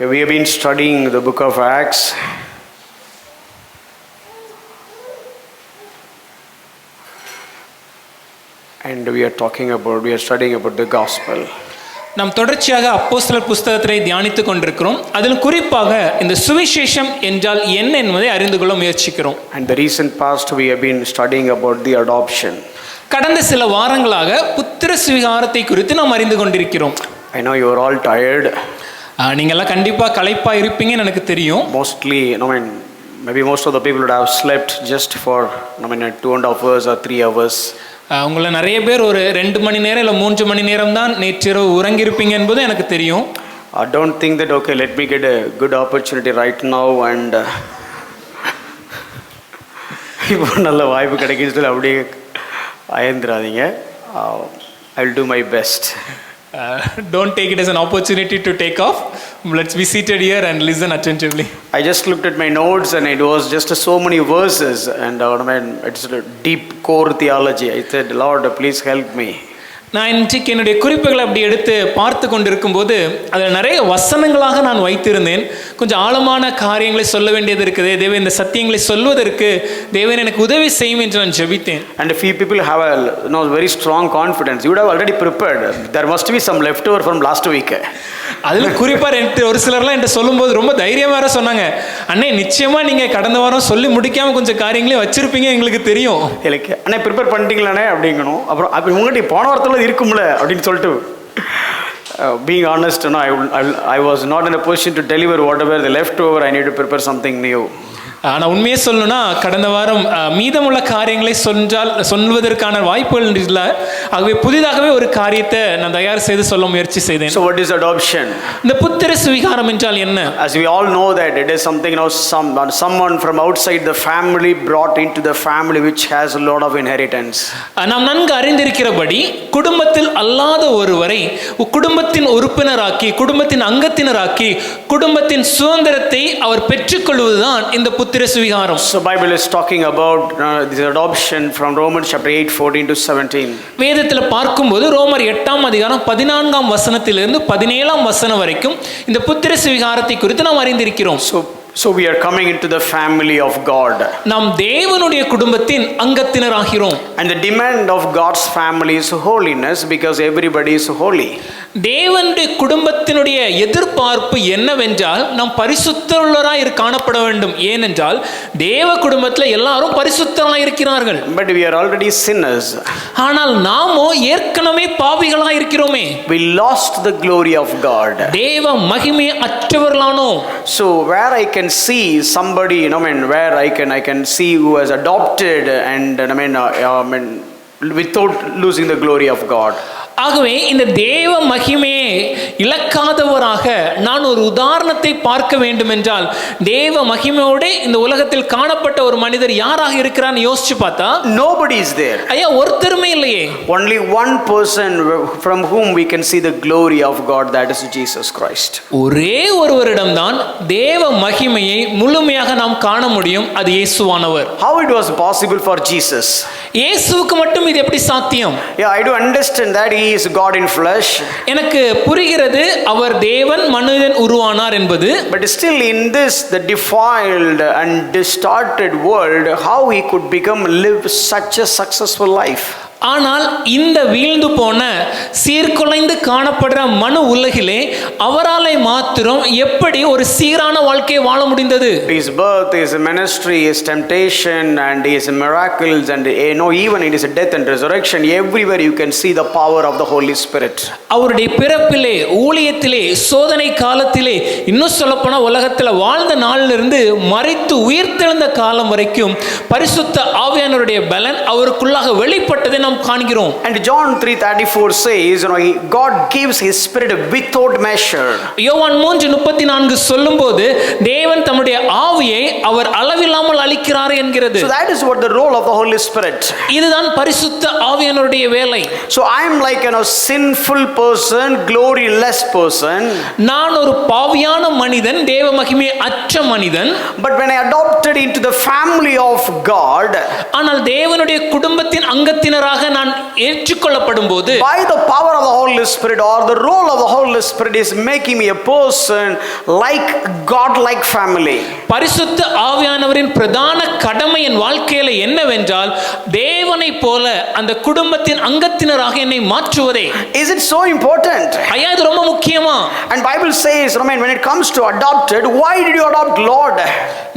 Okay, we have been studying the book of Acts. And we are studying about the gospel. நாம் தொடர்ச்சியாக அப்போஸ்தலர் புத்தகத்தை தியானித்துக் கொண்டிருக்கிறோம். அதில் குறிப்பாக இந்த சுவிசேஷம் என்றால் என்ன என்பதை அறிந்து கொள்ள முயற்சிக்கிறோம். And the recent past we have been studying about the adoption. கடந்த சில வாரங்களாக புத்திர சுவிகாரத்தை குறித்து நாம் அறிந்து கொண்டிருக்கிறோம். I know you are all tired. நீங்கெல்லாம் கண்டிப்பாக களைப்பா இருப்பீங்கன்னு எனக்கு தெரியும். Mostly, maybe most of the people would have slept just for 2.5 hours or 3 hours. உங்களை நிறைய பேர் ஒரு 2 மணி நேரம் இல்லை 3 மணி நேரம் தான் நேற்றிரவு உறங்கியிருப்பீங்க என்பது எனக்கு தெரியும். I don't think that, okay, let me get a good opportunity right now and இப்போ நல்ல வாய்ப்பு கிடைக்கிது அப்படியே அயர்ந்துடாதீங்க. I'll do my best. Don't take it as an opportunity to take off. Let's be seated here and listen attentively. I just looked at my notes and it was just so many verses and it's a deep core theology. I said, Lord, please help me. நான் இன்றைக்கு என்னுடைய குறிப்புகளை அப்படி எடுத்து பார்த்து கொண்டிருக்கும் போது அதில் நிறைய வசனங்களாக நான் வைத்திருந்தேன். கொஞ்சம் ஆழமான காரியங்களை சொல்ல வேண்டியது இருக்குது. தேவன் இந்த சத்தியங்களை சொல்வதற்கு தேவன் எனக்கு உதவி செய்யும் என்று நான் ஜெபித்தேன். And a few people have a very strong confidence. You would have already prepared. There must be some leftover from last week. அதில் குறிப்பாக ஒரு சிலர்லாம் என்கிட்ட சொல்லும்போது ரொம்ப தைரியமாக சொன்னாங்க, அண்ணே நிச்சயமாக நீங்கள் கடந்த வாரம் சொல்லி முடிக்காமல் கொஞ்சம் காரியங்களே வச்சிருப்பீங்க, எங்களுக்கு தெரியும். எனக்கு அண்ணே ப்ரிப்பேர் பண்ணிட்டீங்களாண்ணே அப்படிங்கணும். அப்புறம் அப்படி உங்கள்கிட்ட போன வாரத்தில் இருக்கும்ல அப்படின்னு சொல்லிட்டு being honest, I was not in a position to deliver whatever the leftover. I need to prepare something new. ஆனால் உண்மையே சொல்லணும்னா கடந்த வாரம் மீதமுள்ள காரியங்களை சொல்வதற்கான வாய்ப்புகள் இல்லை. ஆகவே புதிதாகவே ஒரு காரியத்தை நான் தயார் செய்து சொல்ல முயற்சி செய்தேன். So what is adoption? இந்த புத்திர சுவிகாரம் என்றால் என்ன? As we all know that it is something, someone from outside the family brought into the family which has a lot of inheritance. நாம் நன்கு அறிந்திருக்கிறபடி குடும்பத்தில் அல்லாத ஒருவரை குடும்பத்தின் உறுப்பினராக்கி, குடும்பத்தின் அங்கத்தினராக்கி, குடும்பத்தின் சுதந்திரத்தை அவர் பெற்றுக்கொள்வதுதான் இந்த புத்திர சுவிகாரம். So Bible is talking about this adoption from Romans chapter 8:14 to 17. வேதத்தில் பார்க்கும்போது ரோமர் 8ஆம் அதிகாரம் 14ஆம் வசனத்திலிருந்து 17ஆம் வசனம் வரைக்கும் இந்த புத்திர சுவிகாரத்தை குறித்து நாம் அறிந்திருக்கிறோம். So we are coming into the family of God. நாம் தேவனுடைய குடும்பத்தின் அங்கத்தினராகிறோம். And the demand of God's family is holiness because everybody is holy. தேவனுடைய குடும்பத்தினுடைய எதிர்பார்ப்பு என்னவென்றால் நாம் பரிசுத்தமுள்ளவராய் காணப்பட வேண்டும். ஏனென்றால் தேவ குடும்பத்தில் எல்லாரும் பரிசுத்தராய் இருக்கிறார்கள். But we are already sinners. ஆனால் நாமோ ஏற்கனவே பாவிகளாய் இருக்கிறோமே. We lost the glory of God. தேவ மகிமை அற்றவர்களானோம். So where I can see somebody, where I can see who has adopted and without losing the glory of God. ஆகவே இந்த தேவ மகிமையை இழக்காதவராக நான் ஒரு உதாரணத்தை பார்க்க வேண்டும் என்றால் தேவ மகிமையோடு இந்த உலகத்தில் காணப்பட்ட ஒரு மனிதர் யாராக இருக்கிறான்னு யோசிச்சு பார்த்தா nobody is there. ஐயா ஒருத்தருமே இல்லையே. Only one person from whom we can see the glory of God, that is Jesus Christ. ஒரே ஒருவரிடம் தான் தேவ மகிமையை முழுமையாக நாம் காண முடியும், அது இயேசுவானவர். How it was possible for Jesus? இயேசுவுக்கு மட்டும் இது எப்படி சாத்தியம்? Yeah, I do understand that he is God in flesh. எனக்கு புரிகிறது அவர் தேவன் மனிதன் உருவானார் என்பது. But still in this the defiled and distorted world, how he could live such a successful life? ஆனால் இந்த வீழ்ந்து போன சீர்குலைந்து காணப்படுற மனு உலகிலே அவராலே மாத்திரம் எப்படி ஒரு சீரான வாழ்க்கையை வாழ முடிந்தது? His birth, his ministry, his temptation and his miracles and even in his death and resurrection, everywhere you can see the power of the Holy Spirit. அவருடைய பிறப்பிலே, ஊழியத்திலே, சோதனை காலத்திலே, இன்னும் சொல்லப்போனால் உலகத்தில் வாழ்ந்த நாளிலிருந்து மரித்து உயிர்த்தெழுந்த காலம் வரைக்கும் பரிசுத்த ஆவியானவருடைய பலன் அவருக்குள்ளாக வெளிப்பட்டதை நாம் காண்கிறோம். And John 3:34 says, God gives his spirit without measure. யோவான் 3:34 சொல்லும்போது தேவன் தம்முடைய ஆவியை அவர் அளவில்லாமல் அளிக்கிறார் என்கிறது. So that is what the role of the Holy Spirit. இதுதான் பரிசுத்த ஆவியானவருடைய வேலை. So I am like sinful person, gloryless person. நான் ஒரு பாவியான மனிதன், தேவ மகிமை அற்ற மனிதன். But when I adopted into the family of God, ஆனால் தேவனுடைய குடும்பத்தின் அங்கத்தினராக பிள்ளையாக நான் ஏற்றுக்கொள்ளப்படும் போது by the power of the Holy Spirit or the role of the Holy Spirit is making me a person like God-like family. பரிசுத்த ஆவியானவரின் பிரதான கடமை என் வாழ்க்கையில என்னவென்றால் தேவனை போல அந்த குடும்பத்தின் அங்கத்தினராக என்னை மாற்றுவதே. Is it so important? ஐயா இது ரொம்ப முக்கியமா? And Bible says, Roman, when it comes to adopted, why did you adopt Lord?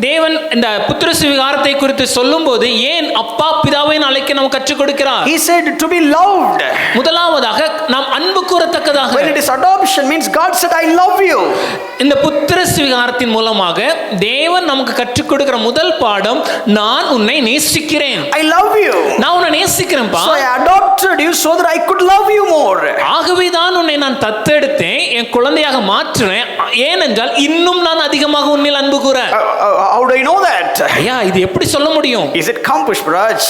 தேவன் இந்த புத்திர சுவிகாரத்தை குறித்து சொல்லும்போது ஏன் அப்பா பிதாவை அழைக்க நமக்கு கற்றுக் கொடுக்கிறார்? He said to be loved. முதலாவதாக நாம் அன்பு கூறத்தக்கதாக. When it is adoption means God said I love you. இந்த புத்திர சுவிகாரத்தின் மூலமாக தேவன் நமக்கு கற்றுக் கொடுக்கிற முதல் பாடம் நான் உன்னை நேசிக்கிறேன். I love you. நான் உன்னை நேசிக்கிறேன்பா. So I adopted you so that I could love you more. ஆகவே தான் உன்னை நான் தத்தெடுத்தேன், என் குழந்தையாக மாற்றுறேன். ஏனென்றால் இன்னும் நான் அதிகமாக உன்னில் அன்பு கூற. How do I know that? ஐயா இது எப்படி சொல்ல முடியும்? Is it come Pushparaj?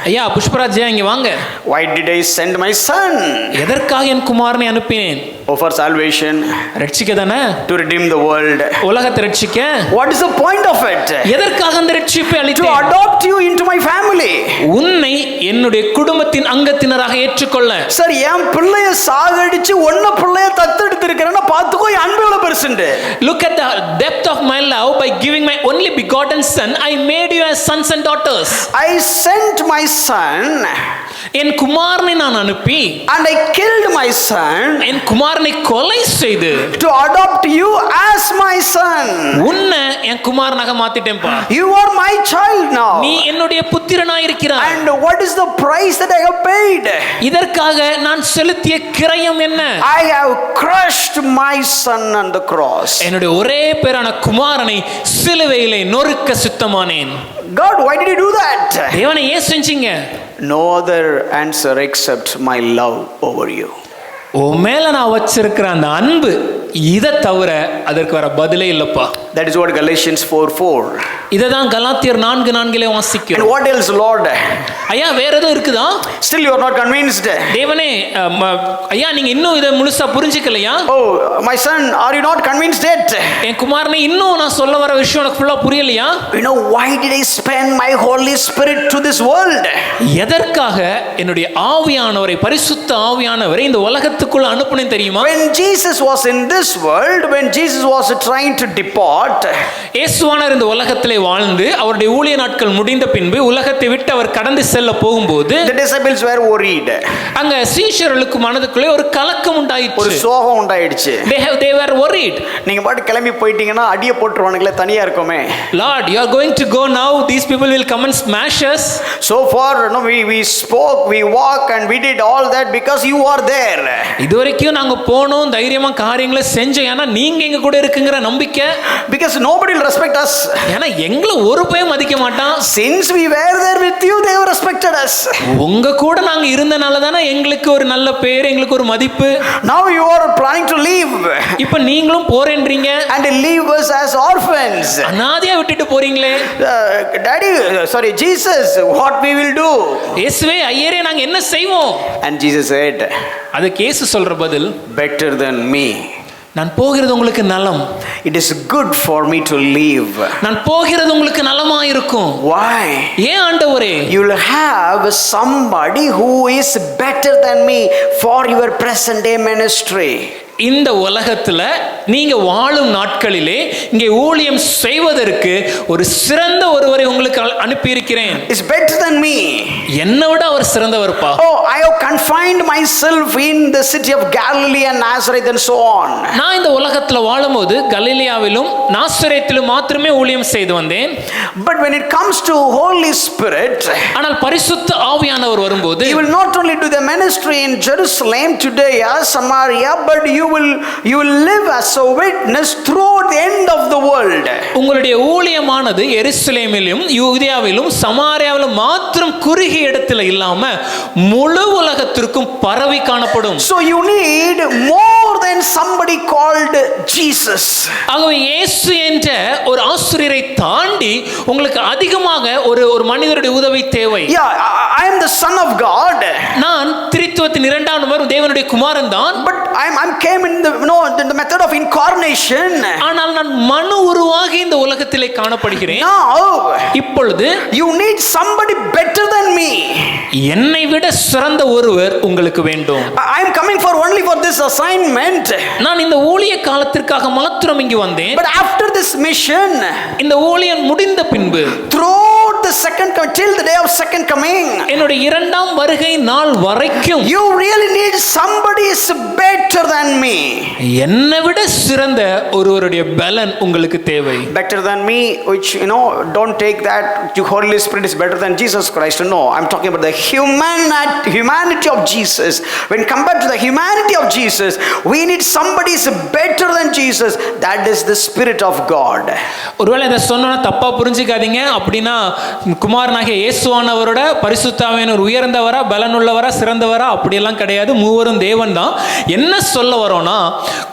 ஐயா புஷ்பராஜ் இங்க வாங்க. Why did I send my son? எதற்காக என் குமாரனை அனுப்பினேன்? Oh, for salvation. ரட்சிக்க தானே? To redeem the world. உலகத்தை ரட்சிக்க. What is the point of it? எதற்காக அந்த ரட்சிப்பை To அளித்தேன்? adopt you into my family. உன்னை என்னுடைய குடும்பத்தின் அங்கத்தினராக ஏற்றுக்கொள்ள. சார் என் பிள்ளைய சாகடிச்சு ஒன்ன பிள்ளைய தத்தெடுத்து இருக்கிறேன்னா பாத்துக்கோ என் அன்பு எவ்வளவு பெருசுண்டு. Look at the depth of my love by giving my only begotten son. I made you as sons and daughters. I sent my son. என் குமாரனை நான் அனுப்பி. And I killed my son. என் குமாரனை கொலை செய்து. To adopt you as my son. உன்னை என் குமாரனாக மாத்திட்டேன்பா. You are my child now. நீ என்னுடைய புத்திரனாய் இருக்கிறாய். And what is the price that I have paid? இதற்காக நான் செலுத்திய கிரயம் என்ன? I have crushed my son on the cross. என்னுடைய ஒரே பேரான குமாரனை சிலுவையிலே நொறுக்க சுத்தமானேன். God, why did you do that? தேவனே ஏன் செஞ்சீங்க? No other answer except my love over you. உன் மேல நான் வச்சிருக்கிற அந்த அன்பு இதை தவிர அதற்கு வர பதிலே இல்லப்பா. That is what Galatians 4:4. இததான் கலாத்தியர் 4:4 வாசிக்கிறோம். And what else, Lord? ஐயா வேற எதுவும் இருக்குதா? Still you are not convinced? தேவனே ஐயா நீங்க இன்னும் இதை முழுசா புரிஞ்சுக்கலையா? Oh, my son, are you not convinced yet? என் குமாரனே இன்னும் நான் சொல்ல வர விஷயம் உனக்கு ஃபுல்லா புரியலையா? You know why did I spend my Holy Spirit to this world? எதற்காக என்னுடைய ஆவியானவரை பரிசுத்த ஆவியானவரை இந்த உலகத்துக்குள்ள அனுப்புனேன் தெரியுமா? When Jesus was in this world, when Jesus was trying to depart, இயேசுவானவர் இந்த உலகத்திலே வாழ்ந்து அவருடைய ஊழிய நாட்கள் முடிந்த பின்பு உலகத்தை விட்டு அவர் கடந்து செல்ல போகும்போது the disciples were worried. அங்க சீஷர்களுக்கு மனதுக்குள்ளே ஒரு கலக்கம் உண்டாயிற்று. ஒரு சோகம் உண்டாயிடுச்சு. They were worried. நீங்க பாட்டு கிளம்பி போயிட்டீங்கன்னா அடிய போட்டுருவானுங்களே தனியா இருக்கோமே. Lord, you are going to go now. These people will come and smash us. So far, no, we spoke, we walked, and we did all that because you are there. இதுவரைக்கும் நாங்க போனோம் தைரியமா காரியங்களை செஞ்சோம். ஏன்னா நீங்க எங்க கூட இருக்குங்கிற நம்பிக்கை. Because nobody will respect us. ஏன்னா எங்களை ஒரு பையன் மதிக்க மாட்டான். Since we were there with you, they have respected us. உங்க கூட நாங்க இருந்தனால தானே எங்களுக்கு ஒரு நல்ல பேர், எங்களுக்கு ஒரு மதிப்பு. Now you are planning to leave. இப்போ நீங்களும் போறேன்றீங்க. And leave us as orphans. அனாதையா விட்டுட்டு போறீங்களே. Daddy, sorry, Jesus, what we will do? இயேசுவே ஐயரே நாங்க என்ன செய்வோம்? And Jesus said, அதுக்கு இயேசு சொல்ற பதில், better than me. நான் போகிறது உங்களுக்கு நலம். It is good for me to leave. நான் போகிறது உங்களுக்கு நலமா இருக்கும். Why? ஏன் ஆண்டவரே? You will have somebody who is better than me for your present day ministry. இந்த உலகத்துல நீங்க வாழும் நாட்களிலே இங்கே ஊழியம் செய்வதற்கு ஒரு சிறந்த ஒருவரை உங்களுக்கு அனுப்பி இருக்கிறேன். Is better than me. என்னை விட அவர் சிறந்தவர்ப்பா. Oh, I have confined myself in the city of Galilee and Nazareth and so on. நான் இந்த உலகத்துல வாழும்போது கலிலேயாவிலும் நாசரேத்திலும் மாத்திரமே ஊழியம் செய்து வந்தேன். But when it comes to Holy Spirit, ஆனால் பரிசுத்த ஆவியானவர் வரும்போது you will not only do the ministry in Jerusalem, Judea, Samaria, but you will live as a witness throughout the end of the world. உங்களுடைய ஊழியமானது எருசலேமிலும் யூதேயாவிலும் சமாரியாவிலும் மாத்திரம் குறுகிய இடத்துல இல்லாம முழு உலகத்திற்கும் பரவி காணப்படும். So you need more than somebody called Jesus. ஆகவே இயேசு என்ற ஒரு ஆசிரியரை தாண்டி உங்களுக்கு அதிகமாக ஒரு மனிதருடைய உதவி தேவை. Yeah, I am the son of God. நான் திரித்துவத்தின் கிறிஸ்துவின் இரண்டாம் நபர் தேவனுடைய குமாரன் தான். But I'm came in the method of incarnation. ஆனால் நான் மனு உருவாகி இந்த உலகத்திலே காணப்படுகிறேன். Now இப்பொழுது you need somebody better than me. என்னை விட சிறந்த ஒருவர் உங்களுக்கு வேண்டும். I'm coming for only for this assignment. நான் இந்த ஊழிய காலத்திற்காக மாத்திரம் இங்கு வந்தேன். But after this mission, இந்த ஊழியம் முடிந்த பின்பு, throughout the second coming, till the day of second coming, என்னுடைய இரண்டாம் வருகை நாள் வரைக்கும் you really need somebody is better than me. என்னை விட சிறந்த ஒருவருடைய பலன் உங்களுக்கு தேவை. Better than me, which don't take that the Holy Spirit is better than Jesus Christ. No, I'm talking about the humanity of Jesus. When compared to the humanity of Jesus, we need somebody is better than Jesus. That is the Spirit of God. ஒருவேளை இதை சொன்னா தப்பா புரிஞ்சுக்காதீங்க. அப்படின்னா குமாரனாகிய இயேசுவானவரோட பரிசுத்த ஆவியானவர் உயர்ந்தவரா, பலனுள்ளவரா, சிறந்தவரா அப்படியெல்லாம் கிடையாது. மூவரும் தேவன் தான். என்ன சொல்ல வரோம்னா,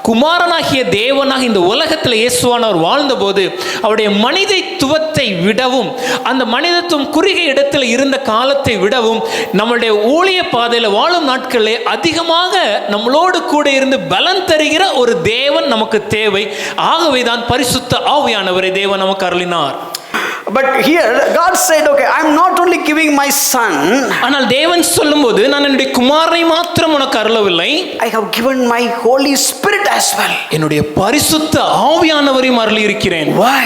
குமாரனாகிய தேவனாக இந்த உலகத்தில் இயேசுவானவர் வாழ்ந்தபோது அவருடைய மனிதத்துவத்தை விடவும், அந்த மனிதத்துவம் குறுகிய இடத்தில் இருந்த காலத்தை விடவும், நம்மளுடைய ஊழிய பாதையில் வாழும் நாட்களிலே அதிகமாக நம்மளோடு கூட இருந்து பலன் தருகிற ஒரு தேவன் நமக்கு தேவை. ஆகவேதான் பரிசுத்த ஆவியானவரை தேவன் நமக்கு அருளினார். But here God said, okay, I'm not only giving my son, ஆனால் தேவன் சொல்லும்போது, நான் என்னுடைய குமாரனை மாத்திரம் உனக்கு அருளவில்லை, I have given my Holy Spirit as well. என்னுடைய பரிசுத்த ஆவியானவரையும் அருளி இருக்கிறேன். Why?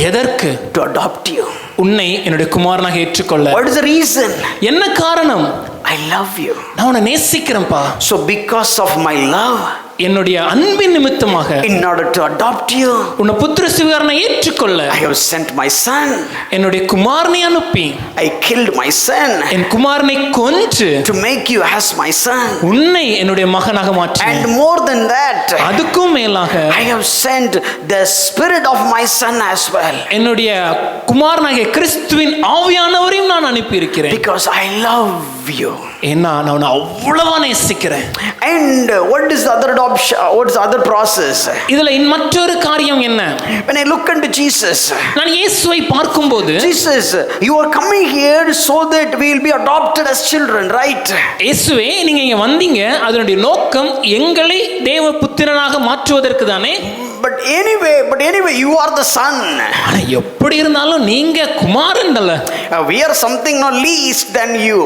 எதற்கு? To adopt you. உன்னை என்னுடைய குமாரனாக ஏற்றுக்கொள்ள. What is the reason? என்ன காரணம்? I love you. நான் உன்னை நேசிக்கிறேன்ப்பா. So because of my love, என்னுடைய அன்பின் நிமித்தமாக, in order to adopt you, உன்னை புத்திர சுவிகாரனை ஏற்றுக்கொள்ள I have sent my son. என்னுடைய குமாரனை அனுப்பி, I killed my son என் குமாரனை கொன்று to make you as my son. உன்னை என்னுடைய மகனாக மாற்றினேன். And more than that, அதுக்கும் மேலாக I have sent the spirit of my son as well. என்னுடைய குமாரனாகிய கிறிஸ்துவின் ஆவியானவரையும் நான் அனுப்பி இருக்கிறேன். Because I love you. ஏன்னா நான் உன்னை அவ்வளவா நேசிக்கிறேன். And what is the other adoption? What is the other process? இதுல மற்றொரு காரியம் என்ன? When I look into Jesus, நான் இயேசுவை பார்க்கும்போது, Jesus, you are coming here so that we will be adopted as children, right? இயேசுவே நீங்க இங்க வந்தீங்க, அதனுடைய நோக்கம் எங்களை தேவ புத்திரனாக மாற்றுவதற்கு தானே. But anyway, you are the son. ஆனா எப்படி இருந்தாலும் நீங்க குமாரன் அல்ல. We are something not least than you.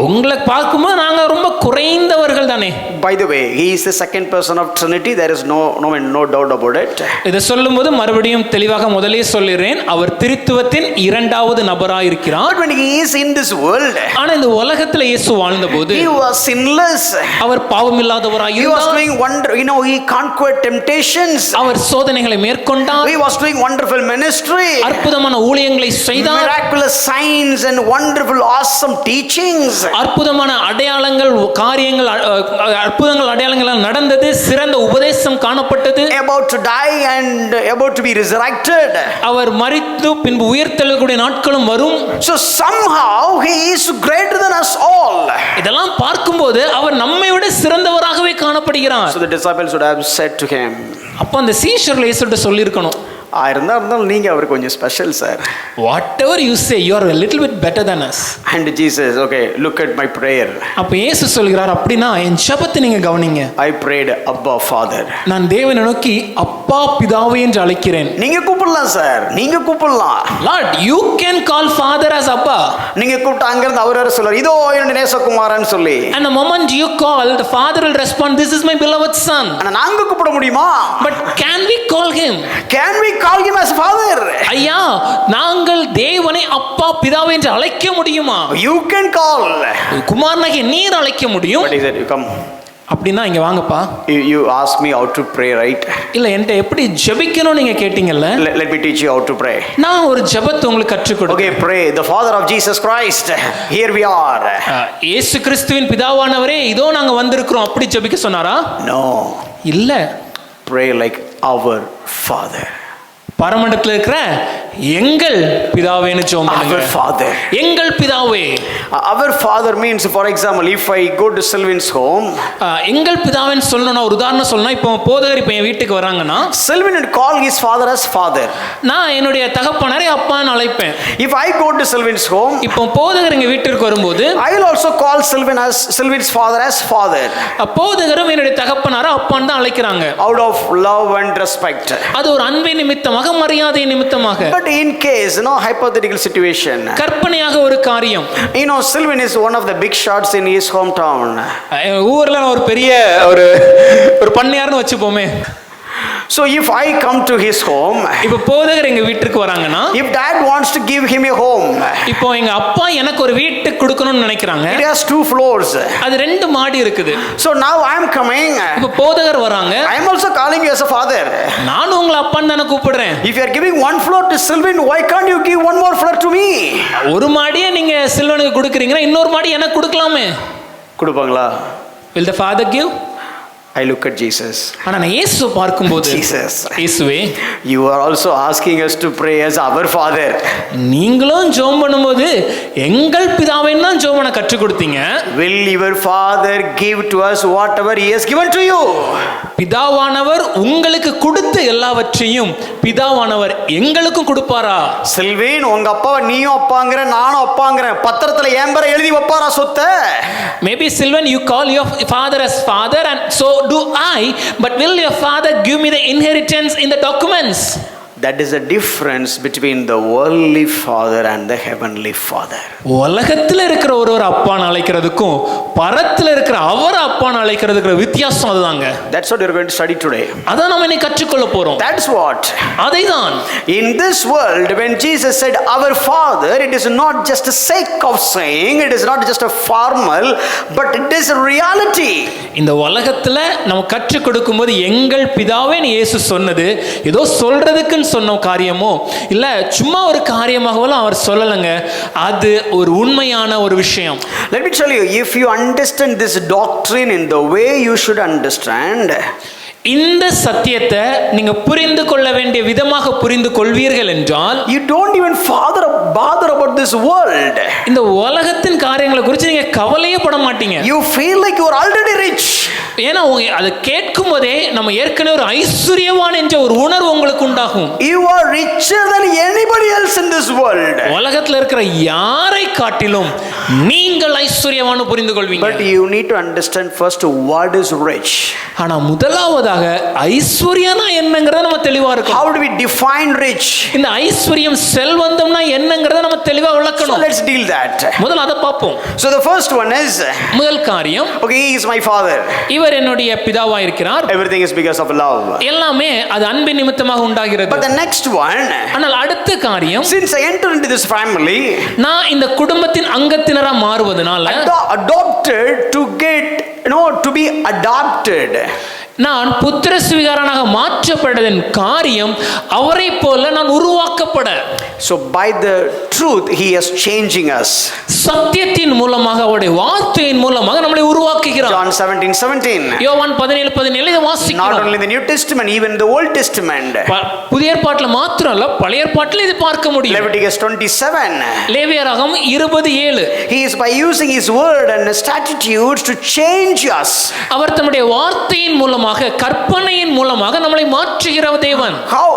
உங்களை பார்க்கும்போது நாங்க ரொம்ப குறைந்தவர்கள் தானே. By the way, he is the second person of Trinity. There is no doubt about it. இதை சொல்லும்போது மறுபடியும் தெளிவாக முதலே சொல்லிடுறேன், அவர் திரித்துவத்தின் இரண்டாவது நபராக இருக்கிறார். But when he is in this world, ஆனா இந்த உலகத்துல இயேசு வாழ்ந்தபோது he was sinless. Our பாவமில்லாதவராக He was இருந்தார். doing wonder. He conquered temptations. அவர் சோதனைகளை மேற்கொண்டார். He was doing wonderful ministry. அற்புதமான ஊழியங்களை செய்தார். Miraculous signs and wonderful awesome teachings. அற்புதமான அடையாளங்கள், காரியங்கள், அற்புதங்கள், அடையாளங்கள் நடந்தது. சிறந்த உபதேசம் காணப்பட்டது. About to die and about to be resurrected. அவர் மரித்து பின்பு உயிர்த்தெழக்கூடிய நாட்களும் வரும். So somehow he is greater than us all. இதெல்லாம் பார்க்கும்போது அவர் நம்மை விட சிறந்தவராகவே காணப்படுகிறார். So the disciples would have said to him, அப்ப அந்த சீஷர்கள் இயேசுட்ட சொல்லியிருக்கணும், இருந்தாலும் நீங்க அவர் கொஞ்சம் special sir. whatever you say, you are a little bit better than us. And Jesus, okay, look at my prayer. அப்ப இயேசு சொல்கிறார், அப்படினா என் ஜெபத்தை நீங்க கவனிங்க. I prayed Abba Father. நான் தேவனை நோக்கி அப்பா பிதாவே என்று அழைக்கிறேன். நீங்க கூப்பிடலாம் சார், நீங்க கூப்பிடலாம். Lord, you can call Father as Abba. நீங்க கூப்பிட்டு அங்க இருந்து அவரே சொல்றார், இதோ என்னுடைய நேசகுமாரன் சொல்லி. And the moment you call, the Father will respond, this is my beloved son. ஆனா நாங்க கூப்பிட முடியுமா? But can we call him? Can we call him as Father? ஐயா, நாங்கள் தேவனை அப்பா பிதாவே என்று அழைக்க முடியுமா? You can call. குமாரனாகிய நீர் அழைக்க முடியும். But he said, you come. அப்படின்னா இங்க வாங்கப்பா. You ask me how to pray, right? இல்ல, என்கிட்ட எப்படி ஜெபிக்கணும் நீங்க கேட்டீங்கல்ல. Let me teach you how to pray. நான் ஒரு ஜெபத்தை உங்களுக்கு கற்றுக் கொடுக்கிறேன். Okay, pray the Father of Jesus Christ. Here we are. இயேசு கிறிஸ்துவின் பிதாவானவரே, இதோ நாங்க வந்திருக்கிறோம், அப்படி ஜெபிக்க சொன்னாரா? No. இல்ல. Pray like our Father. பரமண்டலத்தில் இருக்கிற எங்கள் பிதாவேன்னு ஜெபம் பண்ணுங்க. Our Father. எங்கள் பிதாவே. Our Father means, for example, if I go to Sylvin's home, எங்கள் பிதாவேன்னு சொல்லணும்னா ஒரு உதாரணம் சொல்லணும். இப்போ போதகர் இப்போ என் வீட்டுக்கு வராங்கன்னா Sylvin would call his father as father. நான் என்னுடைய தகப்பனாரை அப்பான்னு அழைப்பேன். If I go to Sylvin's home, இப்போ போதகர் எங்க வீட்டிற்கு வரும்போது I will also call Sylvin's father as father. போதகரும் என்னுடைய தகப்பனாரை அப்பான்னு தான் அழைக்கிறாங்க. Out of love and respect. அது ஒரு அன்பின் நிமித்தமாக, மரியாதை நிமித்தமாக. But in case, hypothetical situation. கற்பனையாக ஒரு காரியம். Sylvin is one of the big shots in his hometown. ஊர்ல ஒரு பெரிய ஒரு பண்ணையார்னு வச்சுப்போமே. So if I come to his home, இப்போ போதகர் எங்க வீட்டுக்கு வராங்கன்னா, if dad wants to give him a home, இப்போ எங்க அப்பா எனக்கு ஒரு வீட்டு கொடுக்கணும்னு நினைக்கிறாங்க. it has 2 floors. அது 2 மாடி இருக்குது. So now I am coming. இப்போ போதகர் வராங்க. I am also calling you as a father. நான் உங்களை அப்பான்னு தான கூப்பிடுறேன். If you are giving 1 floor to Sylvin, why can't you give 1 more floor to me? ஒரு மாடியே நீங்க சில்வனுக்கு கொடுக்குறீங்கன்னா இன்னொரு மாடி எனக்கு கொடுக்கலாமே. கொடுப்பாங்களா? Will the father give? I look at Jesus. ஆனா நான் இயேசுவை பார்க்கும்போது, Jesus, இயேசுவே, you are also asking us to pray as our father. நீங்களும் ஜெபம் பண்ணும்போது எங்கள் பிதாவைன்னு தான் ஜெபம் பண்ண கற்றுக் கொடுத்தீங்க. Will your father give to us whatever he has given to you? பிதாவானவர் உங்களுக்கு கொடுத்த எல்லாவற்றையும் பிதாவானவர் எங்களுக்கும் கொடுப்பாரா? Sylvin, உங்க அப்பாவை நீயும் அப்பாங்கற, நானும் அப்பாங்கறேன், பத்திரத்துல என் பேரை எழுதி வைப்பாரா சொத்தை? Maybe Sylvan, you call your father as father, and so do I, but will your father give me the inheritance in the documents? That is the difference between the worldly father and the heavenly father. உலகத்துல இருக்கிற ஒருவர் அப்பான்னு அழைக்கிறதுக்கும் பரத்துல இருக்கிற அவர் அப்பான்னு அழைக்கிறதுக்கு வித்தியாசம் அதுதாங்க. That's what we are going to study today. அதான் நாம இன்னைக்கு கற்றுக்கொள்ள போறோம். That's what. அதைதான். In this world, when Jesus said our father, it is not just a sake of saying, it is not just a formal, but it is a reality. இந்த உலகத்துல நம்ம கற்றுக் கொடுக்கும்போது எங்கள் பிதாவேன்னு இயேசு சொன்னது ஏதோ சொல்றதுக்குன்னு சொன்ன காரியமோ இல்ல சும்மா ஒரு காரியமாகவோ அவர் சொல்லலங்க. அது ஒரு உண்மையான ஒரு விஷயம். Let me tell you, if you understand this doctrine in the way you should understand, இந்த சத்தியத்தை நீங்க புரிந்து கொள்ள வேண்டிய விதமாக புரிந்து கொள்வீர்கள் என்றால், you don't even bother about this world. இந்த உலகத்தின் காரியங்களை குறித்து நீங்க கவலையே பட மாட்டீங்க. You feel like you are already rich. ஏன்னா அதை கேட்கும் போதே நம்ம ஏற்கனவே ஒரு ஐஸ்வர்யவான் என்ற ஒரு உணர்வு உங்களுக்கு உண்டாகும். You are richer than anybody else in this world. உலகத்துல இருக்கிற யாரை காட்டிலும் நீங்கள் ஐஸ்வர்யவான் புரிந்து கொள்வீங்க. But you need to understand first what is rich. ஆனா முதலாவதாக ஐஸ்வர்யம்னா என்னங்கறத நம்ம தெளிவா இருக்கணும். How do we define rich? இந்த ஐஸ்வர்யம் செல்வந்தம்னா என்னங்கறத நம்ம தெளிவா விளக்கணும். So let's deal that. முதல்ல அத பாப்போம். So the first one is, முதல் காரியம், okay, he is my father. இவர் என்னுடைய பிதாவா இருக்கிறார். Everything is because of love. எல்லாமே அது அன்பின் நிமித்தமாக உண்டாகிறது. But the next one, ஆனால் அடுத்த காரியம், since I enter into this family, நான் இந்த குடும்பத்தின் அங்கத்தினரா மாறுவதனால, adopted to get, to be adopted. நான் புத்திர சுவிகாரனாக மாற்றப்பட்டதன் காரியம் அவரை போல நான் உருவாக்கப்பட. So by the truth he is changing us. சத்தியத்தின் மூலமாக அவருடைய வார்த்தையின் மூலமாக நம்மை உருவாக்குகிறார். John 17:17. யோவான் 17:17 இதை வாசிக்கிறோம். Not only in the New Testament, even in the Old Testament. புதிய ஏற்பாட்டில் மாத்திரம் அல்ல, பழைய ஏற்பாட்டில் இது பார்க்க முடியும். Leviticus 27. லேவியராகமம் 27. He is by using his word and statutes to change us. அவர் தம்முடைய வார்த்தையின் மூலமாக, கற்பனையின் மூலமாக நம்மை மாற்றுகிற தேவன். How,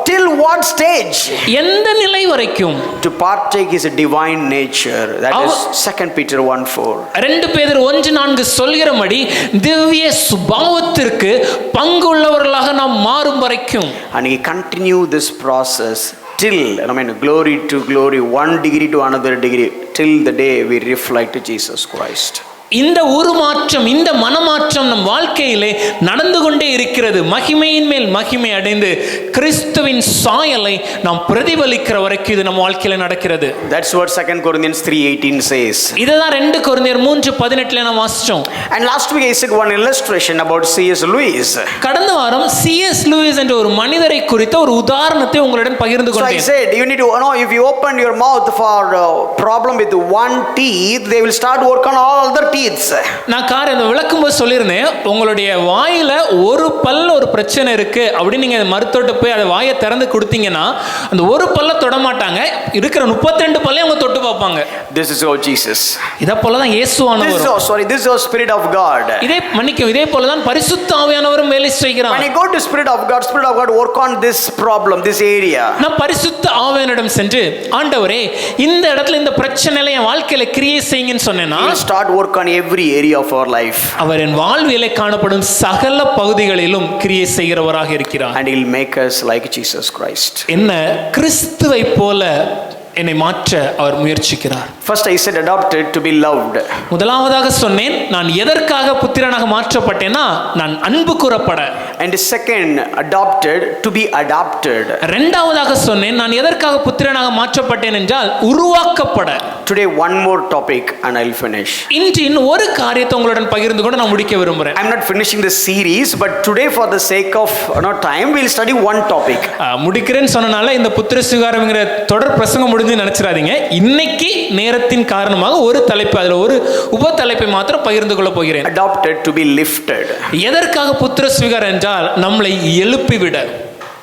till what stage? எந்த நிலை வரைக்கும்? To partake his divine nature. That is 2 Peter 1:4. 2 பேதுரு 1:4 சொல்கிறபடி திவ்ய சுபாவத்திற்கு பங்கு உள்ளவர்களாக நாம் மாறும் வரைக்கும். And he continue this process till, glory to glory, 1 degree to another degree, till the day we reflect Jesus Christ. இந்த உருமாற்றம், இந்த மனமாற்றம் நம் வாழ்க்கையிலே நடந்து கொண்டே இருக்கிறது. மகிமையின் மேல் மகிமை அடைந்து கிறிஸ்துவின் சாயலை நாம் பிரதிபலிக்கிற வரைக்கும் இது நம்ம வாழ்க்கையில நடக்கிறது. That's what 2 Corinthians 3:18 says. இதுதான் 2 கொரிந்தியர் 3:18 நாம் வாசிச்சோம். And last week I said one illustration about C.S. Lewis. கடந்த வாரம் C.S. Lewis என்ற ஒரு மனிதரை குறித்த ஒரு உதாரணத்தை உங்களுடன் பகிர்ந்து கொண்டேன். So I said you need to if you open your mouth for problem with one teeth, they will start work on all other teeth. teeth. நான் காரியம் விளக்கும்போது சொல்லியிருந்தேன், உங்களுடைய வாயில ஒரு பல்ல ஒரு பிரச்சனை இருக்கு அப்படின்னு நீங்க மருத்துவர்கிட்ட போய் அதை வாயை திறந்து கொடுத்தீங்கன்னா அந்த ஒரு பல்ல தொட மாட்டாங்க, இருக்கிற 32 பல்லையும் அவங்க தொட்டு பார்ப்பாங்க. This is how Jesus. இத போல தான் இயேசுவானவர். This is how Spirit of God. இதே போல தான் பரிசுத்த ஆவியானவரும் வேலை செய்கிறார். When I go to Spirit of God work on this problem, this area. நான் பரிசுத்த ஆவியானவரிடம் சென்று, ஆண்டவரே இந்த இடத்துல இந்த பிரச்சனையில என் வாழ்க்கையில கிரியை செய்யுங்கன்னு சொன்னேனா, He will start work on every area of our life. அவர் என் வாழ்விலே காணப்படும் சகல பகுதிகளிலும் கிரியை செய்கிறவராக இருக்கிறார். And He will make us like Jesus Christ. என்ன கிறிஸ்துவை போல என்னை மாற்ற அவர் முயற்சிக்கிறார். First I said adopted to be loved. முதலாவதாக சொன்னேன், நான் எதற்காக புத்திரனாக மாற்றப்பட்டேனா, நான் அன்பு கூறப்பட. And second, adopted to be adopted. இரண்டாவதாக சொன்னேன், நான் எதற்காக புத்திரனாக மாற்றப்பட்டேன் என்றால் உருவாக்கப்பட. Today one more topic and I'll finish. இன்று இன்னும் ஒரு காரியத்தை உங்களுடன் பகிர்ந்து கொண்டு நான் முடிக்க விரும்புகிறேன். I'm not finishing the series, but today for the sake of time we'll study one topic. முடிக்கிறேன்னு சொன்னனால இந்த புத்திர சுகாரம்ங்கிற தொடர் பிரசங்கம் முடிஞ்சு நினைச்சிடாதீங்க. இன்னைக்கு நேரத்தின் காரணமாக ஒரு தலைப்பு, அதுல ஒரு உப தலைப்பை மாத்திரம் பகிர்ந்து கொள்ள போகிறேன். Adopted to be lifted. எதற்காக புத்திர சுகாரம் என்றால் நம்மளை எழுப்பிவிட,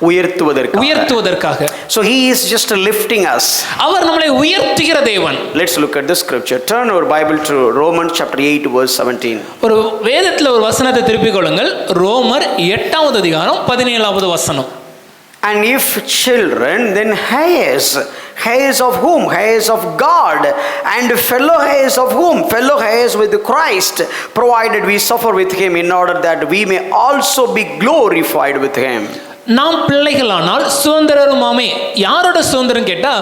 உயர்த்துவதற்காக. So he is just lifting us. அவர் நம்மளை உயர்த்துகிற தேவன். Let's look at the scripture. Turn our Bible to Romans chapter 8 verse 17. ஒரு வேதத்துல ஒரு வசனத்தை திருப்பிக் கொள்ளுங்கள். ரோமர் 8வது அதிகாரம் 17வது வசனம். And if children, then heirs. Heirs of whom? Heirs of God. And fellow heirs of whom? Fellow heirs with Christ, provided we suffer with him, in order that we may also be glorified with him. நாம் பிள்ளைகளானால் சுதந்திரருமாமே. யாரோட சுதந்திரம் கேட்டா,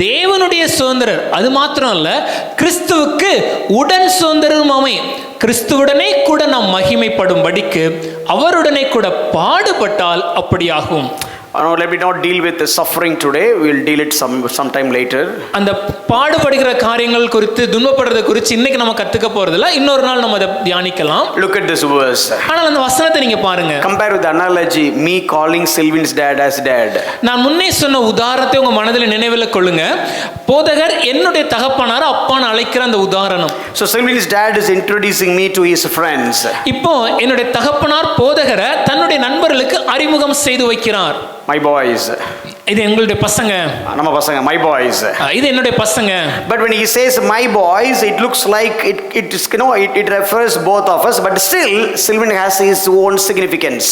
தேவனுடைய சுதந்திரர். அது மாத்திரம் அல்ல, கிறிஸ்துவுக்கு உடன் சுதந்திரருமாமே. கிறிஸ்துவுடனே கூட நாம் மகிமைப்படும்படிக்கு அவருடனே கூட பாடுபட்டால் அப்படியாகும். Let me not deal with the suffering today. We'll deal it sometime later. அந்த பாடுபடுகிற காரியங்கள் குறித்து, துன்பப்படுறது குறித்து இன்னைக்கு நம்ம கத்துக்க போறதில்ல, இன்னொரு நாள் நம்ம அதை தியானிக்கலாம். Look at this verse. ஆனால் அந்த வசனத்தை நீங்க பாருங்க. Compare with the analogy, me calling Sylvin's dad as dad. நான் முன்னே சொன்ன உதாரணத்தை உங்க மனதில் நினைவில் கொள்ளுங்க. போதகர் என்னுடைய தகப்பனார் அப்பான்னு அழைக்கிற அந்த உதாரணம். So Sylvin's dad is introducing me to his friends. இப்போ என்னுடைய தகப்பனார் போதகரை தன்னுடைய நண்பர்களுக்கு அறிமுகம் செய்து வைக்கிறார். My boys. இது எங்களுடைய பசங்க. நம்ம பசங்க, my boys. இது என்னுடைய பசங்க. But when he says my boys, it looks like it is, it refers both of us, but still Sylvan has his own significance.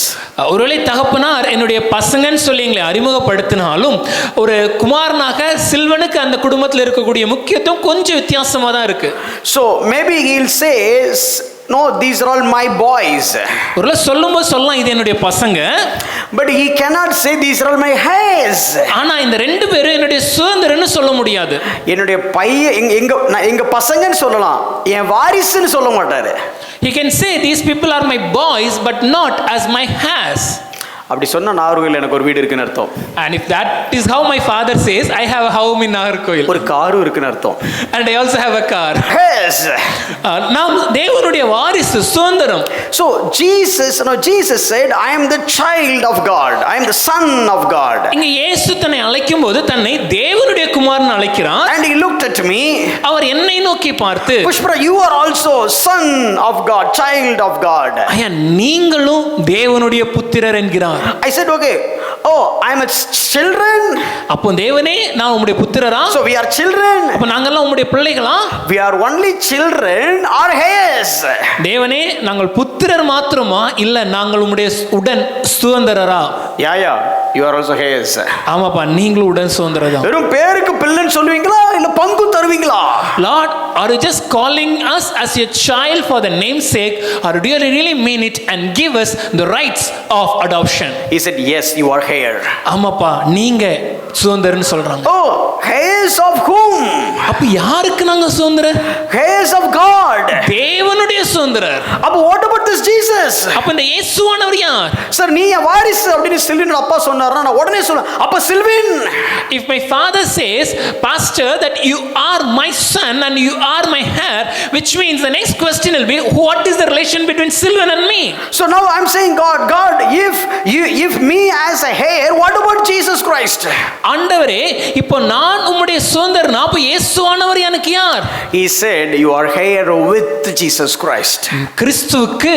ஒருவேளை தகப்பனார் என்னுடைய பசங்கன்னு சொல்லி எங்களை அறிமுகப்படுத்தினாலும் ஒரு குமாரனாக சில்வனுக்கு அந்த குடும்பத்தில் இருக்கக்கூடிய முக்கியத்துவம் கொஞ்சம் வித்தியாசமா தான் இருக்கு. So maybe he'll say, no, these are all my boys. ஒருவேளை சொல்லும்போது சொல்லலாம் இது என்னுடைய பசங்க. But he cannot say these are all my heirs. ஆனா இந்த ரெண்டு பேரும் என்னுடைய சுதந்திரன்னு சொல்ல முடியாது. என்னுடைய பையன் எங்க பசங்கன்னு சொல்லலாம், என் வாரிசுன்னு சொல்ல மாட்டாரு. He can say these people are my boys but not as my heirs. அப்படி சொன்னா நாகர்கோயில் எனக்கு ஒரு வீடு இருக்குன்னு அர்த்தம். And if that is how my father says, I have a home in Nagarkoil. ஒரு காரும் இருக்குன்னு அர்த்தம். And I also have a car. Yes. நாம் தேவனுடைய வாரிசு, சுதந்திரம். So Jesus said, I am the child of God. I am the son of God. இங்க இயேசு தன்னை அழைக்கும்போது தன்னை தேவனுடைய குமாரன் அழைக்கிறார். And he looked at me. அவர் என்னை நோக்கி பார்த்து, Pushpara, you are also son of God, child of God. ஐயா நீங்களும் தேவனுடைய புத்திரர் என்கிறார். I said, okay. Oh, I am a children. அப்போ தேவனே நான் உம்முடைய புத்திரரா? So we are children. அப்ப நாங்கெல்லாம் உம்முடைய பிள்ளைகளா? We are only children or heirs. தேவனே நாங்கள் புத்திரர் மாத்திரமா இல்ல நாங்கள் உம்முடைய உடன் சுதந்திரரா? Yeah, you are also heirs. ஆமாப்பா நீங்களும் உடன் சுதந்திரரா. வெறும் பேருக்கு பிள்ளைன்னு சொல்லுவீங்களா இல்ல பங்கு தருவீங்களா? Lord, are you just calling us as your child for the name's sake, or do you really mean it and give us the rights of adoption? He said, yes, you are heir. ஆமாப்பா நீங்க சுதந்திரன்னு சொல்றாங்க. Oh, heirs of whom? அப்ப யாருக்கு நாங்க சுதந்திரர்? Heirs of God. தேவனுடைய சுதந்திரர். அப்ப what about this Jesus? அப்ப இந்த இயேசுவானவர் யார்? சார் நீ என் வாரிசு அப்படினு சில்வின் அப்பா சொன்னாரா, நான் உடனே சொல்றேன் அப்ப சில்வின். If my father says, pastor, that you are my son and you are my heir, which means the next question will be, what is the relation between Sylvan and me? So now I'm saying, God, if me as a heir, what about Jesus Christ? ஆண்டவரே இப்போ நான் உம்முடைய என்னுடைய சுதந்திரன். அப்ப இயேசுவானவர் எனக்கு யார்? He said, you are here with Jesus Christ. கிறிஸ்துவுக்கு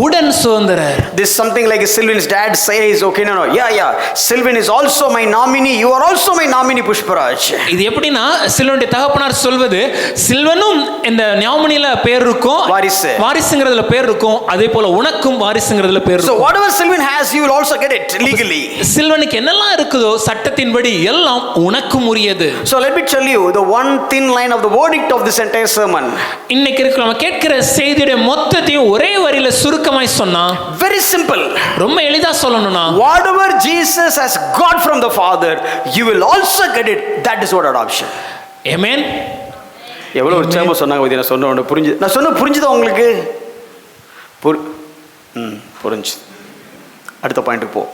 உடன் சுதந்திரர். This is something like Sylvan's dad says, okay, no, yeah, Sylvan is also my nominee, you are also my nominee, Pushparaj. இது எப்படின்னா சில்வனுடைய தகப்பனார் சொல்வது, சில்வனும் இந்த ஞாபகமணியில பேர் இருக்கும், வாரிசுங்கிறதுல பேர் இருக்கும், அதே போல உனக்கும் வாரிசுங்கிறதுல பேர் இருக்கும். So whatever Sylvan has, you will also get it legally. சில்வனுக்கு என்னெல்லாம் இருக்குதோ சட்டத்தின்படி எல்லாம் உனக்கும் உரியது. So let me tell you the one thin line of the verdict of this entire sermon. இன்னைக்கு நம்ம கேட்கிற செய்தியோட மொத்தத்தையும் ஒரே வரியில சுருக்கமாய் சொன்னா, very simple, ரொம்ப எளிதா சொல்லணும்னா, whatever Jesus has got from the Father, you will also get it. That is what adoption. Amen. எவ்வளவு ஒரு சேம சொன்னாங்க, நான் சொன்ன உடனே புரிஞ்சு, நான் சொன்ன புரிஞ்சுதா உங்களுக்கு? புரிஞ்சு. அடுத்த பாயிண்ட்டுக்கு போ.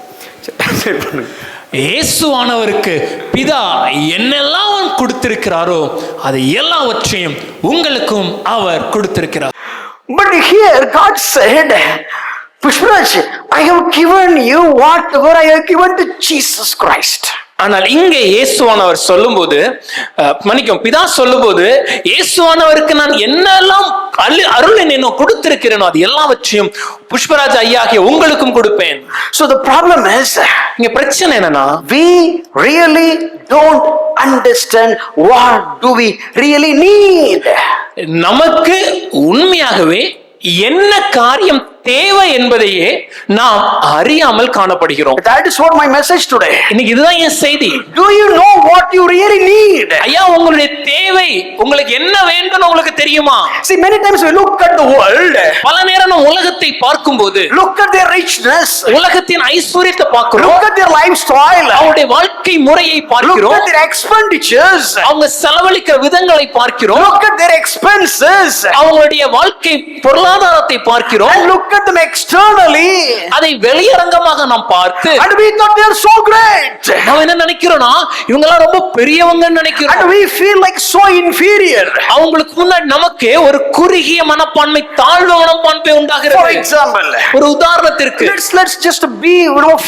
இயேசுவானவருக்கு பிதா என்னெல்லாம் கொடுத்திருக்கிறாரோ அது எல்லாவற்றையும் உங்களுக்கும் அவர் கொடுத்திருக்கிறார். But here God said, Pushparaj, I have given you whatever I have given to Jesus Christ. ஆனால் இங்கே இயேசுவானவர் சொல்லும்போது, மன்னிக்கும், பிதா சொல்லும்போது, இயேசுவானவருக்கு நான் என்னெல்லாம் அருள் என்ன கொடுத்திருக்கிறேனோ அது எல்லாவற்றையும் புஷ்பராஜ் ஐயாகிய உங்களுக்கும் கொடுப்பேன். So the problem is, இங்க பிரச்சனை என்னன்னா, we really don't understand what do we really need. நமக்கு உண்மையாகவே என்ன காரியம் தேவை என்பதையே நாம் அறியாமல் காணப்படுகிறோம். That is what my message today. இன்னைக்கு இதுதான் என் செய்தி. Do you know what you really need? ஐயா, உங்களுடைய தேவை, உங்களுக்கு என்ன வேண்டும் உங்களுக்கு தெரியுமா? See, many times we look at the world. பல நேரம் நாம் உலகத்தை பார்க்கும்போது, look at their richness, உலகத்தின் ஐஸ்வரியத்தை பார்க்கிறோம், look at their lifestyle, அவருடைய வாழ்க்கை முறையை பார்க்கிறோம், look at their expenditures, அவங்க செலவழிக்கிற விதங்களை பார்க்கிறோம், look at their expenses, அவங்களுடைய வாழ்க்கை பொருளாதாரத்தை பார்க்கிறோம், and look at them externally, அதை வெளியரங்கமாக நாம் பார்த்து, and we thought they are so great, நாம் என்ன நினைக்கிறோம்னா இவங்க எல்லாம் ரொம்ப பெரியவங்கன்னு நினைக்கிறோம், and we feel like so inferior. அவங்களுக்கு முன்னாடி நமக்கு ஒரு குறுகிய மனப்பான்மை, தாழ்வு மனப்பான்மை உண்டாகிறது. For example, ஒரு உதாரணத்திற்கு, let's just be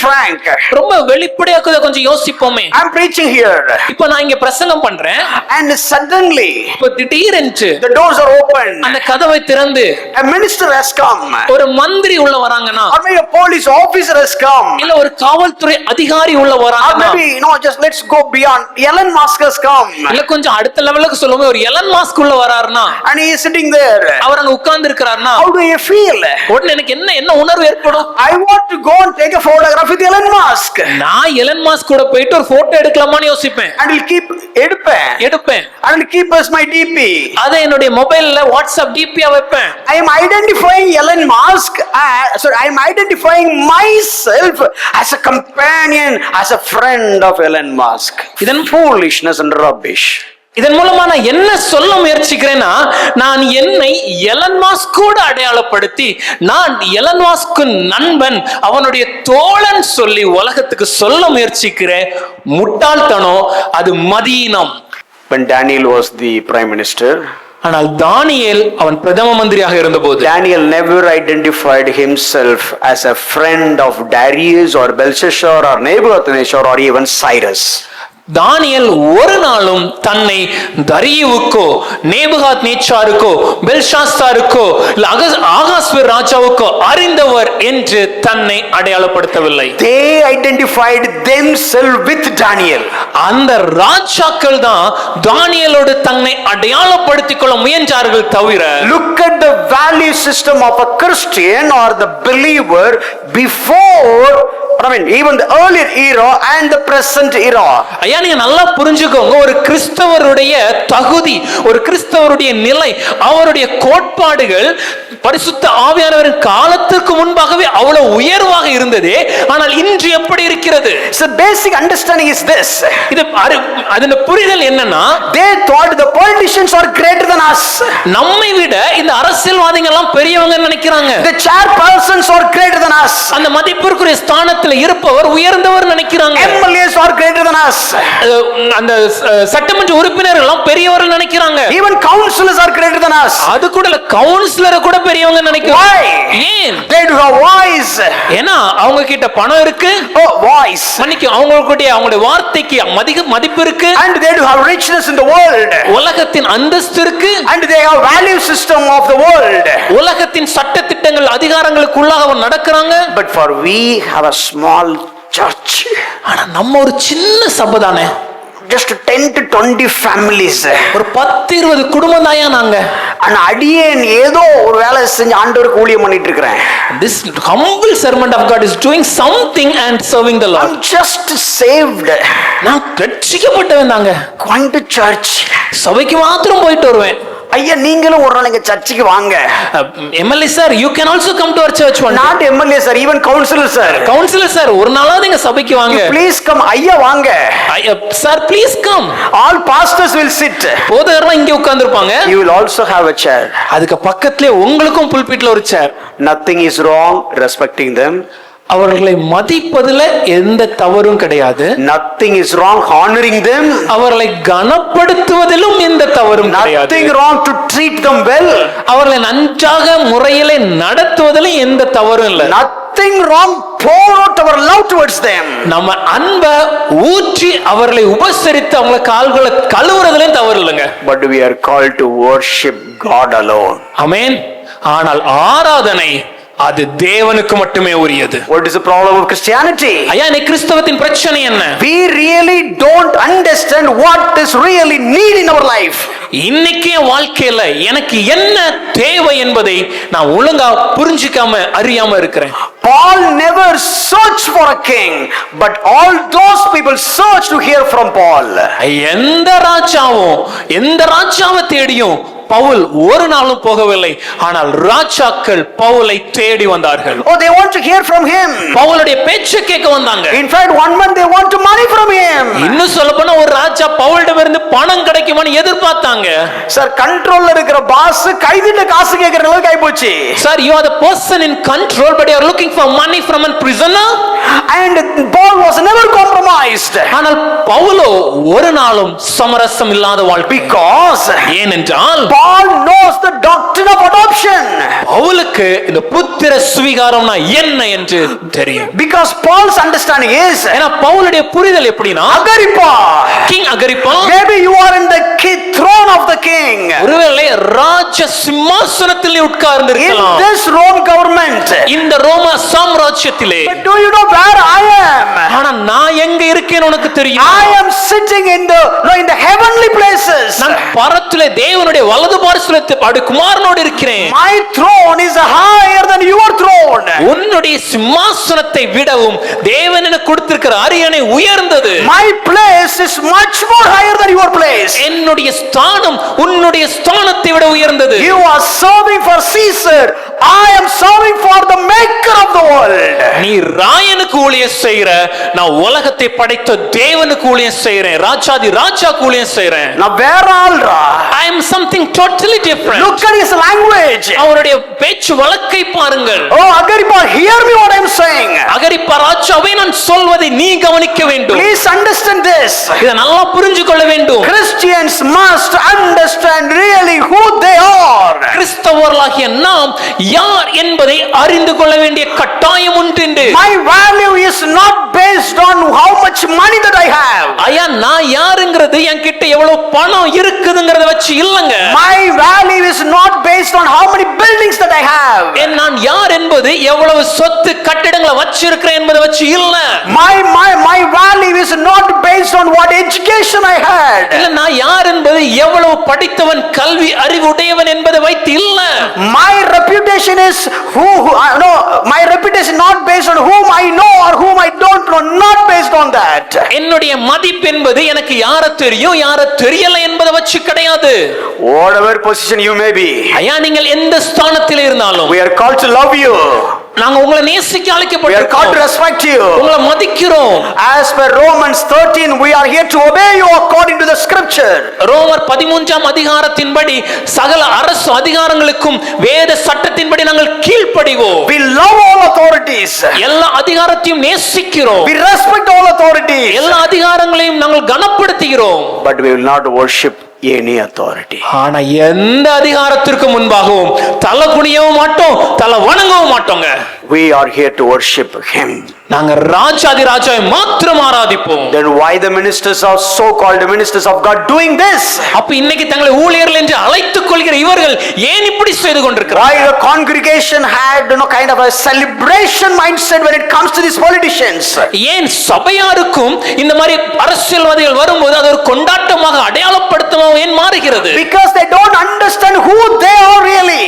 frank, ரொம்ப வெளிப்படையாக கொஞ்சம் யோசிப்போமே. I'm preaching here, இப்போ நான் இங்க பிரசங்கம் பண்றேன், and suddenly இப்போ திடீரென்று the doors are open, அந்த கதவை திறந்து a minister has come, ஒரு மந்திரி உள்ள வராங்கன்னா, or maybe a police officer has come, இல்ல ஒரு காவல்துறை அதிகாரி உள்ள or வராங்கன்னா, maybe just let's go beyond, Elon Musk has come, இல்ல கொஞ்சம் அடுத்த லெவலுக்கு சொல்லுவோம், ஒரு எலன் மாஸ்க் உள்ள வராருன்னா, and he is sitting there, அவர் அங்க உட்கார்ந்து இருக்கிறாருன்னா, how do you feel? உடனே எனக்கு என்ன உணர்வு ஏற்படும்? I want to go and take a photograph with Elon Musk, நான் எலன் மாஸ்க் கூட போயிட்டு ஒரு போட்டோ எடுக்கலாமான்னு யோசிப்பேன், and will keep எடுப்பேன், and will keep as my DP, அதை என்னுடைய மொபைல்ல வாட்ஸ்அப் டிபியா வைப்பேன். I am identifying Elon Musk I am identifying myself as a companion, as a friend of Elon Musk. இதன் foolishness and rubbish. இதன் மூலமா நான் என்ன சொல்ல முயற்சிக்கிறேன்னா, நான் என்னை எலன் மாஸ்கோட அடையாளப்படுத்தி, நான் எலன் மாஸ்க்கு நண்பன், அவனுடைய தோழன் சொல்லி உலகத்துக்கு சொல்ல முயற்சிக்கிற முட்டாள்தனம், அது மதீனம். When Daniel was the prime minister, ஆனால் தானியேல் அவன் பிரதம மந்திரியாக இருந்தபோது, Daniel never identified himself as a friend of Darius or Belshazzar or Nebuchadnezzar or even Cyrus. தானியேல் ஒரு நாளும் தன்னை தரியுவுக்கோ நேபுகாத்நேச்சாருக்கோ பெல்ஷாஸ்தாருக்கோ இல்ல ஆகாஸ்வேர் ராஜாவுக்கோ அறிந்தவர் என்று தன்னை அடையாளப்படுத்தவில்லை. They identified themselves with Daniel. அந்த ராஜாக்கள் தான் தானியேலோடு தன்னை அடையாளப்படுத்திக் கொள்ள முயன்றார்கள் தவிர, look at the value system of a Christian or the believer before, even the earlier era and the present era. ஐயா, நீங்க நல்லா புரிஞ்சுக்கோங்க, ஒரு கிறிஸ்தவருடைய தகுதி, ஒரு கிறிஸ்தவருடைய நிலை, அவருடைய கோட்பாடுகள் பரிசுத்த ஆவியானவரின் காலத்திற்கு முன்பாகவே அவ்வளவு உயர்வாக இருந்தது. ஆனால் இன்று எப்படி இருக்கிறது? So basic understanding is this. இது அதன் புரிதல் என்னன்னா, they thought the politicians are greater than us. நம்மை விட இந்த அரசியல்வாதிகள் எல்லாம் பெரியவங்க நினைக்கிறாங்க. The chairpersons are greater than us. அந்த மதிப்பிற்குரிய ஸ்தானத்தில் உலகத்துல இருப்பவர் உயர்ந்தவர் நினைக்கிறாங்க. MLAs are greater than us. அந்த சட்டமன்ற உறுப்பினர்கள் எல்லாம் பெரியவர் நினைக்கிறாங்க. Even councillors are greater than us. அது கூட இல்ல, கவுன்சிலரை கூட பெரியவங்க நினைக்கிறாங்க. Why? ஏன்? They do have voice. ஏன்னா அவங்க கிட்ட பணம் இருக்கு. Oh, voice. மன்னிக்கு, அவங்களுடைய வார்த்தைக்கு மதிப்பு இருக்கு. And they do have richness in the world. உலகத்தின் அந்தஸ்து இருக்கு. And they have value system of the world. உலகத்தின் சட்ட திட்டங்கள் அதிகாரங்களுக்குள்ளாக அவர் நடக்கிறாங்க. But for we have a small church. ஆனா நம்ம ஒரு சின்ன சபை தானே. Just 10 to 20 families. ஒரு 10-20 குடும்பம் தாயா நாங்க. ஆனா அடியேன் ஏதோ ஒரு வேலை செஞ்சு ஆண்டவருக்கு ஊழியம் பண்ணிட்டு இருக்கிறேன். This humble servant of God is doing something and serving the Lord. I'm just saved. நான் ரட்சிக்கப்பட்டவன் தாங்க. Going to church. சபைக்கு மாத்திரம் போயிட்டு வருவேன். ஐயா, நீங்களும் ஒரு நாள் எங்க சர்ச்சுக்கு வாங்க. MLA sir, you can also come to our church one day. Not MLA sir, even councillor sir. Councillor sir, ஒரு நாளாவது எங்க சபைக்கு வாங்க. Please come. ஐயா வாங்க. Sir, please come. All pastors will sit. போதகர்லாம் இங்க உட்கார்ந்திருப்பாங்க. You will also have a chair. அதுக்கு பக்கத்துலயே உங்களுக்கும் புல்பிட்ல ஒரு சேர். Nothing is wrong respecting them. அவர்களை மதிப்பதில் எந்த தவறும் கிடையாது. Nothing is wrong honoring them. அவர்களை கனப்படுத்துவதிலும் எந்த தவறும் கிடையாது. Nothing wrong to treat them well. அவர்களை நன்றாக முறையிலே நடத்துவதிலும் எந்த தவறும் இல்லை. Nothing wrong pour out our love towards them. நம்ம அன்பை ஊற்றி அவர்களை உபசரித்து அவங்களை கால்களை கழுவுறதுலயும் தவறு இல்லைங்க. But we are called to worship God alone. ஆமென். ஆனால் ஆராதனை அது தேவனுக்கு மட்டுமே உரியது. What is the problem of Christianity? ஐயா, இந்த கிறிஸ்தவத்தின் பிரச்சனை என்ன? We really don't understand what is really need in our life. இன்னைக்கு வாழ்க்கையில எனக்கு என்ன தேவை என்பதை நான் ஒழுங்கா புரிஞ்சிக்காம அறியாம இருக்கிறேன். Paul never searched for a king, but all those people searched to hear from Paul. எந்த ராஜாவை தேடியும் பவுல் ஒரு நாளும் போகவில்லை. ஆனால் ராஜாக்கள் பவுலை தேடி வந்தார்கள். Oh, they want to hear from him. பவுலுடைய பேச்சை கேட்க வந்தாங்க. In fact, one month they want to money from him. இன்னும் சொல்லப்போனா ஒரு ராஜா பவுலிடமிருந்து பணம் கிடைக்குமான்னு எதிர்பார்த்தாங்க. சார், கண்ட்ரோல்ல இருக்கிற பாஸ் கைதிட்ட காசு கேக்குற அளவுக்கு ஆயிப்போச்சு. Sir, you are the person in control, but you are looking for money from a prisoner. And Paul was never compromised. ஆனால் பவுலோ ஒரு நாளும் சமரசம் இல்லாத வாழ்க்கை. Because ஏனென்றால் Paul knows the doctrine of adoption. பவுலுக்கு இந்த புத்திர சுவிகாரம்னா என்ன என்று தெரியும். Because Paul's understanding is, ஏன்னா பவுலுடைய புரிதல் எப்படின்னா, Agrippa, king Agrippa, maybe you are in the throne of the king. ஒருவேளை ராஜ சிம்மாசனத்தில் உட்கார்ந்து In இருக்கலாம். this Rome government. இந்த ரோம சாம்ராஜ்யத்திலே. But do you know where I am? ஆனா நான் எங்க இருக்கேன்னு உனக்கு தெரியும். I am sitting in the heavenly places. நான் பரத்திலே தேவனுடைய வலது பார்சலத்தை குமாரனோடு இருக்கிறேன். My throne is higher than your throne. உன்னுடைய சிம்மாசனத்தை விடவும் தேவன் எனக்கு கொடுத்திருக்கிற அரியணை உயர்ந்தது. My place is much more higher than your place. என்னுடைய ஸ்தானம் உன்னுடைய ஸ்தானத்தை விட உயர்ந்தது. You are serving for Caesar. I am serving for the maker of the world. நீ ராயனுக்கு ஊழியம் செய்கிற, நான் உலகத்தை படைத்த தேவனுக்கு ஊழியம் செய்கிறேன். ராஜாக்கு ஊழியம் செய்கிறேன். Now where alra? I am something totally different. Look at his language. அவருடைய பேச்சு வழக்கை பாருங்கள். Oh Agrippa, hear me what I am saying. Agrippa ராஜாவே, நான் சொல்வதை நீ கவனிக்க வேண்டும். Please understand this. இதை நல்லா புரிஞ்சு கொள்ள வேண்டும். Christians must understand really who they are. கிறிஸ்தவர்களாகிய நாம் யார் என்பதை அறிந்து கொள்ள வேண்டிய கட்டாயம் உண்டு. My value is not based on how much money that I have. ஐயா, நான் யாருங்கிறது என்கிட்ட எவ்வளவு பணம் இருக்குதுங்கறத வச்சு இல்லங்க. My value is not based on how many buildings that I have. நான் யார் என்பது எவ்வளவு சொத்து கட்டிடங்களை வச்சிருக்கிறேன் என்பதை வச்சு இல்ல. My value is not based on what education I had. இல்ல, நான் யார் என்பது எவ்வளவு படித்தவன் கல்வி அறிவு உடையவன் என்பதை வைத்து இல்ல. My reputation is my reputation not based on whom I know or whom I don't know, not based on that. என்னுடைய மதிப்பு என்பது எனக்கு யார தெரியும் யார தெரியல என்பதை வச்சு கிடையாது. Whatever position you may be, ஐயா, நீங்கள் எந்த ஸ்தானத்தில் இருந்தாலும் we are called to love you. நாங்க உங்களை நேசிக்க We are called அழைக்கப்பட்டிருக்கோம். to respect you. உங்களை மதிக்கிறோம். As per Romans 13, we are here to obey you according to the scripture. ரோமர் 13ஆம் அதிகாரத்தின்படி சகல அரசு அதிகாரங்களுக்கும் வேத சட்டத்தின்படி நாங்கள் கீழ்ப்படிவோம். We love all authorities. எல்லா அதிகாரத்தையும் நேசிக்கிறோம். We respect all authorities. எல்லா அதிகாரங்களையும் நாங்கள் கனப்படுத்துகிறோம். But we will not worship any authority. ஆனா எந்த அதிகாரத்திற்கு முன்பாகவும் தலை குனியவும் மாட்டோம், தலை வணங்கவும் மாட்டோங்க. We are here to worship him. நாங்க ராஜாதி ராஜாவை மாத்திரம் ஆராதிப்போம். Then why the ministers are so-called ministers of God doing this? அப்ப இன்னைக்கு தங்களை ஊழியர்கள் என்று அழைத்துக் கொள்கிற இவர்கள் ஏன் இப்படி செய்து கொண்டிருக்கிறார்? Why the congregation had kind of a celebration mindset when it comes to these politicians? ஏன் சபையாருக்கும் இந்த மாதிரி அரசியல்வாதிகள் வரும்போது அது ஒரு கொண்டாட்டமாக அடையாளப்படுத்தமாக ஏன் மாறுகிறது? Because they don't understand who they are really.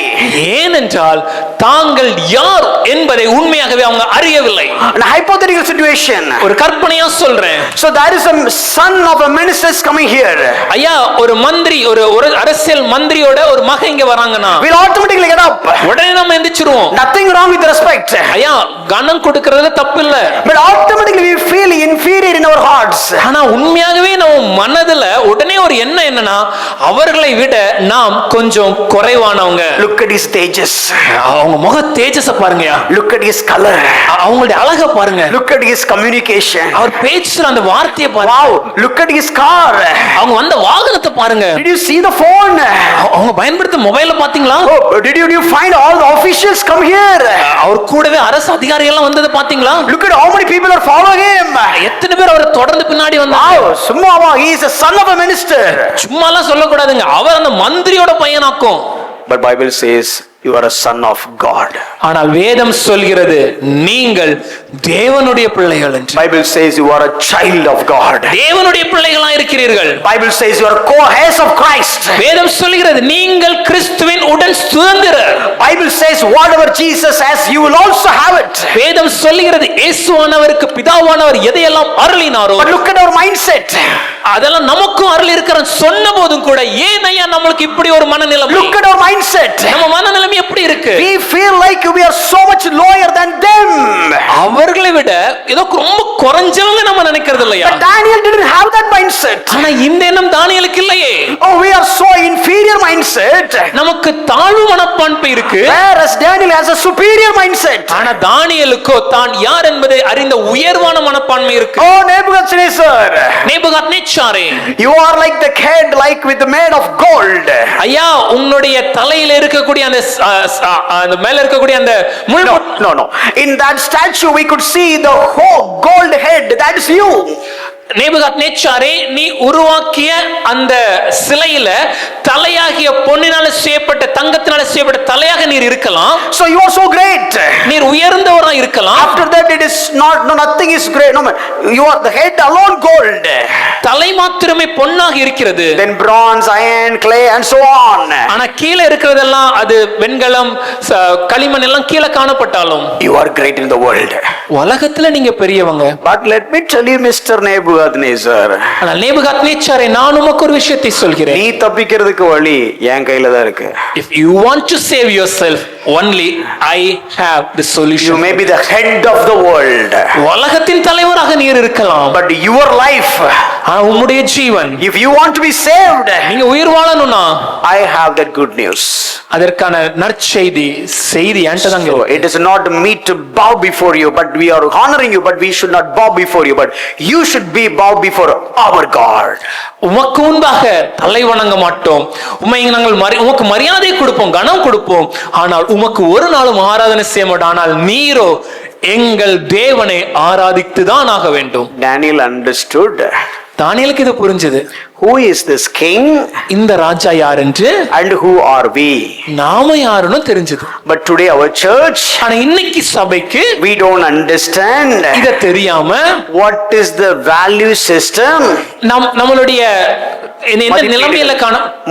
ஏனென்றால் தாங்கள் யார் என்பதை உண்மையாகவே அவங்க அறியவில்லை. A hypothetical situation. ஒரு கற்பனையா சொல்றேன். So there is a son of a minister is coming here. ஐயா, ஒரு மந்திரி, ஒரு அரசியல் மந்திரியோட ஒரு மகன் இங்க வராங்கன்னா We'll automatically get up. உடனே நம்ம எந்திரிச்சிருவோம். Nothing wrong with respect. ஐயா, கனம் கொடுக்கிறது தப்பு இல்ல. But automatically we feel inferior in our hearts. ஆனா உண்மையாகவே நம்ம மனதுல உடனே ஒரு எண்ணம் என்னன்னா அவர்களை விட நாம் கொஞ்சம் குறைவானவங்க. Look at his tejas. அவங்க முக தேஜஸ பாருங்கயா. Look at his color. அவங்களுடைய அழக பாருங்க. Look at his communication. அவர் பேசுற அந்த வார்த்தையை பாருங்க. Wow, look at his car. அவங்க வந்த வாகனத்தை பாருங்க. Did you see the phone? அவங்க பயன்படுத்த மொபைல பாத்தீங்களா? Oh, did you find all the officials come here? அவர் கூடவே அரசு அதிகாரிகள் எல்லாம் வந்தது பாத்தீங்களா? Look at how many people are following him. எத்தனை பேர் அவரை தொடர்ந்து பின்னாடி வந்தாங்க? Wow, சும்மாவா, he is a son of a minister. சும்மாலாம் சொல்லக்கூடாதுங்க, அவர் அந்த மந்திரியோட பையனாக்கும். But Bible says you are a son of God. ஆனால் வேதம் சொல்கிறது நீங்கள் தேவனுடைய பிள்ளைகள் என்று. Bible says you are a child of God. தேவனுடைய பிள்ளைகளா இருக்கிறீர்கள். Bible says you are co-heirs of Christ. வேதம் சொல்கிறது நீங்கள் கிறிஸ்துவின் உடன் சுதந்திரர். Bible says whatever Jesus has you will also have it. வேதம் சொல்கிறது இயேசுவானவருக்கு பிதாவானவர் எதையெல்லாம் அருளினாரோ. But look at our mindset. அதெல்லாம் நமக்கும் அருள் இருக்கிற சொன்ன போதும் கூட ஏன் ஐயா நம்மளுக்கு இப்படி ஒரு மனநிலைமை? Look at our mindset. நம்ம மனநிலைமை எப்படி இருக்கு? We feel like we are so much lower than them. அவர்களை விட ஏதோ ரொம்ப குறைஞ்சவங்க நம்ம நினைக்கிறது இல்லையா? But Daniel didn't have that mindset. ஆனா இந்த எண்ணம் தானியேலுக்கு இல்லையே. Oh, we are so inferior mindset. நமக்கு தாழ்வு மனப்பான்மை இருக்கு. Whereas Daniel has a superior mindset. ஆனா தானியேலுக்கோ தான் யார் என்பதை அறிந்த உயர்வான மனப்பான்மை இருக்கு. Oh, Nebuchadnezzar. நேபுகாத்நேச்சாரே, You are like the head like with the made of gold. ஐயா, உன்னுடைய தலையில இருக்கக்கூடிய அந்த அந்த மேல இருக்கக்கூடிய அந்த முள். No. In that statue we could see the whole gold head. That is you. நேபுகாத்நேச்சாரே, நீ உருவாக்கிய அந்த சிலையில தலையாகிய பொன்னினால செய்யப்பட்ட தங்கத்தினால செய்யப்பட்ட தலையாக நீர் இருக்கலாம். So you are so great. நீர் உயர்ந்தவராக இருக்கலாம். After that it is nothing is great. No, you are the head alone gold. தலை மாத்திரமே பொன்னாக இருக்கிறது. Then bronze, iron, clay and so on. ஆனா கீழே இருக்கிறதெல்லாம் அது வெண்கலம், களிமண் எல்லாம் கீழே காணப்பட்டாலும் You are great in the world. உலகத்துல நீங்க பெரியவங்க. But let me tell you, Mr. Nebuchadnezzar. ஆனால் நேபுகாத்நேச்சாரே, நான் உமக்கு ஒரு விஷயத்தை சொல்கிறேன். நீ தப்பிக்கிறதுக்கு வழி என் கையில தான் இருக்கு. If you want to save yourself, only I have the solution. You may be the head of the world. உலகத்தின் தலைவராக நீர் இருக்கலாம். But your life, ஆனா உம்முடைய ஜீவன், if you want to be saved, நீங்க உயிர் வாழணும்னா I have that good news. அதற்கான நற்செய்தி செய்தி என்கிட்ட தான் So இருக்கு. it is not me to bow before you, but we are honoring you, but we should not bow before you, but you should be bow before our God. உமக்கு முன்பாக தலை வணங்க மாட்டோம். நாங்கள் உமக்கு மரியாதை கொடுப்போம், கனம் கொடுப்போம். ஆனால் உமக்கு ஒரு நாளும் ஆராதனை செய்ய மாட்டோம். ஆனால் நீரோ எங்கள் தேவனை ஆராதித்து தான் ஆக வேண்டும். Daniel understood. தானியேலுக்கு இது புரிஞ்சது. Who is this king? இந்த ராஜா யார் என்று, And who are we? நாம யாருன்னு தெரிஞ்சது. But today our church, ஆனா இன்னைக்கு சபைக்கு we don't understand. இத தெரியாம What is the value system? நம்மளுடைய இந்த நிலைமையில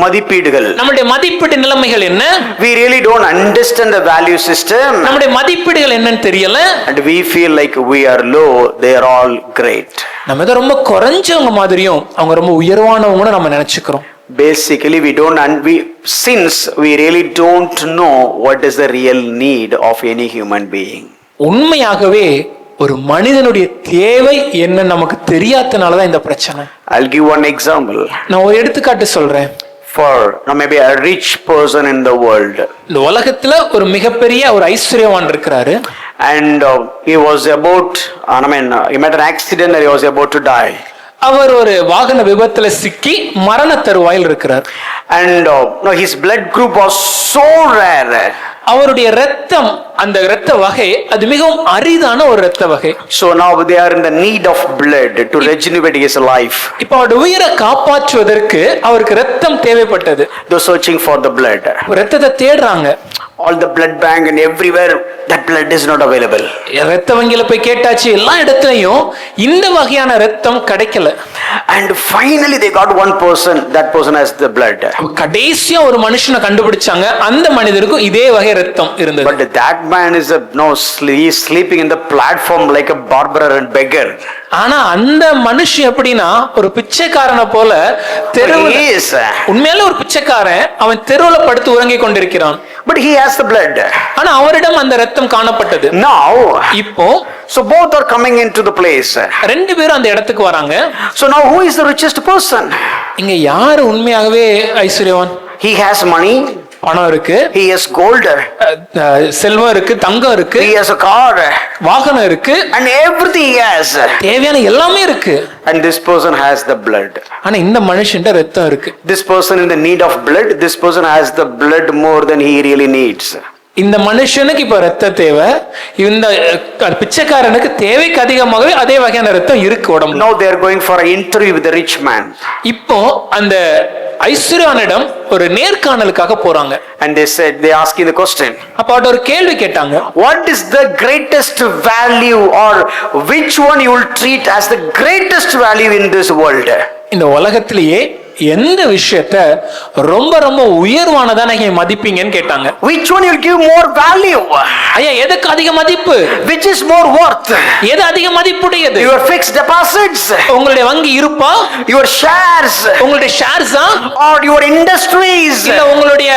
மதிப்பீடுகள், நம்மளுடைய மதிப்பீடு நிலைமைகள் என்ன? We really don't understand the value system. நம்மளுடைய மதிப்பீடுகள் என்னன்னு தெரியல. And we feel like we are low, they are all great. நம்ம ஏதோ ரொம்ப குறைஞ்சவங்க மாதிரியும் அவங்க ரொம்ப உயர்வானவங்கன்னு நம்ம நினைச்சுக்கிறோம். Basically, since we really don't know what is the real need of any human being. உண்மையாகவே ஒரு மனிதனுடைய தேவை என்ன நமக்கு தெரியாதனாலதான் இந்த பிரச்சனை. I'll give one example. நான் ஒரு எடுத்துக்காட்டு சொல்றேன். For maybe a rich person in the world. இந்த உலகத்துல ஒரு மிகப்பெரிய ஒரு ஐஸ்வர்யவான் இருக்கிறாரு. And he was about, he met an accident and he was about to die. அவர் ஒரு வாகன விபத்துல சிக்கி மரண தருவாயில் இருக்கிறார். And his blood group was so rare. அவருடைய ரத்தம், அந்த இரத்த வகை அது மிகவும் அரிதான ஒரு இரத்த வகை. So now they are in the need of blood to regenerate his life. இப்போ அவருடைய உயிரை காப்பாற்றுவதற்கு அவருக்கு ரத்தம் தேவைப்பட்டது. They were searching for the blood. ரத்தத்தை தேடுறாங்க. All the blood bank and everywhere that blood is not available. ரத்த வங்கியில போய் கேட்டாச்சு, எல்லா இடத்துலயும் இந்த வகையான ரத்தம் கிடைக்கல. And finally they got one person, that person has the blood. கடைசியா ஒரு மனுஷனை கண்டுபிடிச்சாங்க, அந்த மனிதருக்கும் இதே வகை ரத்தம் இருந்தது. But that man is sleeping in the platform like a barber and beggar. ஆனா அந்த மனுஷன் எப்படின்னா ஒரு பிச்சைக்காரனை போல தெருவுல, உண்மையில ஒரு பிச்சைக்காரன், அவன் தெருவுல படுத்து உறங்கிக் கொண்டிருக்கிறான். But he has the blood. ஆனா அவரிடம் அந்த ரத்தம் காணப்பட்டது. Now இப்போ so both are coming into the place. ரெண்டு பேரும் அந்த இடத்துக்கு வராங்க. So now who is the richest person? இங்க யாரு உண்மையாகவே ஐஸ்வர்யவான்? He has money. பணம் இருக்கு. He has gold. செல்வம் இருக்கு, தங்கம் இருக்கு. He has a car. வாகனம் இருக்கு. And everything he has. தேவையான எல்லாமே இருக்கு. And this person has the blood. ஆனா இந்த மனுஷன்ட்ட ரத்தம் இருக்கு. This person in the need of blood, this person has the blood more than he really needs. இந்த மனுஷனுக்கு இப்ப ரத்த தேவை, இந்த பிச்சைக்காரனுக்கு தேவைக்கு அதிகமாகவே அதே வகையான ரத்தம் இருக்கு உடம்புல. Now they are going for an interview with the rich man. இப்போ அந்த ஐஸ்வர்யவானிடம் ஒரு நேர்காணலுக்காக போறாங்க. And they asking the question. அப்ப அவர்ட்ட ஒரு கேள்வி கேட்டாங்க. What is the greatest value, or which one you will treat as the greatest value in this world? இந்த உலகத்திலேயே எந்த விஷயத்த ரொம்ப ரொம்ப உயர்வானதா நீங்க மதிப்பீங்கன்னு கேட்டாங்க. Which one you will give more value? ஐயா, எதுக்கு அதிக மதிப்பு? Which is more worth? எது அதிக மதிப்புடையது? Your fixed deposits, உங்களுடைய வங்கி இருப்பா, your shares, உங்களுடைய ஷேர்ஸா, or your industries, இல்ல உங்களுடைய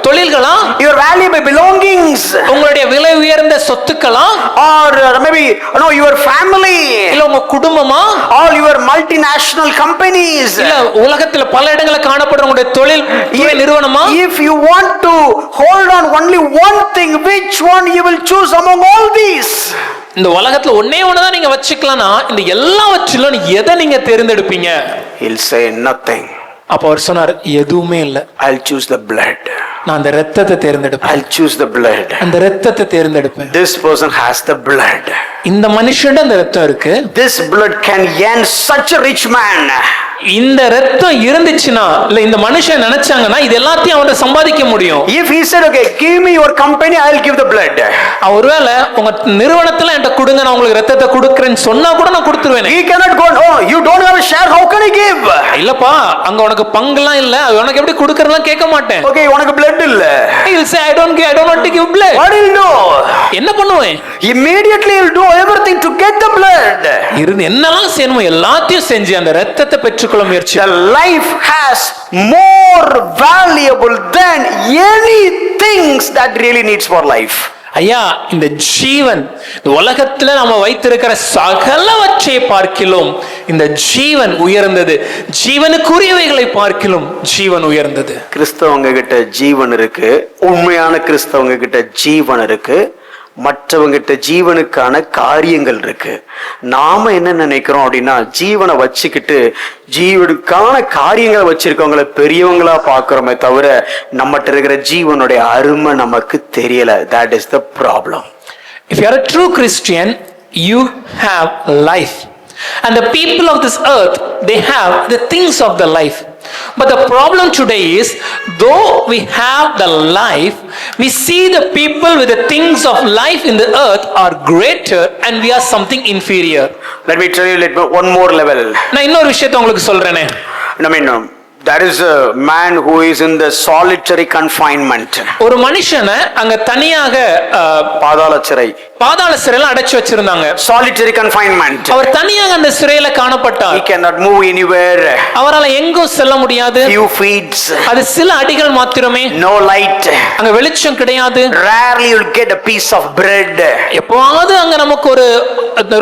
தொழில்களா, your valuable belongings, உங்களுடைய விலை உயர்ந்த சொத்துக்களா, or maybe your family, இல்ல உங்க குடும்பமா, all your multinational companies, இல்ல உலகத்துல பல இடங்களில் காணப்படுற உங்களுடைய தொழில் நிறுவனமா? If you want to hold on only one thing, which one you will choose among all these? இந்த உலகத்துல ஒண்ணே ஒண்ணுதான் நீங்க வச்சுக்கலாம்னா இந்த எல்லாவற்றிலும் எதை நீங்க தேர்ந்தெடுப்பீங்க? He'll say nothing. அப்ப அவர் சொன்னார், எதுவுமே இல்ல. I'll choose the blood. நான் அந்த இரத்தத்தை தேர்ந்தெடுப்பேன். I'll choose the blood. அந்த இரத்தத்தை தேர்ந்தெடுப்பேன். This person has the blood. இந்த மனுஷன்ட அந்த இரத்தம் இருக்கு. This blood can earn such a rich man. இந்த இரத்தம் இருந்துச்சுன்னா, இல்ல இந்த மனுஷன் நினைச்சாங்கன்னா இது எல்லாத்தையும் அவன் சம்பாதிக்க முடியும். If he said, okay, give me your company, I'll give the blood. ஒருவேளை உங்க நிறுவனத்துல என்கிட்ட கொடுங்க, நான் உங்களுக்கு இரத்தத்தை கொடுக்கறேன்னு சொன்னா கூட நான் கொடுத்துருவேன். He cannot go, oh, you don't have a share, how can I give? இல்லப்பா, அங்க உனக்கு பங்குலாம் இல்ல, உனக்கு எப்படி கொடுக்கறதுலாம் கேட்க மாட்டேன். Okay, உனக்கு blood இல்ல. He'll say, I don't want to give blood. What will you do? என்ன பண்ணுவேன்? Immediately he'll do everything to get the blood. இருந்து என்னலாம் செய்யணுமோ எல்லாத்தையும் செஞ்சு அந்த இரத்தத்தை பெற்றுக்கொள்ள முயற்சி. The life has more valuable than any things that really needs for life. ஐயா, இந்த ஜீவன், இந்த உலகத்துல நம்ம வைத்திருக்கிற சகலவற்றை பார்க்கிலும் இந்த ஜீவன் உயர்ந்தது. ஜீவனுக்குரியவைகளை பார்க்கிலும் ஜீவன் உயர்ந்தது. கிறிஸ்தவங்க கிட்ட ஜீவன் இருக்கு, உண்மையான கிறிஸ்தவங்க கிட்ட ஜீவன் இருக்கு, மற்றவங்கிட்ட ஜீவனுக்கான காரியங்கள் இருக்கு. நாம என்ன நினைக்கிறோம் அப்படின்னா, ஜீவனை வச்சுக்கிட்டு ஜீவனுக்கான காரியங்களை வச்சிருக்கவங்களை பெரியவங்களா பாக்குறோமே தவிர நம்மகிட்ட இருக்கிற ஜீவனுடைய அருமை நமக்கு தெரியல. That is the problem. If you are a true Christian, you have life, and the people of this earth, they have the things of the life. But the problem today is, though we have the life, we see the people with the things of life in the earth are greater and we are something inferior. Let me tell you one more level. நான் இன்னொரு விஷயத்தை உங்களுக்கு சொல்றேனே. I mean, There is a man who is in the solitary confinement. ஒரு மனுஷனை அங்க தனியாக பாதாள சிறை. பாதாள சிறையில அடைச்சு வச்சிருந்தாங்க. Solitary confinement. அவர் தனியாக அந்த சிறையில காணப்பட்டார். He cannot move anywhere. அவரால் எங்கும் செல்ல முடியாது. Few feet. அது சில அடிகள் மாத்திரமே. No light. அங்க வெளிச்சம் கிடையாது. Rarely you will get a piece of bread. எப்பவாவது அங்க நமக்கு ஒரு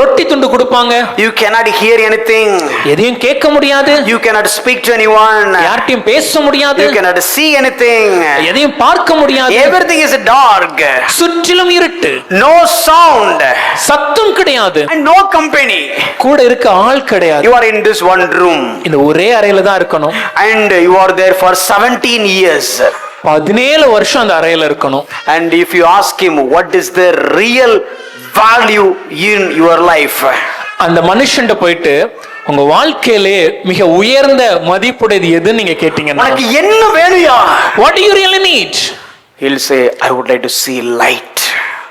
ரொட்டி துண்டு கொடுப்பாங்க. You cannot hear anything. எதையும் கேட்க முடியாது. You cannot speak to anyone. யார்கிட்டயும் பேச முடியாது. You cannot see anything. எதையும் பார்க்க முடியாது. Everything is dark. சுற்றிலும் இருட்டு. No sound. சத்தம் கிடையாது. And no company. கூட இருக்க ஆள் கிடையாது. You are in this one room. இந்த ஒரே அறையில தான் இருக்கணும். And you are there for 17 years. 17 வருஷம் அந்த அறையில இருக்கணும். And if you ask him what is the real value in your life, அந்த மனுஷன்ட்ட போயிட்டு உங்க வாழ்க்கையிலே மிக உயர்ந்த மதிப்புடையது எதுன்னு நீங்க கேட்டீங்கன்னா, உனக்கு என்ன வேணும்யா? What do you really need? He'll say, I would like to see light.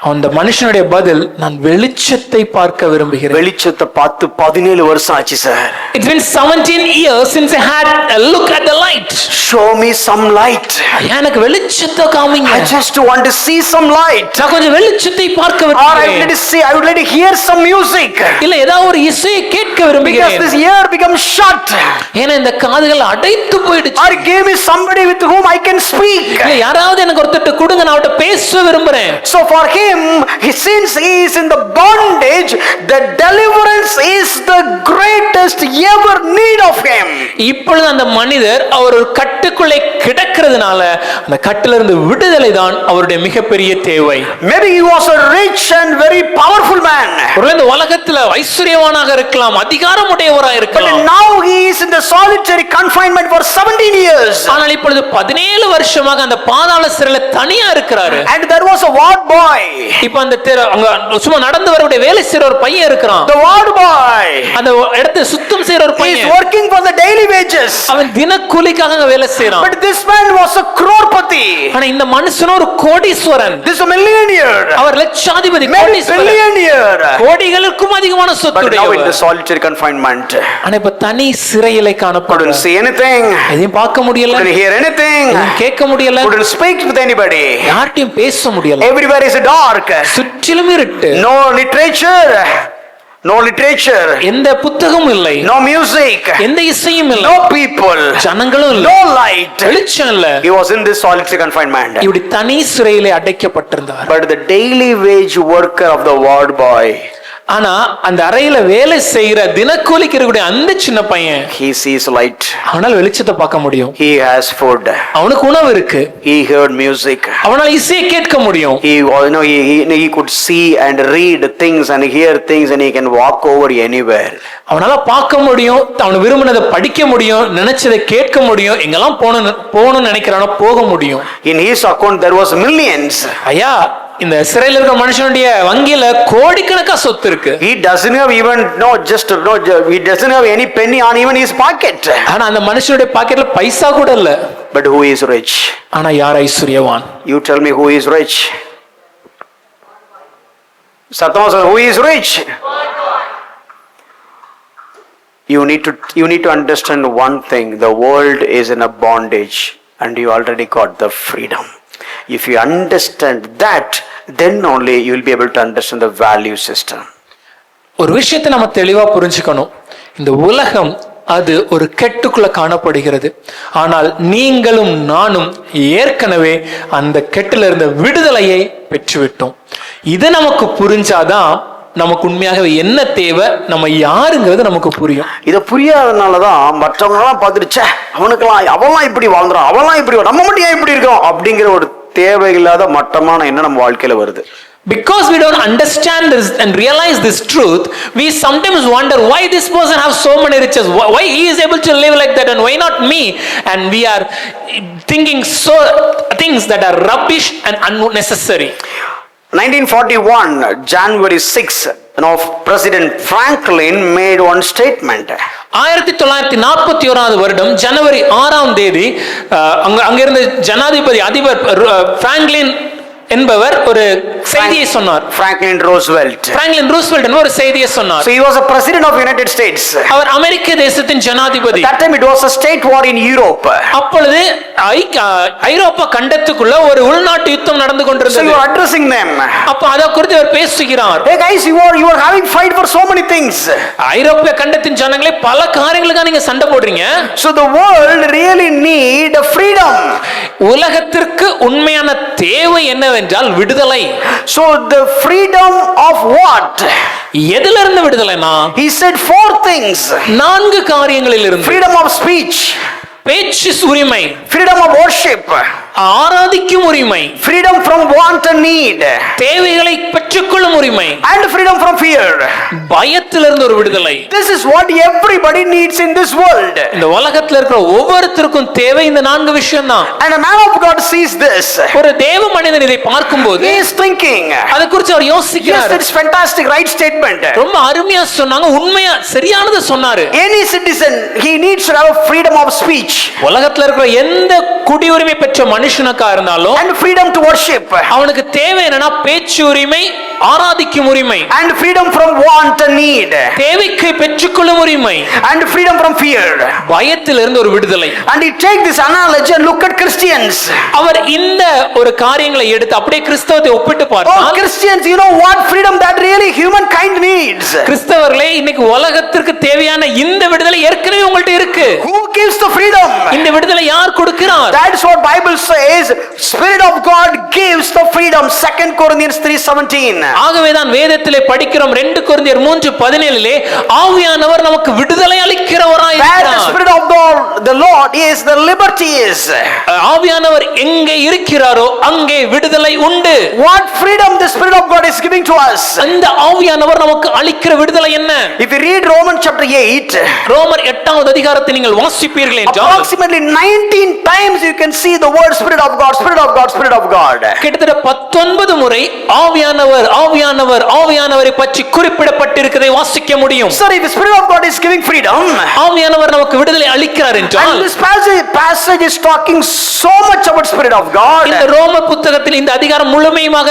அந்த மனுஷனுடைய பதில், நான் வெளிச்சத்தை பார்க்க விரும்புகிறேன். வெளிச்சத்தை பார்த்து 17 வருஷம் ஆச்சு sir. It's been 17 years since I had a look at the light. Show me some light. எனக்கு வெளிச்சத்தை காமிங்க. I just want to see some light. நான் கொஞ்சம் வெளிச்சத்தை பார்க்க Or I would விரும்புகிறேன். like to see, I would like to hear some music. இல்ல ஏதாவது ஒரு இசையை கேட்க Because விரும்புகிறேன். this ear becomes shut. ஏன்னா இந்த காதுகள் அடைத்து போயிடுச்சு. Or give me somebody with whom I can speak. இல்ல யாராவது எனக்கு ஒருத்தர் கொடுங்க, நான் அவட்ட பேச விரும்புறேன். So for him, since he is in the bondage, the deliverance is the greatest ever need of him. இப்பொழுது அந்த மனிதர் அவர் ஒரு கட்டுக்குள்ளே கிடக்கிறதுனால அந்த கட்டில இருந்து விடுதலை தான் அவருடைய மிகப்பெரிய தேவை. Maybe he was a rich and very powerful man. ஒருவேளை இந்த உலகத்துல ஐஸ்வர்யவானாக இருக்கலாம், அதிகாரமுடையவராக But இருக்கலாம். now he is in the solitary confinement for 17 years. ஆனால் இப்பொழுது 17 வருஷமாக அந்த பாதாள சிறையில தனியா இருக்கிறாரு. And there was a ward boy. இப்ப அந்த அங்க சும்மா நடந்து வரக்கூடிய வேலை செய்யற ஒரு பையன் இருக்கிறான். The ward boy. அந்த இடத்தை சுத்தம் செய்யற ஒரு He is பையன். working for the daily wages. அவன் தினக்கூலிக்காக அங்க வேலை செய்யறான். But this man was a crorepati. ஆனா இந்த மனுஷன் ஒரு கோடீஸ்வரன். This is a millionaire. Our Latchathipathi, Maybe Kodeeswaran. billionaire. கோடிகளுக்கும் அதிகமான But now in சொத்துடையவர். the solitary confinement, ஆனா இப்ப தனி சிறையிலே couldn't காணப்படுறார். see anything. எதையும் பார்க்க முடியல, Couldn't hear anything. எதையும் கேட்க முடியல, Couldn't speak with anybody. யார்கிட்டயும் பேச முடியல. Everywhere is dark. சுற்றிலும் இருட்டு. No literature. No literature. எந்த புத்தகமும் இல்லை, No music. எந்த இசையும் இல்லை, No people. ஜனங்களும் இல்லை, No light. வெளிச்சம் இல்ல. He was in this solitary confinement. இப்படி தனி சிறையிலே அடைக்கப்பட்டிருந்தார். But the daily wage worker of the ward boy, ஆனா அந்த அறையில வேலை செய்யற தினக்கூலிக்கு இருக்கக்கூடிய அந்த சின்ன பையன், he sees light. அவனால் வெளிச்சத்தை பார்க்க முடியும். He has food. அவனுக்கு உணவு இருக்கு. He heard music. அவனால் இசையை கேட்க முடியும். He could see and read things and hear things, and he can walk over anywhere. அவனால பார்க்க முடியும், அவன் விரும்பினதை படிக்க முடியும், நினைச்சதை கேட்க முடியும், எங்கெல்லாம் போகணும்னு நினைக்கிறானோ போக முடியும். In his account there was millions. ஐயா, இந்த சிறையில் இருக்கிற மனுஷனுடைய வங்கியில கோடிக்கணக்கா சொத்து இருக்கு. He doesn't have he doesn't have any penny on even his pocket. ஆனா அந்த மனுஷனுடைய பாக்கெட்ல பைசா கூட இல்ல. But who is rich? ஆனா யார் ஐஸ்வர்யவான்? You tell me who is rich. Sathama, who is rich? You need to understand one thing. The world is in a bondage and you already got the freedom. If you understand that, then only you will be able to understand the value system. ஒரு விஷயத்தை நம்ம தெளிவா புரிஞ்சுக்கணும். இந்த உலகம் அது ஒரு கெட்டுக்குள்ள காணப்படுகிறது. ஆனால் நீங்களும் நானும் ஏற்கனவே அந்த கெட்டுல இருந்த விடுதலையை பெற்றுவிட்டோம். இது நமக்கு புரிஞ்சாதான் நமக்கு உண்மையாகவே என்ன தேவை, நம்ம யாருங்கிறது நமக்கு புரியும். இதை புரியாதனாலதான் மற்றவங்க எல்லாம் பார்த்துட்டு அவெல்லாம் இப்படி வாழ்ந்துறான், அவெல்லாம் இப்படி, நம்ம மட்டும் ஏன் இப்படி இருக்கோம் அப்படிங்கிற ஒரு தேவையில்லாத மட்டமான எண்ணம் நம்ம வாழ்க்கையில வருது. Because we don't understand this and realize this truth, we sometimes wonder why this person has so many riches, why he is able to live like that and why not me, and we are thinking so things that are rubbish and unnecessary. 1941 January 6, President Franklin made one statement. 1941 வருடம் ஜனவரி 6ஆம் தேதி அங்க இருந்த ஜனாதிபதி அதிபர் Franklin என்பவர் ஒரு செய்தியை சொன்னார். Franklin Roosevelt. பிராங்க்லின் ரூஸ்வெல்ட் என்பவர் ஒரு செய்தியை சொன்னார். So he was a president of United States. அவர் அமெரிக்க தேசத்தின் ஜனாதிபதி. That time it was a state war in Europe. அப்பொழுது ஐரோப்பா கண்டத்துக்குள்ள ஒரு உள்நாட்டு யுத்தம் நடந்து So you கொண்டிருந்தது. are addressing them. அப்ப அத குறித்து அவர் பேசுகிறார். Hey guys, you are having fight for so many things. ஐரோப்பிய கண்டத்தின் ஜனங்களே பல காரியங்களுக்காக நீங்க சண்டை போடுறீங்க. So the world really need freedom. உலகத்திற்கு உண்மையான தேவை என்னவென்றால் விடுதலை. So the freedom of what? எதிலிருந்து விடுதலைனா? He said 4 things. 4 காரியங்களில் இருந்து. Freedom of speech. பேச்சு உரிமை. Freedom of worship. ஆராதிக்கும் உரிமை. Freedom from want and need. தேவைகளை பெற்றுக்கொள்ளும் உரிமை. And freedom from fear. பயத்திலிருந்து ஒரு விடுதலை. This is what everybody needs in this world. இந்த உலகத்துல இருக்கிற ஒவ்வொருத்தருக்கும் தேவை இந்த 4 விஷயம் தான். And a man of God sees this. ஒரு தேவ மனிதன் இதை பார்க்கும்போது He is thinking. அதை குறித்து அவர் Yes, யோசிக்கிறார். it's fantastic, right statement. ரொம்ப அருமையா சொன்னாங்க, உண்மையா சரியானது சொன்னாரு. Any citizen, he needs to have freedom of speech. உலகத்துல இருக்கிற எந்த குடியுரிமை பெற்ற மனுஷனுக்கா இருந்தாலும் And freedom to worship. அவனுக்கு தேவை என்னன்னா பேச்சு உரிமை, ஆராதிக்கும் உரிமை. And freedom from want and need. தேவைக்கு பெற்றுக்கொள்ளும் உரிமை. And freedom from fear. பயத்திலிருந்து ஒரு விடுதலை. And he take this analogy and look at Christians. அவர் இந்த ஒரு காரியங்களை எடுத்து அப்படியே கிறிஸ்தவத்தை ஒப்பிட்டு Oh, பார்த்தால், Christians, you know what freedom that really humankind needs. கிறிஸ்தவர்களே இன்னைக்கு உலகத்திற்கு தேவையான இந்த விடுதலை ஏற்கனவே உங்கள்ட்ட இருக்கு. Who gives the freedom? இந்த விடுதலை யார் கொடுக்கிறார்? That's what Bible says. Spirit of God gives the freedom. 2 Corinthians 3:17. ஆகவேதான் வேதத்திலே படிக்கிறோம் 2 கொரிந்தியர் 3:17 ஆவியானவர் நமக்கு விடுதலை அளிக்கிறவராய் Where the இருக்கிறார். Spirit of the Lord is, the liberty is. ஆவியானவர் எங்கே இருக்கிறாரோ அங்கே விடுதலை உண்டு. What freedom the Spirit of God is giving to us? அந்த ஆவியானவர் நமக்கு அளிக்கிற விடுதலை என்ன? If you read Romans chapter 8, ரோமர் 8வது அதிகாரத்தை நீங்கள் வாசிப்பீர்கள் என்றால் approximately 19 times you can see the word Spirit of God, Spirit of God, Spirit of God. கிட்டத்தட்ட 19 முறை ஆவியானவர் ஆவியானவர் ஆவியானவரை பற்றி குறிப்பிடப்பட்டிருக்கிறதை வாசிக்க முடியும். Sir, if the Spirit of God is giving freedom, ஆவியானவர் நமக்கு விடுதலை அளிக்கிறார் என்றால், and this passage is talking so much about Spirit of God, இந்த ரோம புத்தகத்தில் இந்த அதிகாரம் முழுமையாக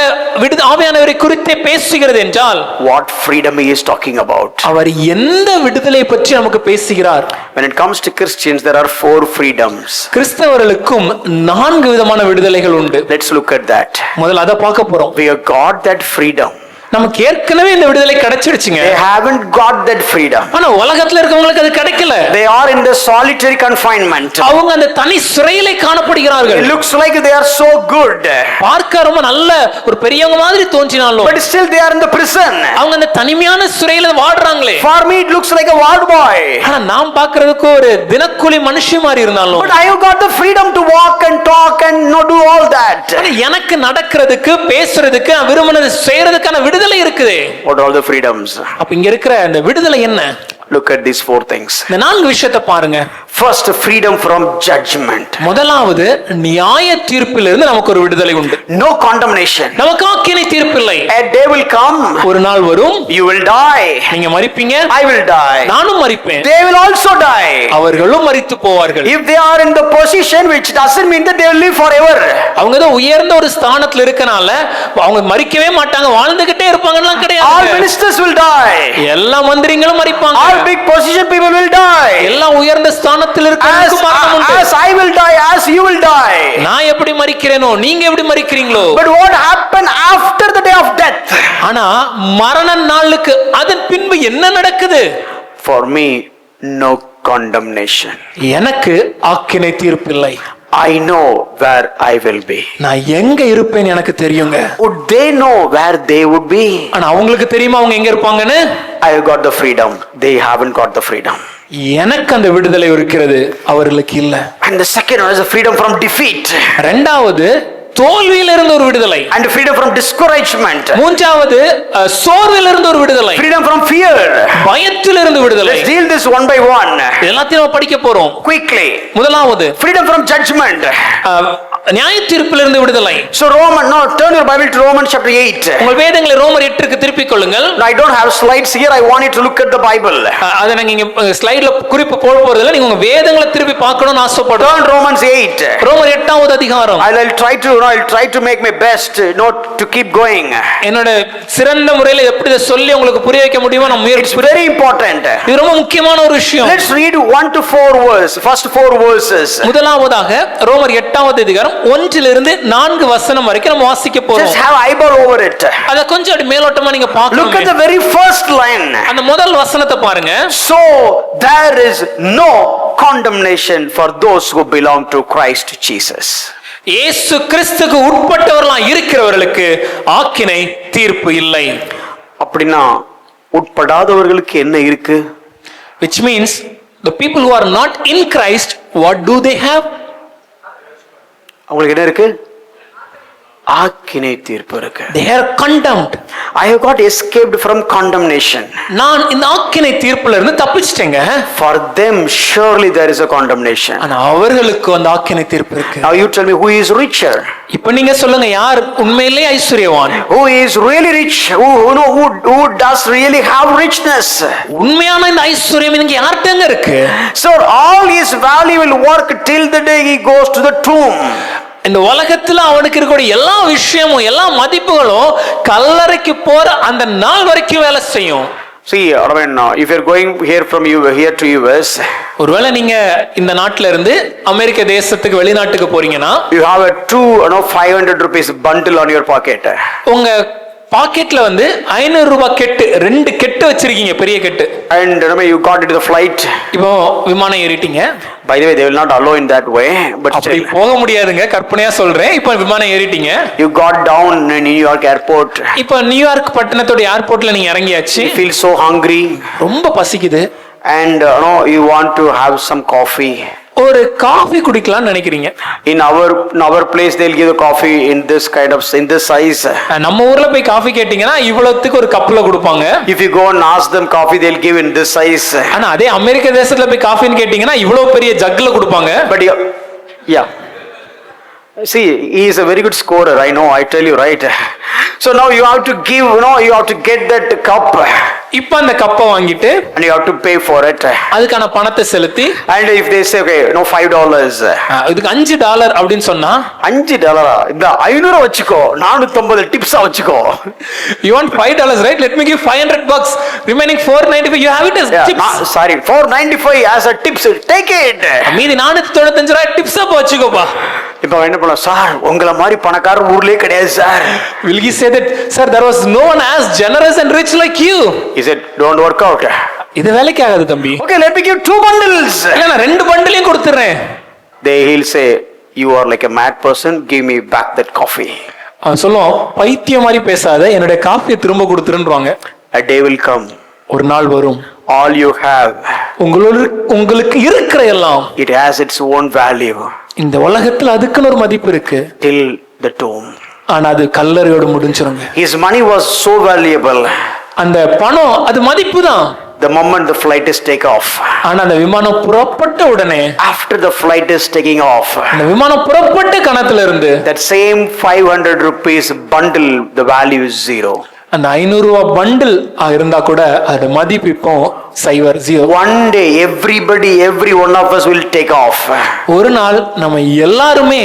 ஆவியானவரை குறித்தே பேசுகிறது என்றால், what freedom he is talking about? அவர் எந்த விடுதலை பற்றி நமக்கு பேசுகிறார்? When it comes to Christians, there are 4 freedoms. கிறிஸ்தவர்களுக்கும் 4 விதமான விடுதலைகள் உண்டு. Let's look at that. முதல்ல அதை பார்க்க போறோம். We have got that freedom. நமக்கு ஏற்கனவே இந்த விடுதலை கிடைச்சிருச்சுங்க. They haven't got that freedom. ஆனா உலகத்துல இருக்கவங்களுக்கு அது கிடைக்கல. They are in the solitary confinement. அவங்க அந்த தனி சிறையிலே காணப்படுகிறார்கள். It looks like they are so good, பார்க்க ரொம்ப நல்ல ஒரு பெரியவங்க மாதிரி தோன்றினாலும், but still they are in the prison. அவங்க அந்த தனிமையான சிறையில வாடுறாங்களே. For me it looks like a ward boy, ஆனா நாம் பார்க்கிறதுக்கு ஒரு தினக்கூலி மனுஷன் மாதிரி இருந்தாலும், but I have got the freedom to walk and talk and do all that. ஆனா எனக்கு நடக்கிறதுக்கு பேசுறதுக்கு விரும்பினது செய்யறதுக்கான விடுதலை இருக்குது. What are all the freedoms? அப்ப இங்க இருக்கிற அந்த விடுதலை என்ன? Look at these 4 things. இந்த 4 விஷயத்தை பாருங்க. First, freedom from judgment. முதலாவது நியாய தீர்ப்பிலிருந்து நமக்கு ஒரு விடுதலை உண்டு. No condemnation. நமக்கு ஆக்கினை தீர்ப்பில்லை. A day will come, ஒரு நாள் வரும், you will die, நீங்க மரிப்பீங்க, I will die, நானும் மரிப்பேன், they will also die. அவர்களும் மரித்து போவார்கள். If they are in the position, which doesn't mean that they will live forever. அவங்க தான் உயர்ந்த ஒரு ஸ்தானத்துல இருக்கனால அவங்க மரிக்கவே மாட்டாங்க, வாழ்ந்துகிட்டே இருப்பாங்கலாம் All கிடையாது. ministers will die, எல்லா மந்திரிகளும் மரிப்பாங்க. all big position people will die. எல்லா உயர்ந்த ஸ்தானத்தில் இருக்கிறவங்களுக்கு மரணம் உண்டு. As I will die, as you will die. நான் எப்படி மரிக்கிறேனோ நீங்க எப்படி மரிக்கிறீங்களோ. But what happened after the day of death? ஆனா மரண நாளுக்கு அதன் பின்பு என்ன நடக்குது? For me, no condemnation. எனக்கு ஆக்கினை தீர்ப்பில்லை. I know where I will be. நான் எங்க இருப்பேன் எனக்கு தெரியுங்க. Would they know where they would be? ஆனா அவங்களுக்கு தெரியுமா அவங்க எங்க இருப்பாங்கன்னு? I have got the freedom. They haven't got the freedom. எனக்கு அந்த விடுதலை இருக்கிறது, அவர்களுக்கு இல்ல. And the second one is the freedom from defeat. இரண்டாவது தோல்வியிலிருந்து ஒரு விடுதலை. And freedom from discouragement. மூன்றாவது சோர்விலிருந்து ஒரு விடுதலை. Freedom from fear. பயத்திலிருந்து விடுதலை. Let's deal this one by one. எல்லாத்தையும் நம்ம படிக்க போறோம் Quickly. முதலாவது Freedom from judgment. நியாய தீர்ப்பிலிருந்து விடுதலை. So now turn your Bible to Romans chapter 8. உங்கள் வேதங்களை ரோமர் 8க்கு திருப்பிக் கொள்ளுங்கள். Now, I don't have slides here. I want you to look at the Bible. அத நீங்க இங்க ஸ்லைட்ல குறிப்பு போட போறது இல்ல. நீங்க உங்க வேதங்களை திருப்பி பார்க்கணும்னு ஆசைப்படுறேன். Turn Romans 8. ரோமர் 8வது அதிகாரம். I'll try to make my best to keep going. என்னோட சிறந்த முறையில் எப்படி இதை சொல்லி உங்களுக்கு புரிய வைக்க முடியுமோ நான் முயற்சி. It's very important. இது ரொம்ப முக்கியமான ஒரு விஷயம். Let's read 1 to 4 verses. First 4 verses. முதலாவதாக ரோமர் 8வது அதிகாரம் 1 லிருந்து 4 வசனம் வரைக்கும் நம்ம வாசிக்க போறோம். Just have eyeball over it. அத கொஞ்சம் அப்படி மேலோட்டமா நீங்க பார்க்கணும். Look at the very first line. அந்த முதல் வசனத்தை பாருங்க. So there is no condemnation for those who belong to Christ Jesus. இயேசு கிறிஸ்துவுக்கு உட்பட்டவர்களாக இருக்கிறவர்களுக்கு ஆக்கினை தீர்ப்பு இல்லை. அப்படினா உட்படாதவர்களுக்கு என்ன இருக்கு? Which means the people who are not in Christ, what do they have? அவங்களுக்கு என்ன இருக்கு? ஆக்கினை தீர்ப்பு இருக்கு. They are condemned. I have got escaped from condemnation. நான் இந்த ஆக்கினை தீர்ப்புல இருந்து தப்பிச்சிட்டேங்க. For them surely there is a condemnation. ஆனா அவர்களுக்கு அந்த ஆக்கினை தீர்ப்பு இருக்கு. Now you tell me who is richer? இப்போ நீங்க சொல்லுங்க யார் உண்மையிலேயே ஐஸ்வரியவான்? Who is really rich? Who does really have richness? உண்மையான இந்த ஐஸ்வரியம் இங்க யார்ட்டங்க இருக்கு? So all his value will work till the day he goes to the tomb. இந்த உலகத்துல அவனுக்கு இருக்கக்கூடிய எல்லா விஷயமும் எல்லா மதிப்புகளும் கல்லறைக்கு போற அந்த நாள் வரைக்கும் வேலை செய்யும். See, if you're going here to US, ஒருவேளை நீங்க இந்த நாட்டில இருந்து அமெரிக்க தேசத்துக்கு வெளிநாட்டுக்கு போறீங்கன்னா you have a 500 rupees bundle on your pocket. உங்க பாக்கெட்ல வந்து 500 ரூபாய் கெட்டு 2 கெட்டு வச்சிருக்கீங்க, பெரிய கெட்டு. And you got into the flight. இப்போ விமானம் ஏறிட்டீங்க. By the way, they will not allow in that way, but அப்படி போக முடியாதுங்க, கற்பனையா சொல்றேன். இப்போ விமானம் ஏறிட்டீங்க. You got down in New York airport. இப்போ நியூயார்க் பட்டணத்தோட ஏர்போர்ட்ல நீங்க இறங்கியாச்சு. You feel so hungry. ரொம்ப பசிக்குது. And you want to have some coffee. ஒரு காபி குடிக்கலாம்னு நினைக்கிறீங்க. In our place they'll give the coffee in this size. நம்ம ஊர்ல போய் காபி கேட்டிங்கன்னா இவ்வளவுக்கு ஒரு கப்ல கொடுப்பாங்க. If you go and ask them coffee they'll give in this size. ஆனா அதே அமெரிக்க தேசத்துல போய் காபின்னு கேட்டிங்கன்னா இவ்வளவு பெரிய ஜக்ல கொடுப்பாங்க. But yeah. See, he is a very good scorer. I know, I tell you, right? So now you have to give, you have to get that cup. இப்போ அந்த கப்பை வாங்கிட்டு and you have to pay for it. அதுக்கான பணத்தை செலுத்தி, and if they say okay, $5. இதுக்கு $5 அப்படினு சொன்னா $5 இந்த 500 வச்சுக்கோ, 450 டிப்ஸா வச்சுக்கோ. You want $5, right? Let me give $500. Remaining $495 you have it as tips. Sorry, $495 as a tips. Take it. மீதி 495 ரூபாய் டிப்ஸா வச்சுக்கோப்பா. இப்போ என்ன பண்ணலாம் சார், உங்கள மாதிரி பணக்காரர் ஊர்லயே கிடையாது sir. Will he say that, sir, there was no one as generous and rich like you? He said, don't work out. இது வேலைக்கு ஆகாது தம்பி. Okay, let me give 2 bundles. இல்ல நான் 2 பண்டிலையும் கொடுத்துறேன். He'll say, you are like a mad person, give me back that coffee. அவன் சொல்லுவான், பைத்தியம் மாதிரி பேசாத, என்னோட காஃபியை திரும்ப கொடுத்துருன்றாங்க. A day will come. ஒரு நாள் வரும். All you have, உங்களுக்கு இருக்கிற எல்லாம், it has its own value. இந்த உலகத்துல அதுக்குன்னு ஒரு மதிப்பு இருக்கு. Till the tomb. ஆனா அது கல்லறையோட முடிஞ்சிருங்க. His money was so valuable. அந்த பணம் அது மதிப்பு தான். The moment the flight is take off. ஆனா அந்த விமானம் புறப்பட்ட உடனே, after the flight is taking off, அந்த விமானம் புறப்பட்ட கணத்துல இருந்து that same 500 rupees bundle, the value is 0. அந்த 500 ரூபாய் பண்டில் இருந்தா கூட அது மதிப்பு இப்போ 0. One day every one of us will take off. ஒரு நாள் நம்ம எல்லாருமே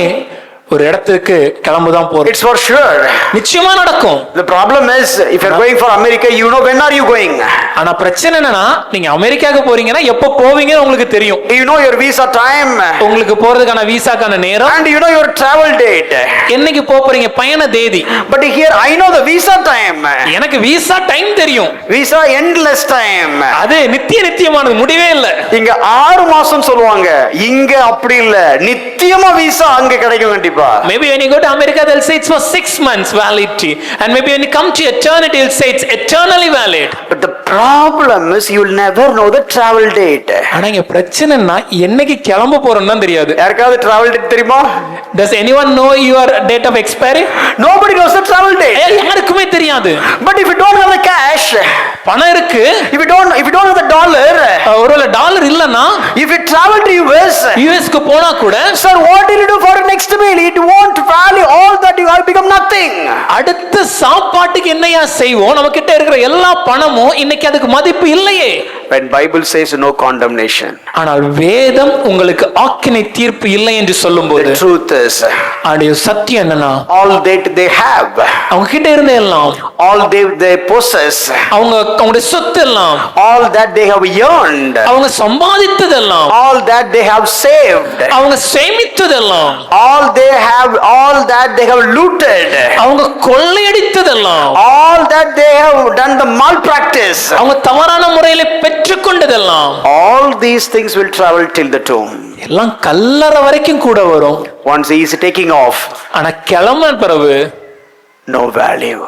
ஒரு இடத்துக்கு கிளம்புதான் போறோம். It's for sure. நிச்சயமா நடக்கும். The problem is, if you're going for America, you know when are you going. ஆனா பிரச்சனை என்னன்னா, நீங்க அமெரிக்காக்கு போறீங்கன்னா எப்ப போவீங்கன்னு உங்களுக்கு தெரியும். You know your visa time. உங்களுக்கு போறதுக்கான விசாக்கான நேரம். And you know your travel date. என்னைக்கு போறீங்க, பயண தேதி. But here I know the visa time. எனக்கு விசா டைம் தெரியும். Visa endless time. அது நித்தியமானது, முடிவே இல்ல. இங்க 6 மாசம் சொல்லுவாங்க, இங்க அப்படி இல்ல, நித்தியமா விசா அங்க கிடைக்கும் கண்டிப்பா. Maybe when you go to America they'll say it's for 6 months validity, and maybe when you come to eternity they'll say it's eternally valid. But the problem is you will never know the travel date. ஆனா இங்க பிரச்சனைனா என்னைக்கு கிளம்ப போறோம்னு தான் தெரியாது. யாருக்காவது travel date தெரியுமா? Does anyone know your date of expiry? Nobody knows the travel date. யாருக்குமே தெரியாது. But if you don't have the cash, பணம் இருக்கு. if you don't have the dollar, ஒருவேளை டாலர் இல்லனா, if you travel to US, யுஎஸ்க்கு போனா கூட Sir, what will you do for the next meal? It won't value all that you have become nothing. அடுத்த சாப்பாட்டுக்கு என்னையா செய்வோம்? நம்ம கிட்ட இருக்கிற எல்லா பணமும் இன்னைக்கு அதுக்கு மதிப்பு இல்லையே. When Bible says no condemnation, ஆனால் வேதம் உங்களுக்கு ஆக்கினை தீர்ப்பு இல்லை என்று சொல்லும்போது the truth is, அடைய சத்தியம் என்னன்னா, all that they have, அவங்க கிட்ட இருந்த எல்லாம், all they possess, அவங்களுடைய சொத்து எல்லாம், all that they have earned, அவங்க சம்பாதித்ததெல்லாம், all that they have saved, அவங்க சேமித்ததெல்லாம், all that they have looted, அவங்க கொள்ளையடித்ததெல்லாம், all that they have done the malpractice, அவங்க தவறான முறையில பெற்றுக்கொண்டதெல்லாம், all these things will travel till the tomb. எல்லாம் கல்லறை வரைக்கும் கூட வரும். Once he is taking off, ஆனா கிளம்ப பிறகு no value.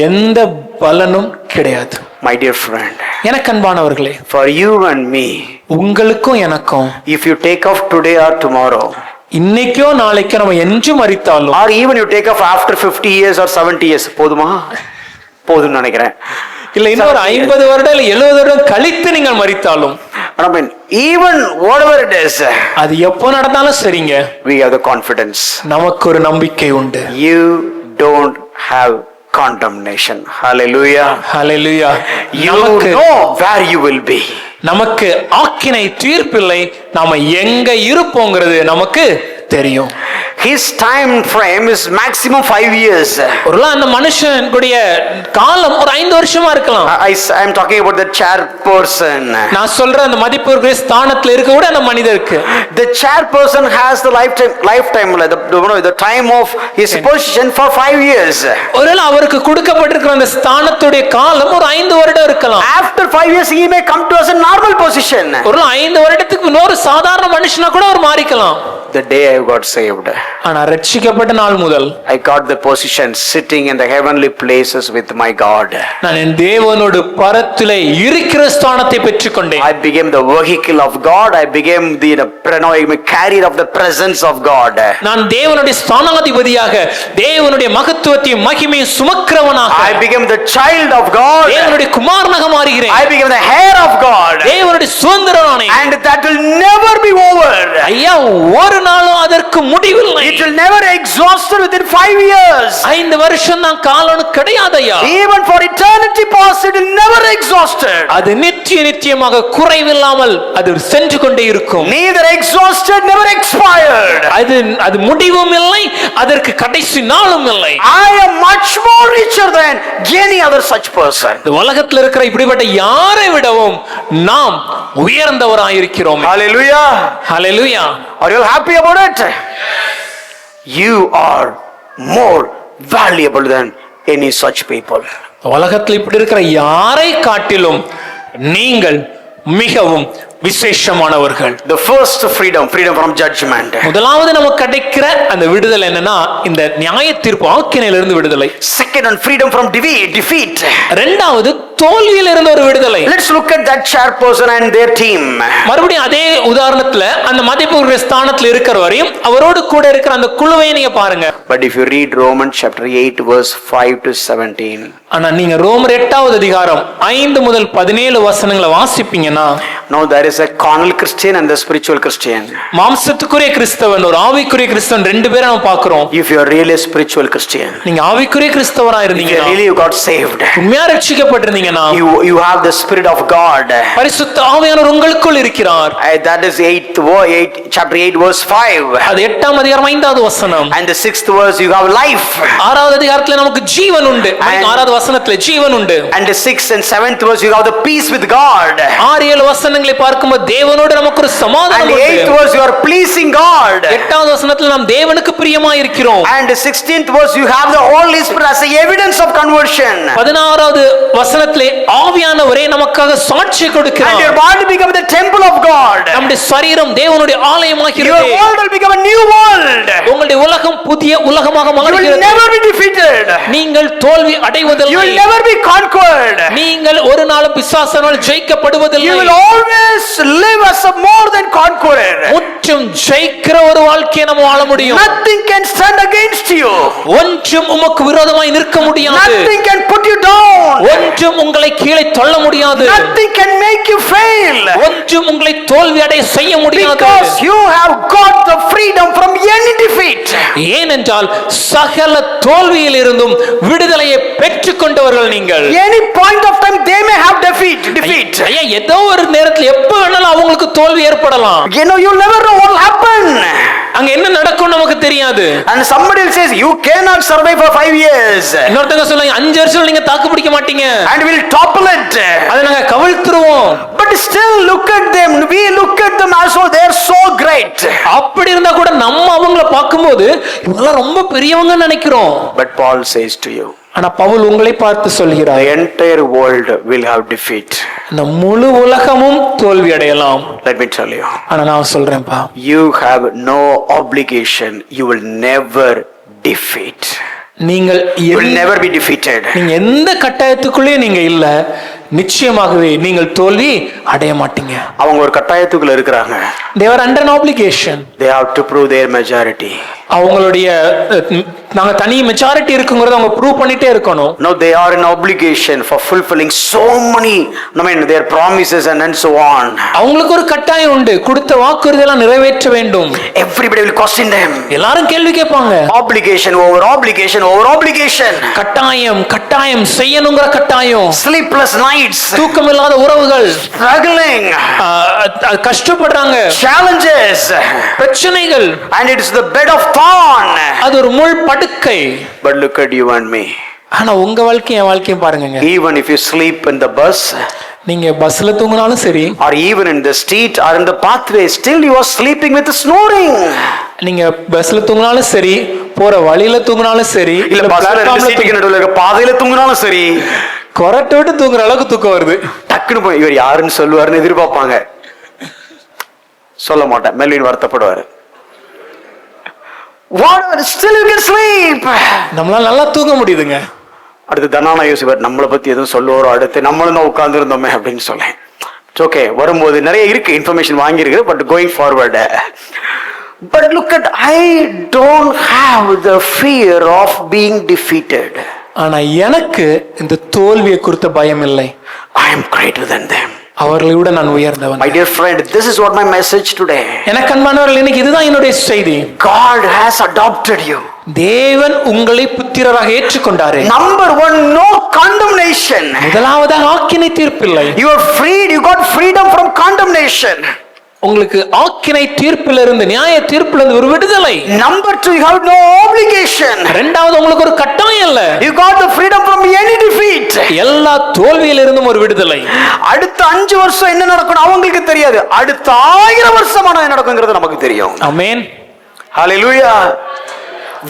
எந்த பலனும் கிடையாது. My dear friend, எனக்கு அன்பானவர்களே, for you and me, உங்களுக்கும் எனக்கும் if you take off today or tomorrow, இன்னைக்கோ நாளைக்கோ நம்ம என்று மரித்தாலும், or even you take off after 50 years or 70 years, போதுமா? போதும்னு நினைக்கிறேன். இல்ல இன்னொரு 50 வருடம் இல்ல 70 வருடம் கழித்து நீங்கள் மரித்தாலும், I mean, even whatever it is, அது எப்போ நடந்தாலும் சரிங்க, we have the confidence. நமக்கு ஒரு நம்பிக்கை உண்டு. You don't have condemnation. Hallelujah. Hallelujah. You know where you will be. நமக்கு ஆக்கினை தீர்ப்பில்லை, நாம எங்க இருப்போங்கிறது நமக்கு தெரியும். His time frame is maximum 5 years. ஒருவேளை அந்த மனுஷனுடைய காலம் ஒரு 5 வருஷமா இருக்கலாம். I am talking about the chairperson. நான் சொல்ற அந்த மதிப்பு ஸ்தானத்துல இருக்க கூட அந்த மனிதருக்கு, The chairperson has the lifetime, the time of his position for 5 years. ஒருவேளை அவருக்கு கொடுக்கப்பட்டிருக்கிற அந்த ஸ்தானத்துடைய காலம் ஒரு 5 வருடம் இருக்கலாம். After 5 years he may come to us a normal position. ஒருவேளை 5 வருடத்துக்கு இன்னொரு சாதாரண மனுஷனா கூட அவர் மாறிக்கலாம். The day I got saved, ஆனா ரட்சிக்கப்பட்ட நாள் முதல் I got the position sitting in the heavenly places with my God. நான் என் தேவனோடு பரத்திலே இருக்கிற ஸ்தானத்தை பெற்றுக்கொண்டேன். I became the vehicle of God. I became the carrier of the presence of God. நான் தேவனுடைய ஸ்தானாதிபதியாக தேவனுடைய மகத்துவத்தையும் மகிமையும் சுமக்கிறவனாக, I became the child of God. தேவனுடைய குமாரனாக மாறுகிறேன். I became the heir of God. தேவனுடைய சுதந்திரனானே. And that will never be over. ஐயா, ஒரு நாளும் அதற்கு முடிவில்லை. It will never exhausted within 5 years. 5 வருஷம் தான் காலம் கிடையாது ஐயா. Even for eternity past it will never exhausted. அது நித்தியமாக குறைவில்லாமல் அது சென்று கொண்டே இருக்கும். Neither exhausted, never expired. அது முடிவும் இல்லை, அதற்கு கடைசி நாளும் இல்லை. I am much more richer than any other such person. இந்த உலகத்தில் இருக்கிற இப்படிப்பட்ட யாரை விடவும் நாம் உயர்ந்தவராயிருக்கிறோம். Hallelujah. Hallelujah. Are you happy about it? You are more valuable than any such people. உலகத்தில் இப்படி இருக்கிற யாரை காட்டிலும் நீங்கள் மிகவும் விசேஷமானவர்கள். The first freedom from judgment. முதலாவது நமக்கு கிடைக்கிற அந்த விடுதலை என்னன்னா, இந்த நியாய தீர்ப்பு ஆக்கினையிலிருந்து விடுதலை. Second, on freedom from defeat. இரண்டாவது தோல்வியிலிருந்து ஒரு விடுதலை. Let's look at that chairperson and their team. மறுபடியும் அதே உதாரணத்துல அந்த மதிப்பு ஸ்தானத்துல இருக்கிறவரையும் அவரோடு கூட இருக்கிற அந்த குழுவை நீங்க பாருங்க. But if you read Romans chapter 8 verse 5 to 17. ஆனா நீங்க ரோமர் 8வது அதிகாரம் 5 முதல் 17 வசனங்களை வாசிப்பீங்கன்னா, now there is a carnal Christian and the spiritual Christian. மாம்சத்துக்குரிய கிறிஸ்தவன் ஒரு ஆவிக்குரிய கிறிஸ்தவன் ரெண்டு பேரை நாம பார்க்கிறோம். If you are really a spiritual Christian, நீங்க ஆவிக்குரிய கிறிஸ்தவரா இருந்தீங்கன்னா, really you got saved, உண்மையா ரட்சிக்கப்பட்டிருந்தீங்கன்னா, you have the spirit of God. பரிசுத்த ஆவியானவர் உங்களுக்குள் இருக்கிறார். That is chapter 8 verse 5. அது 8ஆம் அதிகாரம் 5வது வசனம். And the 6th verse you have life. 6வது அதிகாரத்துல நமக்கு ஜீவன் உண்டு. 6வது வசனத்துல ஜீவன் உண்டு. And the 6th and 7th verse you have the peace with God. 6-7 வசனங்களை பார்க்கும்போது தேவனோடு நமக்கு ஒரு சமாதானம் உண்டு. And 8th verse you are pleasing God. 8வது வசனத்துல நாம் தேவனுக்கு பிரியமாய் இருக்கிறோம். And the 16th verse you have the Holy Spirit as the evidence of conversion. 16வது வசனத்திலே ஆவியானவரே நமக்காக சாட்சி கொடுக்கிறார். And your body become the temple of God. நம்முடைய சரீரம் தேவனுடைய ஆலயமாகிறது. Your world will become a new world. உங்களுடைய உலகம் புதிய உலகமாக மாறுகிறது. You will never be defeated. நீங்கள் தோல்வி அடைவதில்லை. You will never be conquered. நீங்கள் ஒரு நாளும் பிசாசானால் ஜெயிக்கப்படுவதில்லை. You will always live as a more than conqueror. முற்றும் ஜெயிக்கிற ஒரு வாழ்க்கையை நம்ம வாழ முடியும். Nothing can stand against you. ஒன்றும் உமக்கு விரோதமாய் நிற்க முடியாது. Nothing can put you down. ஒன்றும் உங்களை கீழே தள்ள முடியாது. Nothing can make you fail. ஒன்றும் உங்களை தோல்வி அடைய செய்ய முடியாது. Because you have got the freedom from any defeat. ஏனென்றால் சகல தோல்வியில் இருந்தும் விடுதலையை பெற்றுக் கொண்டவர்கள் நீங்கள். Any point of time they may have defeat. ஐயா, ஏதோ ஒரு நேரத்தில் எப்ப வேணாலும் அவங்களுக்கு தோல்வி ஏற்படலாம். You never know what will happen. அங்க என்ன நடக்கும் நமக்கு தெரியாது. And somebody says you cannot survive for 5 years. இன்னொருத்தங்க சொல்றாங்க 5 வருஷம் நீங்க தாக்கு பிடிக்க மாட்டீங்க. And we'll topple it. அதை நாங்க கவிழ்த்துருவோம். But still look at them. We look at them as though they are so great. அப்படி இருந்தா கூட நம்ம அவங்கள பார்க்கும்போது இவங்க ரொம்ப பெரியவங்க நினைக்கிறோம். But Paul says to you, ஆனா பவுல் உங்களை பார்த்து சொல்கிறார், the entire world will have defeat. இந்த முழு உலகமும் தோல்வி அடையலாம். Let me tell you. ஆனா நான் சொல்றேன்ப்பா, You have no obligation. You will never defeat. நீங்கள் You will never be defeated. நீங்க எந்த கட்டாயத்துக்குள்ளேயும் நீங்க இல்ல, நிச்சயமாகவே நீங்கள் தோல்வி அடைய மாட்டீங்க. அவங்க ஒரு கட்டாயத்துக்குள்ள இருக்கிறாங்க. They are under an obligation. They have to prove their majority. அவங்களுடைய நாங்க தனி மெஜாரிட்டி இருக்குங்கறத அவங்க ப்ரூவ் பண்ணிட்டே இருக்கணும். No, they are in obligation for fulfilling so many, their promises and so on. அவங்களுக்கு ஒரு கட்டாயம் உண்டு, கொடுத்த வாக்குறுதியெல்லாம் நிறைவேற்ற வேண்டும். Everybody will question them. எல்லாரும் கேள்வி கேட்பாங்க. Obligation over obligation over obligation. கட்டாயம் செய்யணுங்கிற கட்டாயம். Sleepless nights. தூக்கமில்லாத உறவுகள். Struggling. கஷ்டப்படுறாங்க. Challenges. பிரச்சனைகள். And it is the bed of thorn. அது ஒரு முள் படுக்கை. But look at you and me. ஆனா உங்க வாழ்க்கையும் என் வாழ்க்கையும் பாருங்க. Even if you sleep in the bus, நீங்க பஸ்ல தூங்கினாலும் சரி, or even in the street or in the pathway, still you are sleeping with snoring. நீங்க பஸ்ல தூங்கினாலும் சரி, போற வழியில தூங்கினாலும் சரி, இல்ல பஸ்ல ரெண்டு சீட்டுக்கு நடுவுல இருக்க பாதையில தூங்கினாலும் சரி, கொரட்டை விட்டு தூங்குற அளவுக்கு தூக்கம் வருது. டக்குன்னு போய் இவர் யாருன்னு சொல்லுவாருன்னு எதிர்பார்ப்பாங்க. சொல்ல மாட்டேன், Melvin வருத்தப்படுவாரு. Still you can sleep. நம்மளால நல்லா தூங்க முடியுதுங்க. அடுத்து தனானா யோசிப்பார், நம்மளை பத்தி எதுவும் சொல்லுவாரோ, அடுத்து நம்மளும் தான் உட்கார்ந்து இருந்தோமே அப்படின்னு சொல்லேன். ஓகே, வரும்போது நிறைய இருக்கு, இன்ஃபர்மேஷன் வாங்கியிருக்கு. But going forward, but look at, I don't have the fear of being defeated. ஆனா எனக்கு இந்த தோல்வியை குறித்த பயம் இல்லை. I am greater than them. அவர்களை விட நான் உயர்ந்தவன். My dear friend, this is what my message today. எனக்கு அன்பானவர்களே, இன்னைக்கு இதுதான் என்னுடைய செய்தி. God has adopted you. தேவன் உங்களை புத்திரராக ஏற்றுக்கொண்டாரே. Number 1, no condemnation. முதலாவதாக ஆக்கினை தீர்ப்பில்லை. You are freed. You got freedom from condemnation. உங்களுக்கு ஆக்கினை தீர்ப்பிலிருந்து, நியாய தீர்ப்பிலிருந்து ஒரு விடுதலை. Number 2, you have no obligation. இரண்டாவது, உங்களுக்கு ஒரு கட்டாயம் இல்ல. You got the freedom from any defeat. எல்லா தோல்வியிலிருந்தும் ஒரு விடுதலை. அடுத்த 5 வருஷம் என்ன நடக்கும் அவங்களுக்கு தெரியாது, அடுத்த 1000 வருஷம் என்ன நடக்கும்ங்கிறது நமக்கு தெரியும். ஆமென், ஹalleluya.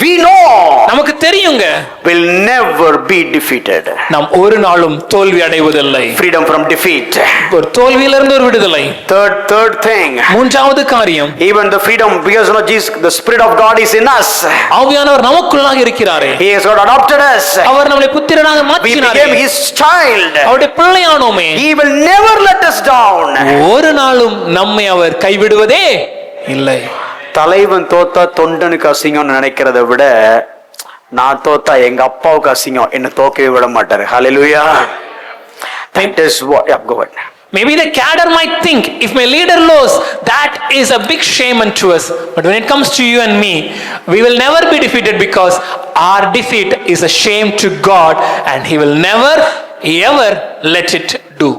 We know, நமக்கு தெரியுங்க, will never be defeated. நாம் ஒரு நாளும் தோல்வி அடைவதில்லை. Freedom from defeat. ஒரு தோல்வியிலிருந்து ஒரு விடுதலை. Third thing, மூன்றாவது காரியம், even the freedom, because Jesus, the Spirit of God is in us. ஆவியானவர் நமக்குள்ளாக இருக்கிறாரே. He has got adopted us. அவர் நம்மை புத்திரனாக We மாற்றினாரே. became His child. அவருடைய பிள்ளையானோமே. He will never let us down. ஒரு நாளும் நம்மை அவர் கைவிடுவதே இல்லை. தலைவன் தோத்தா தொண்டனுக்கு அசிங்கம்னு நினைக்கிறத விட, நான் தோத்தா எங்க அப்பாவுக்கு அசிங்கம், என்ன தோக்கவே விட மாட்டாரு. ஹalleluya. That is what, yeah, go ahead. Maybe the cadre might think, if my leader loses, that is a big shame unto us. But when it comes to you and me, we will never be defeated, because our defeat is a shame to God, and He will never ever let it do.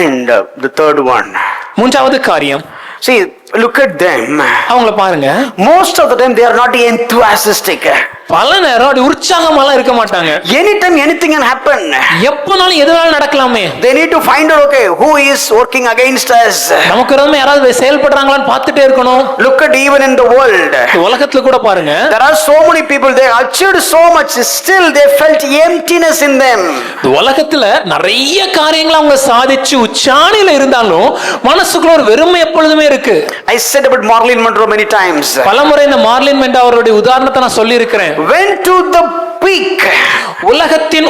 And the third one, மூன்றாவது காரியம், see, look at them. அவங்கள பாருங்க. Most of the time they are not enthusiastic. பல நேரம் அப்படி உற்சாகமாலாம் இருக்க மாட்டாங்க. Anytime anything can happen. எப்பனாலும் எதுனாலும் நடக்கலாமே. They need to find out, okay, who is working against us. நமக்கு விரோதமா யாராவது செயல்படுறாங்களான்னு பார்த்துட்டே இருக்கணும். Look at even in the world. உலகத்துல கூட பாருங்க. There are so many people, they achieved so much, still they felt emptiness in them. உலகத்துல நிறைய காரியங்களை அவங்க சாதிச்சு உச்சாணியில இருந்தாலும் மனசுக்குள்ள ஒரு வெறுமை எப்பொழுதுமே இருக்கு. I said about Marilyn Monroe many times. பலமுறை இந்த மார்லின் மென்ரோ அவருடைய உதாரணத்தை நான் சொல்லி இருக்கிறேன். Went to the peak. உலகத்தின்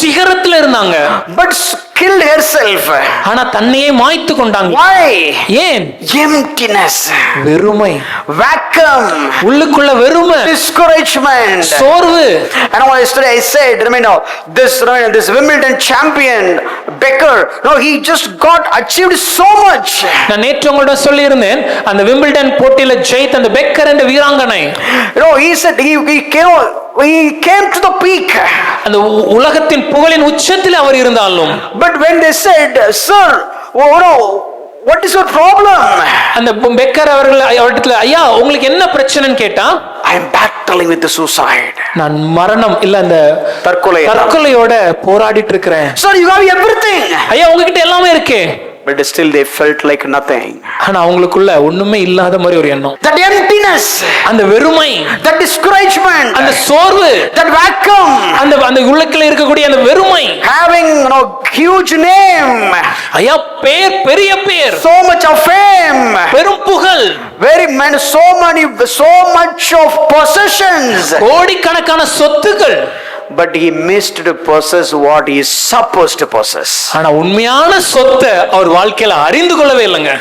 சிகரத்துல இருந்தாங்க, but killed herself. ஆனா தன்னையே மாய்த்து கொண்டாங்க. Why? ஏன்? Emptiness, வெறுமை, vacuum, உள்ளுக்குள்ள வெறுமை, discouragement. சோர்வு. And yesterday I said, this Wimbledon champion Becker, he just achieved so much. நான் நேற்று உங்களோட சொல்லி இருந்தேன், அந்த விம்பிள்டன் போட்டியில ஜெயித்த அந்த பெக்கர் என்ற வீராங்கனை, he said he came to the peak. அந்த உலகத்தின் புகழின் உச்சத்தில் அவர் இருந்தாலும், But when they said, sir, what is your problem? அந்த பெக்கர் அவர்களிடத்துல, ஐயா உங்களுக்கு என்ன பிரச்சனைன்னு கேட்டா, I am battling with the suicide. நான் மரணம் இல்ல அந்த தற்கொலையோட போராடிட்டு இருக்கிறேன். Sir, you have everything. ஐயா உங்ககிட்ட எல்லாமே இருக்கு. But still they felt like nothing. ஆனா அவங்களுக்குள்ள ஒண்ணுமே இல்லாத மாதிரி ஒரு எண்ணம். That emptiness, அந்த வெறுமை, that discouragement, அந்த சோர்வு, that vacuum, அந்த உள்ளுக்குள்ள இருக்கக்கூடிய அந்த வெறுமை, having huge name, ஐயா பேர், பெரிய பேர், so much of fame, பெரும் புகழ், so much of possessions, கோடிக்கணக்கான சொத்துக்கள். but he missed to possess what he is supposed to possess. ஆனா உண்மையான சொத்தை அவர் வாழ்க்கையில அறிந்து கொள்ளவே இல்லைங்க.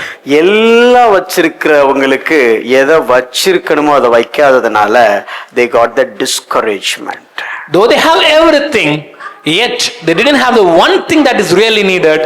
எல்லாம் வச்சிருக்கிறவங்களுக்கு எதை வச்சிருக்கணுமோ அதை வைக்காததுனால they got that discouragement. Though they have everything, yet they didn't have the one thing that is really needed.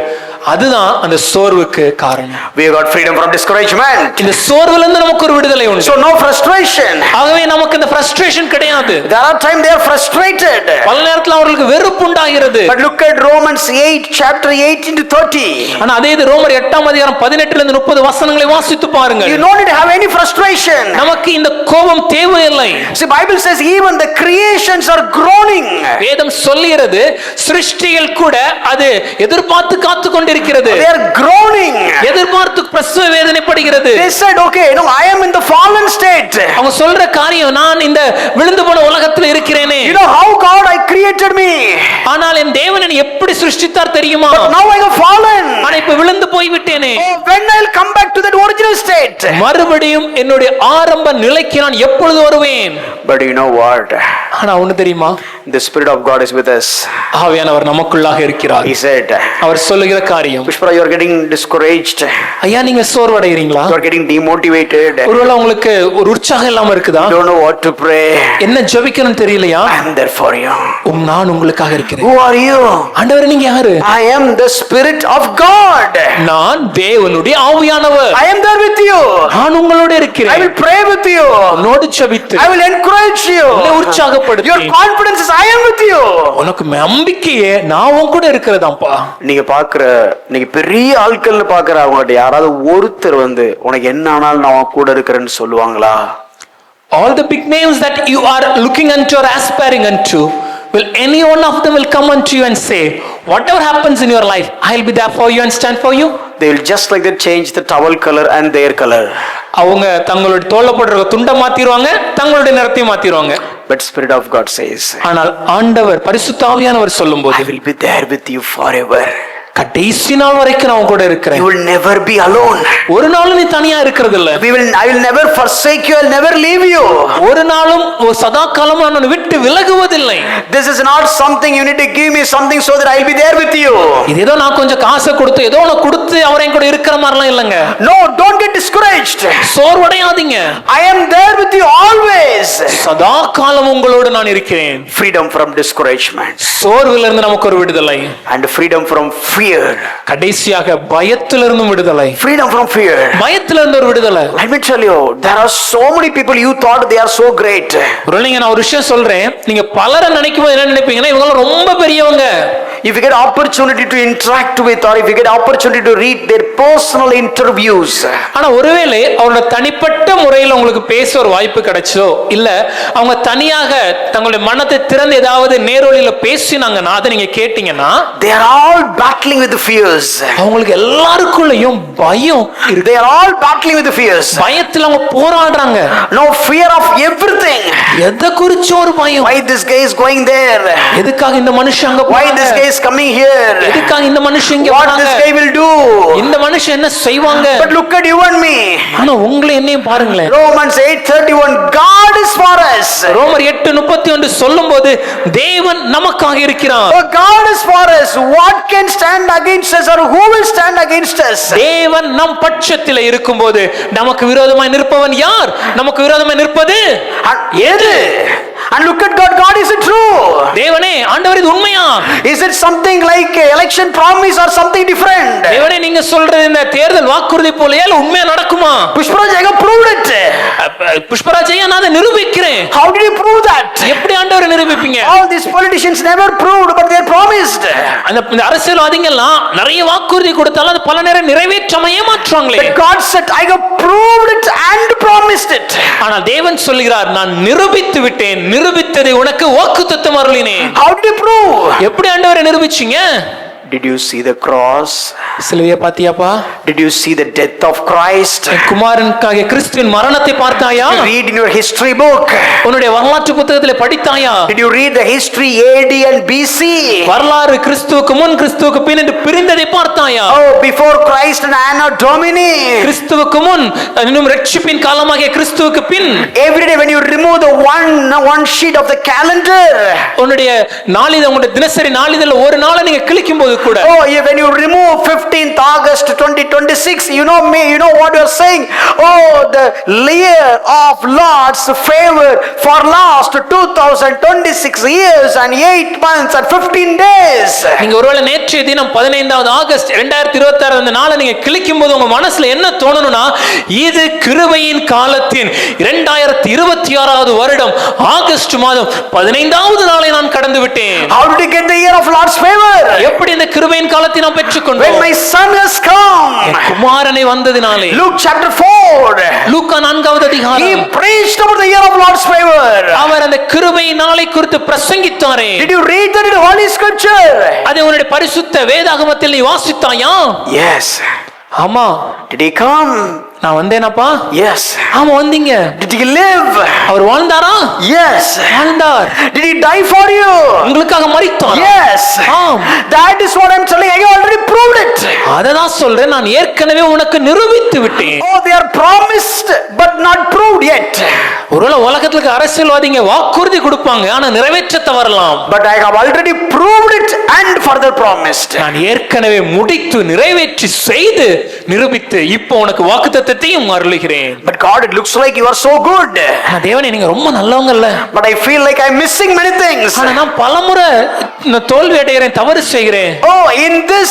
அதுதான் அந்த சோர்வுக்கு காரணம். We got freedom from discouragement. இந்த சோர்வுல இருந்து நமக்கு ஒரு விடுதலை உண்டு. So no frustration. ஆகவே நமக்கு இந்த frustration கிடையாது. There are times they are frustrated. பல நேரத்துல அவங்களுக்கு வெறுப்பு உண்டாகிறது. But look at Romans 8 chapter 18 to 30. ஆனா அதே இது ரோமர் 8ஆம் அதிகாரம் 18 ல இருந்து 30 வசனங்களை வாசித்து பாருங்கள். You don't need to have any frustration. நமக்கு இந்த கோபம் தேவையில்லை. See, Bible says even the creations are groaning. வேதம் சொல்லுகிறது சிருஷ்டிகள் கூட அது எதிர்பார்த்து காத்து கொண்டிருக்கிறது. They are groaning. எதிர்பார்த்து பிரசவ வேதனைப்படுகிறது. They said, okay, I am in the fallen state. அவங்க சொல்ற காரியம், நான் இந்த விழுந்து போன உலகத்துல இருக்கிறேனே. You know how God I created me. ஆனால் என் தேவன் என்னை எப்படி சிருஷ்டித்தார் தெரியுமா? But now I have fallen. ஆனா இப்ப விழுந்து போய் விட்டேனே. When I'll come back to that original state? மறுபடியும் என்னுடைய ஆரம்ப நிலைக்கு நான் எப்பொழுது வருவேன்? But you know what? ஆனா ஒண்ணு தெரியுமா? The Spirit of God is with us. ஆவியானவர் நமக்குள்ளாக இருக்கிறார். He said, அவர் சொல்லுகிற காரியம், Pushpara, you are getting discouraged. ஐயா நீங்க சோர்வடைகிறீங்களா? You are getting demotivated. ஒருவேளை உங்களுக்கு ஒரு உற்சாகம் இல்லாம இருக்குதா? You don't know what to pray. என்ன ஜெபிக்கணும்னு தெரியலையா? I am there for you. நான் உங்களுக்காக இருக்கிறேன். Who are you? ஆண்டவரே நீங்க யாரு? I am the Spirit of God. நான் தேவனுடைய ஆவியானவர். I am there with you. நான் உங்களோட இருக்கிறேன். I will pray with you. உன்னோடு ஜெபித்து I will encourage you. உன்னை உற்சாகப்படுத்தி, Your confidence is I am with you. உனக்கு நம்பிக்கையே நான் உன் கூட இருக்கிறதாம்பா. நீங்க பாக்குற நீங்க பெரிய ஆட்கள்னு பாக்குற அவங்ககிட்ட யாராவது ஒருத்தர் உனக்கு என்ன ஆனாலும் நான் உன் கூட இருக்கிறேன்னு சொல்லுவாங்களா? All the big names that you are looking unto or aspiring unto, will any one of them will come unto you and say, whatever happens in your life, I'll be there for you and stand for you? They will just like that change the towel color and their color. அவங்க தங்களுடைய தோள்ல போடுற துண்டை மாத்திடுவாங்க, தங்களுடைய நிறத்தை மாத்திடுவாங்க. But Spirit of God says, ஆனால் ஆண்டவர் பரிசுத்த ஆவியானவர் சொல்லும்போது, I will be there with you forever. கடைசி நாள் வரைக்கும் நான் கூட இருக்கிறேன். You will never be alone. ஒரு நாளும் நீ தனியா இருக்கிறது இல்ல. I will never forsake you. I will never leave you. ஒரு நாளும் சதா காலம் நான் உன்னை விட்டு விலகுவதில்லை. This is not something you need to give me something so that I will be there with you. இது ஏதோ நான் கொஞ்சம் காசை கொடுத்து ஏதோ ஒன்னு கொடுத்து அவரை கூட இருக்கிற மாதிரிலாம் இல்லங்க. No, don't get discouraged. சோர்வடையாதீங்க. I am there with you always. சதா காலம் உங்களோடு நான் இருக்கிறேன். Freedom from discouragement. சோர்விலிருந்து நமக்கு ஒரு விடுதலை. And freedom from fear. கடைசியாக பயத்திலிருந்து விடுதலை. Freedom from fear. பயத்திலிருந்து ஒரு விடுதலை. Let me tell you, there are so many people you thought they are so great. ஒருவேளை நான் ஒரு விஷயம் சொல்றேன், நீங்க பலரை நினைக்கும்போது என்ன நினைப்பீங்கன்னா இவங்க ரொம்ப பெரியவங்க. If you get opportunity to interact with or if you get opportunity to read their personal interviews, ஆனா ஒருவேளை அவரோட தனிப்பட்ட முறையில் உங்களுக்கு பேச ஒரு வாய்ப்பு கிடைச்சோ இல்ல அவங்க தனியாக தங்களுடைய மனத்தை திறந்து ஏதாவது நேரொலியில பேசினாங்கன்னா அதை நீங்க கேட்டீங்கன்னா, they are all battling with the fears. அவங்களுக்கு எல்லாருக்குள்ளேயும் பயம் இருக்கு. They are all battling with the fears. பயத்துல அவங்க போராடுறாங்க. No fear of everything. எதை குறிச்ச ஒரு பயம். Why this guy is going there? எதுக்காக இந்த மனுஷன் அங்க Why this guy is coming here? எதுக்காக இந்த மனுஷன் இங்க What வராங்க? this guy will do? இந்த மனுஷன் என்ன செய்வாங்க? But look at you and me. ஆனா உங்களை என்னையும் பாருங்களேன். Romans 8:31, God is for us. ரோமர் 8:31 சொல்லும்போது தேவன் நமக்காக இருக்கிறார். Oh, God is for us. What can stand against us, or who will stand against us? தேவன் நம் பட்சத்தில் இருக்கும்போது நமக்கு விரோதமாய் நிற்பவன் யார்? நமக்கு விரோதமாய் நிற்பது எது? And look at God. God, is it true? தேவனே, ஆண்டவர் இது உண்மையா? Is it something like election promise or something different? தேவனே, நீங்க சொல்றது இந்த தேர்தல் வாக்குறுதி போலயா இல்ல உண்மையா நடக்குமா? Pushparaj, I have proved it. Pushparaj ஐயா, நான் அதை நிரூபிக்கிறேன். How did you prove that? எப்படி ஆண்டவரை நிரூபிப்பீங்க? All these politicians never proved, but they promised. அந்த அரசியல்வாதிகள் எல்லாம் நிறைய வாக்குறுதி கொடுத்தாலும் அது பல நேரம் நிறைவேற்றாம ஏமாற்றுவாங்களே. But God said, I have proved it and promised it. ஆனால் தேவன் சொல்கிறார், நான் நிரூபித்து விட்டேன், நிரூபித்ததை உனக்கு வாக்குத்தத்தம் அருளினேன். How did you prove? எப்படி ஆண்டவரை நிரூபிச்சீங்க? Did you see the cross? சிலுவையை பாத்தியாப்பா? Did you see the death of Christ? குமாரனுக்காக கிறிஸ்துவின் மரணத்தை பார்த்தாயா? Did you read in your history book? உன்னுடைய வரலாற்று புத்தகத்திலே படித்தாயா? Did you read the history AD and BC? வரலாறு கிறிஸ்துவுக்கு முன் கிறிஸ்துவுக்கு பின் என்று பிரிந்ததை பார்த்தாயா? Oh, before Christ and Anno Domini. கிறிஸ்துவுக்கு முன் இன்னும் ரட்சிப்பின் காலமாகிய கிறிஸ்துவுக்கு பின். Every day when you remove the one sheet of the calendar. உன்னுடைய நாளிதழ், உங்களுடைய தினசரி நாளிதழ் ஒரு நாளை நீங்க கிளிக்கும் போது கூட, oh, when you remove 15th August 2026, you know me, you know what you're saying. Oh, the year of Lord's favor for last 2026 years and 8 months and 15 days. நீங்க ஒருவேளை நேற்றைய தினம் 15வது ஆகஸ்ட் 2026 அந்த நாளை நீங்க கிளிக்கும் போது உங்க மனசுல என்ன தோணணும்னா, இது கிருபையின் காலத்தின் 2026வது வருடம் ஆகஸ்ட் மாதம் 15வது நாளை நான் கடந்து விட்டேன். How did you get the year of Lord's favor? எப்படி இந்த கிருபையின் காலத்தை நாம் பெற்றுக்கொண்டோம்? When my son has come. குமாரனை வந்ததினாலே. Luke chapter 4. லூக்கா 4வது He அதிகாரம். preached about the year of Lord's favor. அவர் அந்த கிருபையின் நாளை குறித்து பிரசங்கித்தாரே. Did you read that in Holy Scripture? அதை உன்னுடைய பரிசுத்த வேதாகமத்தில் நீ வாசித்தாயா? Yes. ஆமா. Did he come? நான் வந்தேனப்பா. Yes. ஆமா வந்தீங்க. Did he live? Our வாழ்ந்தாரா? Yes. வாழ்ந்தார். Did he die for you? உங்களுக்காக மரித்தார். Yes. ஆம். That is what I'm telling. I already proved it. அததான் சொல்றேன், நான் ஏற்கனவே உனக்கு நிரூபித்து விட்டேன். Oh, they are promised but not proved yet. ஒருவேளை உலகத்துக்கு அரசியல்வாதிங்க வாக்குறுதி கொடுப்பாங்க, ஆனா நிறைவேற்ற தவறலாம். But I have already proved it and further promised. நான் ஏற்கனவே முடித்து நிறைவேற்றி செய்து நிரூபித்து இப்போ உனக்கு வாக்குத்தத்தத்தையும் அருளுகிறேன். But God, it looks like you are so good. தேவனே, நீங்க ரொம்ப நல்லவங்கல்ல. But I feel like I'm missing many things. ஆனா நான் பலமுறை தோல்வி அடைகிறேன், தவறு செய்கிறேன். Oh, in this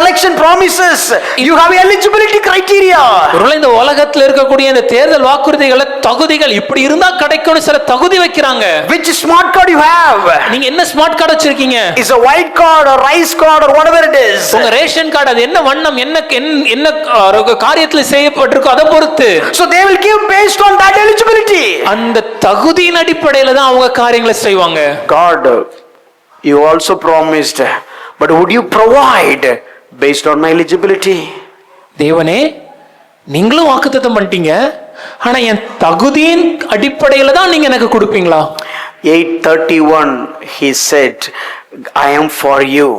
election promises, you have eligibility criteria. ஒருவேளை இந்த உலகத்துல இருக்கக்கூடிய இந்த தேர்தல் வாக்குறுதிகள தகுதிகள் இப்படி இருந்தா கிடைக்கும்னு சில தகுதி வைக்கிறாங்க. Which smart card you have? நீங்க என்ன ஸ்மார்ட் கார்டு வச்சிருக்கீங்க? Is a white card or rice card or whatever it is. உங்க ரேஷன் கார்டு அது என்ன வண்ணம், என்ன காரியத்துல செய்யப்பட்டிருக்கோ அதை பொறுத்து. So they will give based on that eligibility. அந்த தகுதியின் அடிப்படையில தான் அவங்க காரியங்களை செய்வாங்க. God, you also promised, but would you provide based on my eligibility? தேவனே, நீங்களும் வாக்குத்தத்தம் பண்ணிட்டீங்க, ஆனா என் தகுதியின் அடிப்படையில தான் நீங்க எனக்கு கொடுப்பீங்களா? 8:31 he said, I am for you.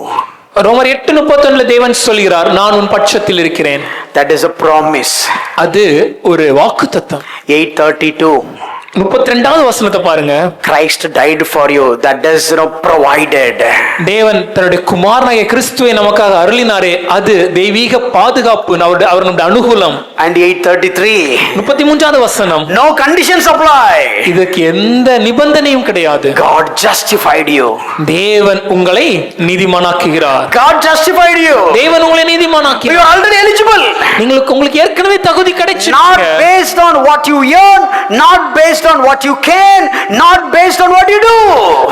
ரோமர் 8:31 தேவன் சொல்கிறார், நான் உன் பட்சத்தில் இருக்கிறேன். That is a promise. அது ஒரு வாக்குத்தத்தம். 8:32 32வது வசனத்தை பாருங்க. Christ died for you. That is provided. தேவன் தன்னுடைய குமாரனாகிய கிறிஸ்துவை நமக்காக அருளினாரே, அது தெய்வீக பாதுகாப்பு, அவருடைய அனுகூலம். And 8:33 33வது வசனம், no conditions apply. இதுக்கு எந்த நிபந்தனையும் கிடையாது. God justified you. தேவன் உங்களை நீதிமானாக்குகிறார். God justified you. தேவன் உங்களை You நீதிமானாக்குகிறார். are already eligible. உங்களுக்கு ஏற்கனவே தகுதி கிடைச்சு. Not based on what you earn, not based on what you can, not based on what you do.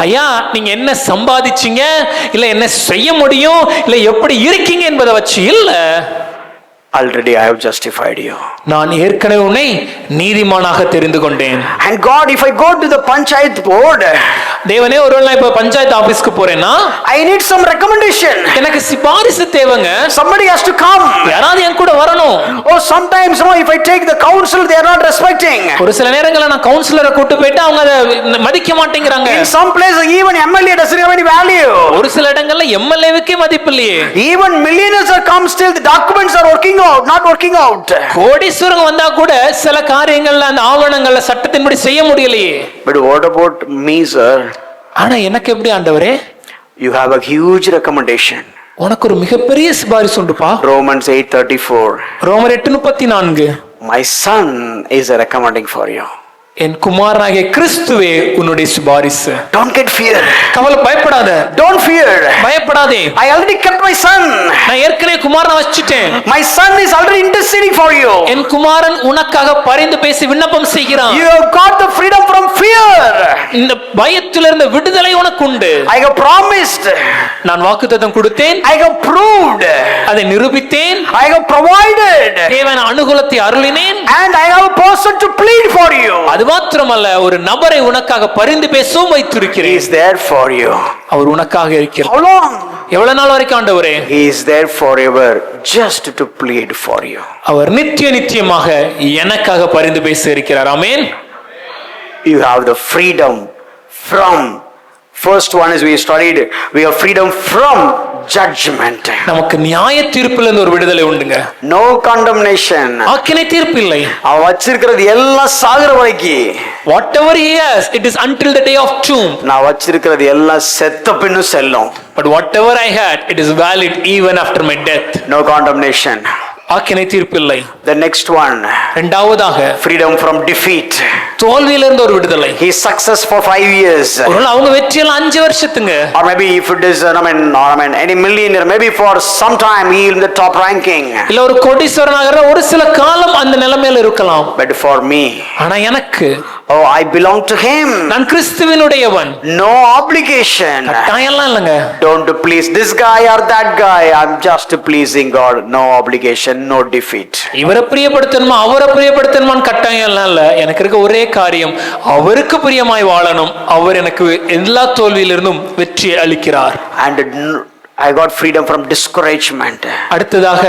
ஐயா, நீங்க என்ன சம்பாதிச்சீங்க, இல்ல என்ன செய்ய முடியும், இல்ல எப்படி இருக்கீங்க என்பதை வச்சு இல்ல. already I have justified you. நான் ஏற்கனவே உன்னை நீதிமானாக தெரிந்து கொண்டேன். And God, if I go to the panchayat board, தேவனே, ஒருவேளை நான் இப்ப பஞ்சாயத்து ஆபீஸ்க்கு போறேன்னா I need some recommendation. எனக்கு சிபாரிசு தேவைங்க. Somebody has to come. யாராவது என் கூட வரணும். Oh, sometimes if I take the counsel, they are not respecting. ஒரு சில நேரங்கள்ல நான் கவுன்சிலரை கூட்டி போயிட்டு அவங்க அதை மதிக்க மாட்டேங்கிறாங்க. In some places even MLA doesn't have any value. ஒரு சில இடங்கள்ல எம்எல்ஏவுக்கே மதிப்பு இல்லையே. Even millionaires are come, still the documents are not working out. கோடீஸ்வரங்க வந்தா கூட சில காரியங்கள்ல அந்த ஆவணங்கள்ல சட்டத்தின்படி செய்ய முடியலையே. But what about me, sir? ஆனா எனக்கு எப்படி ஆண்டவரே? You have a huge recommendation. உனக்கு ஒரு மிகப்பெரிய சிபாரிசு உண்டுப்பா. Romans 8:34. ரோமர் 8:34. My son is recommending for you. என் குமாரனாகிய கிறிஸ்துவே உன்னுடைய சிபாரிசு. Don't get fear. கவலை, பயப்படாத. Don't fear. பயப்படாதே. I already kept my son. நான் ஏற்கனவே குமாரனை வச்சிட்டேன். My son is already interceding for you. என் குமாரன் உனக்காக பரிந்து பேசி விண்ணப்பம் செய்கிறான். You have got the freedom from fear. இந்த பயத்திலிருந்து விடுதலை உனக்கு உண்டு. I have promised. நான் வாக்குத்தத்தம் கொடுத்தேன். I have proved. அதை நிரூபித்தேன். I have provided. தேவன் அனுகூலத்தை அருளினேன். And I have a person to plead for you. அது மாத்திரமல்ல, ஒரு நபரை உனக்காக பரிந்து பேசவும் He வைத்திருக்கிறேன். is there for you. அவர் உனக்காக இருக்கிறார். How long? எவ்வளவு நாள் வரைக்கும் ஆண்டவரே? He is there forever just to plead for you. அவர் நித்தியமாக எனக்காக பரிந்து பேச இருக்கிறார். ஆமென். You have the freedom from, first one is we studied, we have freedom from judgment. நமக்கு நியாய தீர்ப்பிலிருந்து ஒரு விடுதலை உண்டுங்க. No condemnation. ஆக்கினை தீர்ப்பு இல்லை. அவன் வச்சிருக்கிறது எல்லாம் சாகுற வரைக்கும். Whatever he has, it is until the day of doom. நான் வச்சிருக்கிறது எல்லாம் செத்த பின்னும் செல்லும். But whatever I had, it is valid even after my death. No condemnation. ஆக்கினை தீர்ப்பு இல்லை. The next one, இரண்டாவதாக freedom from defeat. தோல்வியிலிருந்து ஒரு விடுதலை. He success for 5 years. ஒருவேளை அவங்க வெற்றியெல்லாம் 5 வருஷத்துங்க. Or maybe if it is any millionaire, maybe for some time he in the top ranking. இல்ல ஒரு கோடீஸ்வரனாக ஒரு சில காலம் அந்த நிலைமையில இருக்கலாம். But for me, ஆனா எனக்கு, oh, I belong to him. நான் கிறிஸ்துவினுடையவன். No obligation. கட்டாயம்லாம் இல்லங்க. Don't please this guy or that guy. I'm just pleasing God. No obligation, no defeat. இவரை பிரியப்படுத்தணுமா அவரை பிரியப்படுத்தணுமான்னு கட்டாயம் எல்லாம் இல்ல. எனக்கு இருக்க ஒரே காரியம், அவருக்கு பிரியமாய் வாழணும். அவர் எனக்கு எல்லா தோல்வியிலிருந்தும் வெற்றி அளிக்கிறார். And I got freedom from discouragement. அடுத்ததாக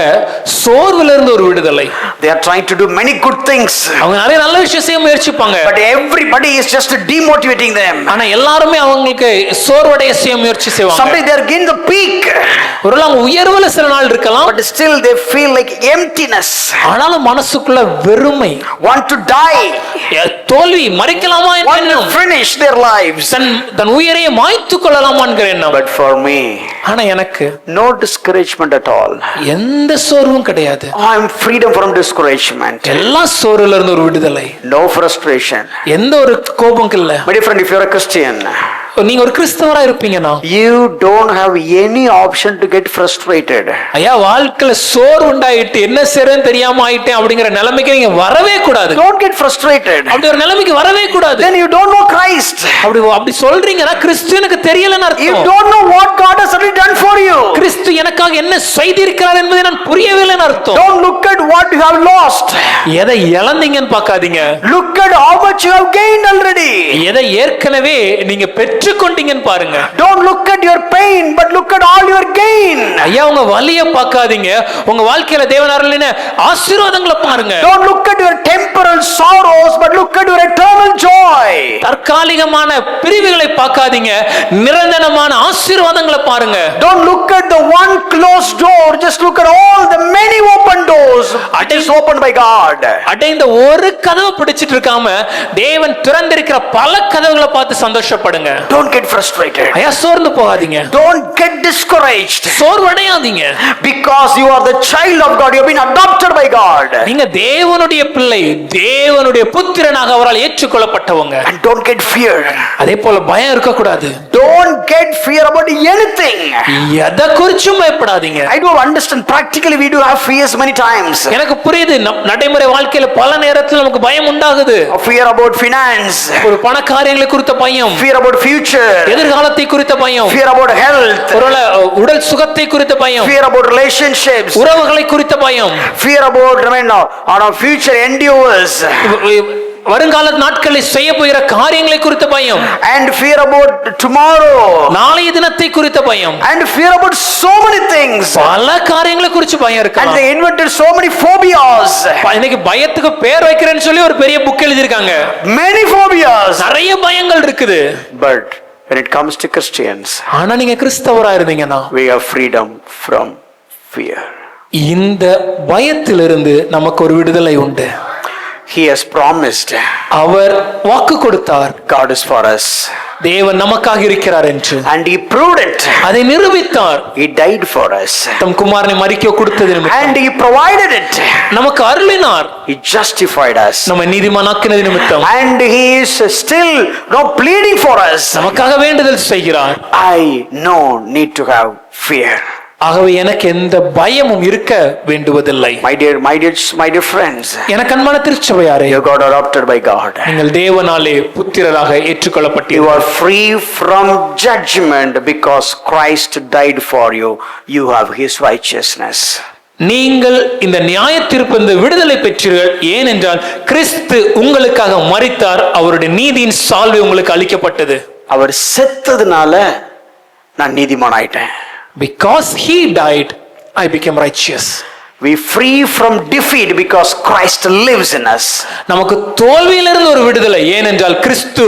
சோர்விலிருந்து ஒரு விடுதலை. They are trying to do many good things. அவங்க நிறைய நல்ல விஷயம் செய்ய முயற்சிப்பாங்க. But everybody is just demotivating them. ஆனா எல்லாருமே அவங்களுக்கு சோர்வடைய செய்ய முயற்சி செய்வாங்க. Sometimes they are in the peak. ஒருவேளை அவங்க உயர்வுல சில நாள் இருக்கலாம். But still they feel like emptiness. ஆனாலும் மனசுக்குள்ள வெறுமை. Want to die. தோல்வி மறிக்கலாமா என்ற Want to finish their lives. தன் உயிரையே மாய்த்துக் கொள்ளலாமா என்கிற எண்ணம். But for me, ஆனா எனக்கு no discouragement at all. எந்த சோர்வும் கிடையாது. I am freedom from discouragement. எல்லா சோர்வுல இருந்து ஒரு விடுதலை. No frustration. எந்த ஒரு கோபம் இல்ல. My dear friend, if you are a Christian, நீங்க ஒரு கிறிஸ்தவரா இருப்பீங்கன்னா you don't have any option to get frustrated. ஐயா, வாழ்க்கையில சோறு உண்டாயிட்டு என்ன செய்யறேன்னு தெரியாம ஆயிட்டேன் அப்படிங்கிற நிலைமைக்கு நீங்க வரவே கூடாது. Don't get frustrated. அப்படி ஒரு நிலைமைக்கு வரவே கூடாது. Then you don't know Christ. அப்படி சொல்றீங்கன்னா கிறிஸ்து எனக்கு தெரியலன்னு அர்த்தம். You don't know what God has already done for you. கிறிஸ்து எனக்காக என்ன செய்திருக்கிறார் என்பதை நான் புரியவில்லைன்னு அர்த்தம். Don't look at what you have lost. எதை இழந்தீங்கன்னு பார்க்காதீங்க. Look at how much you have gained already. எதை ஏற்கனவே நீங்க பெற்றுக்கொண்டீங்கன்னு பாருங்க. Don't look at your pain, but look at all your gain. ஐயா, உங்க வலியை பார்க்காதீங்க, உங்க வாழ்க்கையில தேவன் அருளின ஆசீர்வாதங்களை பாருங்க. Don't look at your temporal sorrows, but look at your eternal joy. தற்காலிகமான பிரிவுகளை பார்க்காதீங்க, நிரந்தரமான ஆசீர்வாதங்களை பாருங்க. Don't look at the one closed door, just look at all the many open doors that is opened by God. அடைந்த ஒரு கதவை பிடிச்சிட்டு இருக்காம தேவன் திறந்திருக்கிற பல கதவுகளை பார்த்து சந்தோஷப்படுங்க. Don't get frustrated. ஐயா, சோர்ந்து போகாதீங்க. Don't get discouraged. சோர்வடையாதீங்க. Because you are the child of God, you have been adopted by God. நீங்க தேவனுடைய பிள்ளை, தேவனுடைய புத்திரனாக அவரால் ஏற்றுக்கொள்ளப்பட்டவங்க. And don't don't get fear. அதே போல பயம் இருக்க கூடாது. Don't get fear about anything. எதை குறிச்சும் பயப்படாதீங்க. I do understand practically we do have fears many times. எனக்கு புரியுது, நடைமுறை வாழ்க்கையில பல நேரத்துல நமக்கு பயம் உண்டாகுது. Fear about finance, ஒரு பண காரியங்களை குறித்த பயம், fear about future, எதிர்காலத்தை குறித்த பயம், fear about health, உடல் சுகத்தை குறித்த பயம், fear about relationships, உறவுகளை குறித்த பயம், fear about on our future endeavors, வருங்கால நாட்களில் செய்ய போகிற காரியங்களை குறித்த பயம், and fear about tomorrow, நாளைய தினத்தை குறித்த பயம், and fear about so many things. பல காரியங்களை குறித்து பயம் இருக்கு. And they invented so many phobias. இன்னைக்கு பயத்துக்கு பேர் வைக்கிறேன்னு சொல்லி ஒரு பெரிய புக் எழுதிருக்காங்க. Many phobias. நிறைய பயங்கள் இருக்குது. But when it comes to Christians, ஆனா நீங்க கிறிஸ்தவரா இருந்தீங்கன்னா we have freedom from fear. இந்த பயத்திலிருந்து நமக்கு ஒரு விடுதலை உண்டு. He has promised. அவர் வாக்கு கொடுத்தார். God is for us. தேவன் நமக்காக இருக்கிறார் என்று. And he proved it. அதை நிரூபித்தார். He died for us. தம் குமாரனை மரிக்க கொடுத்தது நிமித்தம். And he provided it. நமக்கு அருளினார். He justified us. நம்மை நீதிமானாக்கினது நிமித்தம். And he is still pleading for us. நமக்காக வேண்டுதல் செய்கிறார். I no need to have fear. ஆகவே எனக்கு எந்த பயமும் இருக்க வேண்டுவதில்லை. My dear friends, எனக்கு அன்பான திருச்சபையாரே, you got adopted by God. நீங்கள் தேவனாலே புத்திரராக ஏற்றுக்கொள்ளப்பட்டீர்கள். You are free from judgment because Christ died for you. You have his righteousness. நீங்கள் இந்த நியாயத்தீர்ப்பிலிருந்து விடுதலை பெற்றீர்கள். ஏனென்றால் கிறிஸ்து உங்களுக்காக மரித்தார். அவருடைய நீதியின் சால்வை உங்களுக்கு அளிக்கப்பட்டது. அவர் செத்ததுனால நான் நீதிமான் ஆயிட்டேன். Because he died, I became righteous. We free from defeat because Christ lives in us. நமக்கு தோல்வியிலிருந்து ஒரு விடுதலை, ஏனென்றால் கிறிஸ்து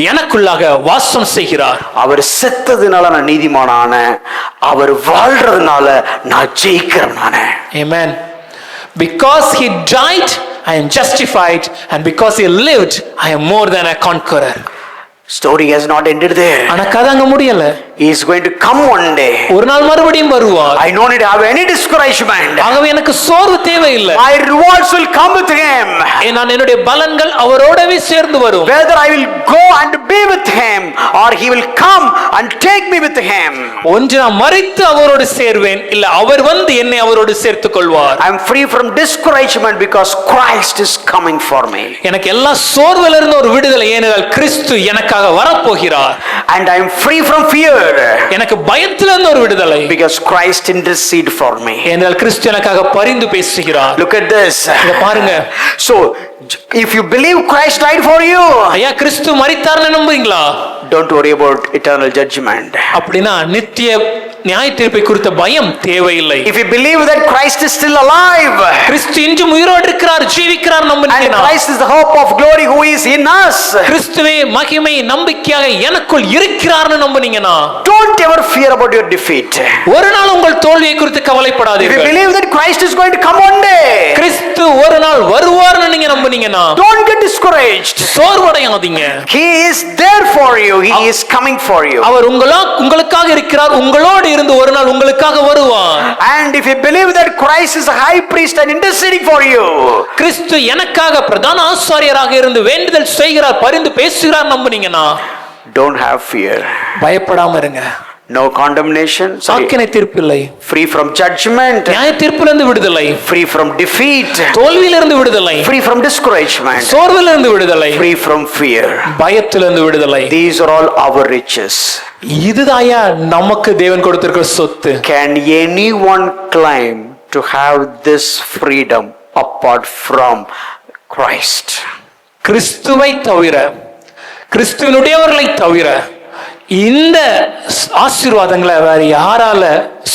எனக்குள்ளாக வாசம் செய்கிறார். அவர் செத்ததுனால நான் நீதிமானான, அவர் வாழ்றதுனால நான் ஜெயிக்கிறவனானே. Amen. Because he died, I am justified, and because he lived, I am more than a conqueror. Story has not ended there. ஆனா கதை அங்க முடியல. He is going to come one day. ஒரு நாள் மறுபடியும் வருவார். I don't need to have any discouragement. ஆகவே எனக்கு சோர்வு தேவையில்லை. My rewards will come with him. நான் என்னுடைய பலன்கள் அவரோடவே சேர்ந்து வரும். Whether I will go and be with him or he will come and take me with him. ஒன்று நான் மரித்து அவரோடு சேர்வேன், இல்ல அவர் வந்து என்னை அவரோடு சேர்த்துக் கொள்வார். I am free from discouragement because Christ is coming for me. எனக்கு எல்லா சோர்விலிருந்து ஒரு விடுதலை, ஏனென்றால் கிறிஸ்து எனக்காக வரப்போகிறார். And I am free from fear. எனக்கு பயத்திலிருந்து ஒரு விடுதலை, because Christ intercede for me. ஏனென்றால் கிறிஸ்து எனக்காக பரிந்து பேசுகிறார். Look at this. இத பாருங்க. So if you believe Christ died for you, ஐயா கிறிஸ்து மரித்தார்னு நம்புறீங்களா? don't worry about eternal judgment. அப்படினா நித்திய நியாயத்தீர்ப்பை குறித்த பயம் தேவையில்லை. If you believe that Christ is still alive, கிறிஸ்து இன்றும் உயிரோடு இருக்கிறார், ஜீவிக்கிறார் நம்புறீங்களா? and Christ is the hope of glory who is in us, கிறிஸ்துவே மகிமை நம்பிக்கையாக எனக்குள் இருக்கிறார்னு நம்புனீங்கனா, don't ever fear about your defeat. ஒரு நாள் உங்கள் தோல்வியை குறித்து கவலைப்படாதீர்கள். If you believe that Christ is going to come one day, கிறிஸ்து ஒரு நாள் வருவார்னு நீங்க நம்புனீங்கனா, don't get discouraged. சோர்வடையாதீங்க. He is there for you. He is coming for you. அவர் உங்களுக்காக இருக்கிறார், உங்களோடு இருந்து ஒரு நாள் உங்களுக்காக வருவார். And if you believe that Christ is a high priest and interceding for you, கிறிஸ்து எனக்காக பிரதான ஆசாரியராக இருந்து வேண்டுதல் செய்கிறார், பரிந்து பேசுகிறார் நம்புனீங்கனா, don't have fear. பயப்படாம இருங்க. No condemnation, ஆக்கினை தீர்ப்பில்லை. Free from judgment, நியாய தீர்ப்பிலிருந்து விடுதலை. Free from defeat, தோல்வியிலிருந்து விடுதலை. Free from discouragement, சோர்விலிருந்து விடுதலை. Free from fear, பயத்திலிருந்து விடுதலை. These are all our riches. இதுதாயா நமக்கு தேவன் கொடுத்திருக்கிற சொத்து. Can anyone claim to have this freedom apart from Christ? கிறிஸ்துவை தவிர, கிறிஸ்துவினுடையவர்களை தவிர இந்த ஆசீர்வாதங்களை வேற யாரால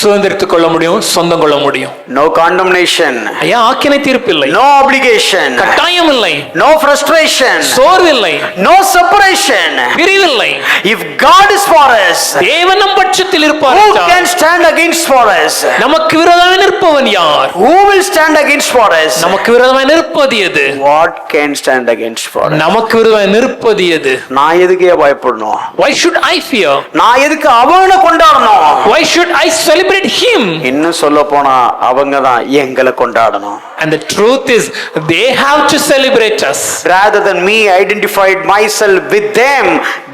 சுதந்திரித்துக் கொள்ள முடியும், சொந்தம் கொள்ள முடியும்? No condemnation, ஐயா ஆக்கினை தீர்ப்பில்லை. No obligation, கட்டாயம் இல்லை. No frustration, சோர்வில்லை. No separation, பிரிவில்லை. If God is for us, தேவன் நம் பட்சத்தில் இருப்பார். who can stand against for us? நமக்கு விரோதமாய் நிற்பவன் யார்? Who will stand against for us? நமக்கு விரோதமாய் நிற்பது எது? What can stand against for us? நமக்கு விரோதமாய் நிற்பது எது? நான் எதுக்கு பயப்படணும்? Why should I fear? நான் எதுக்கு அவனை கொண்டாடணும்? Why should I celebrate him? இன்னும் சொல்ல போனா அவங்க தான் எங்களை கொண்டாடணும். And the truth is, they have to celebrate us. Rather than me identified myself with them,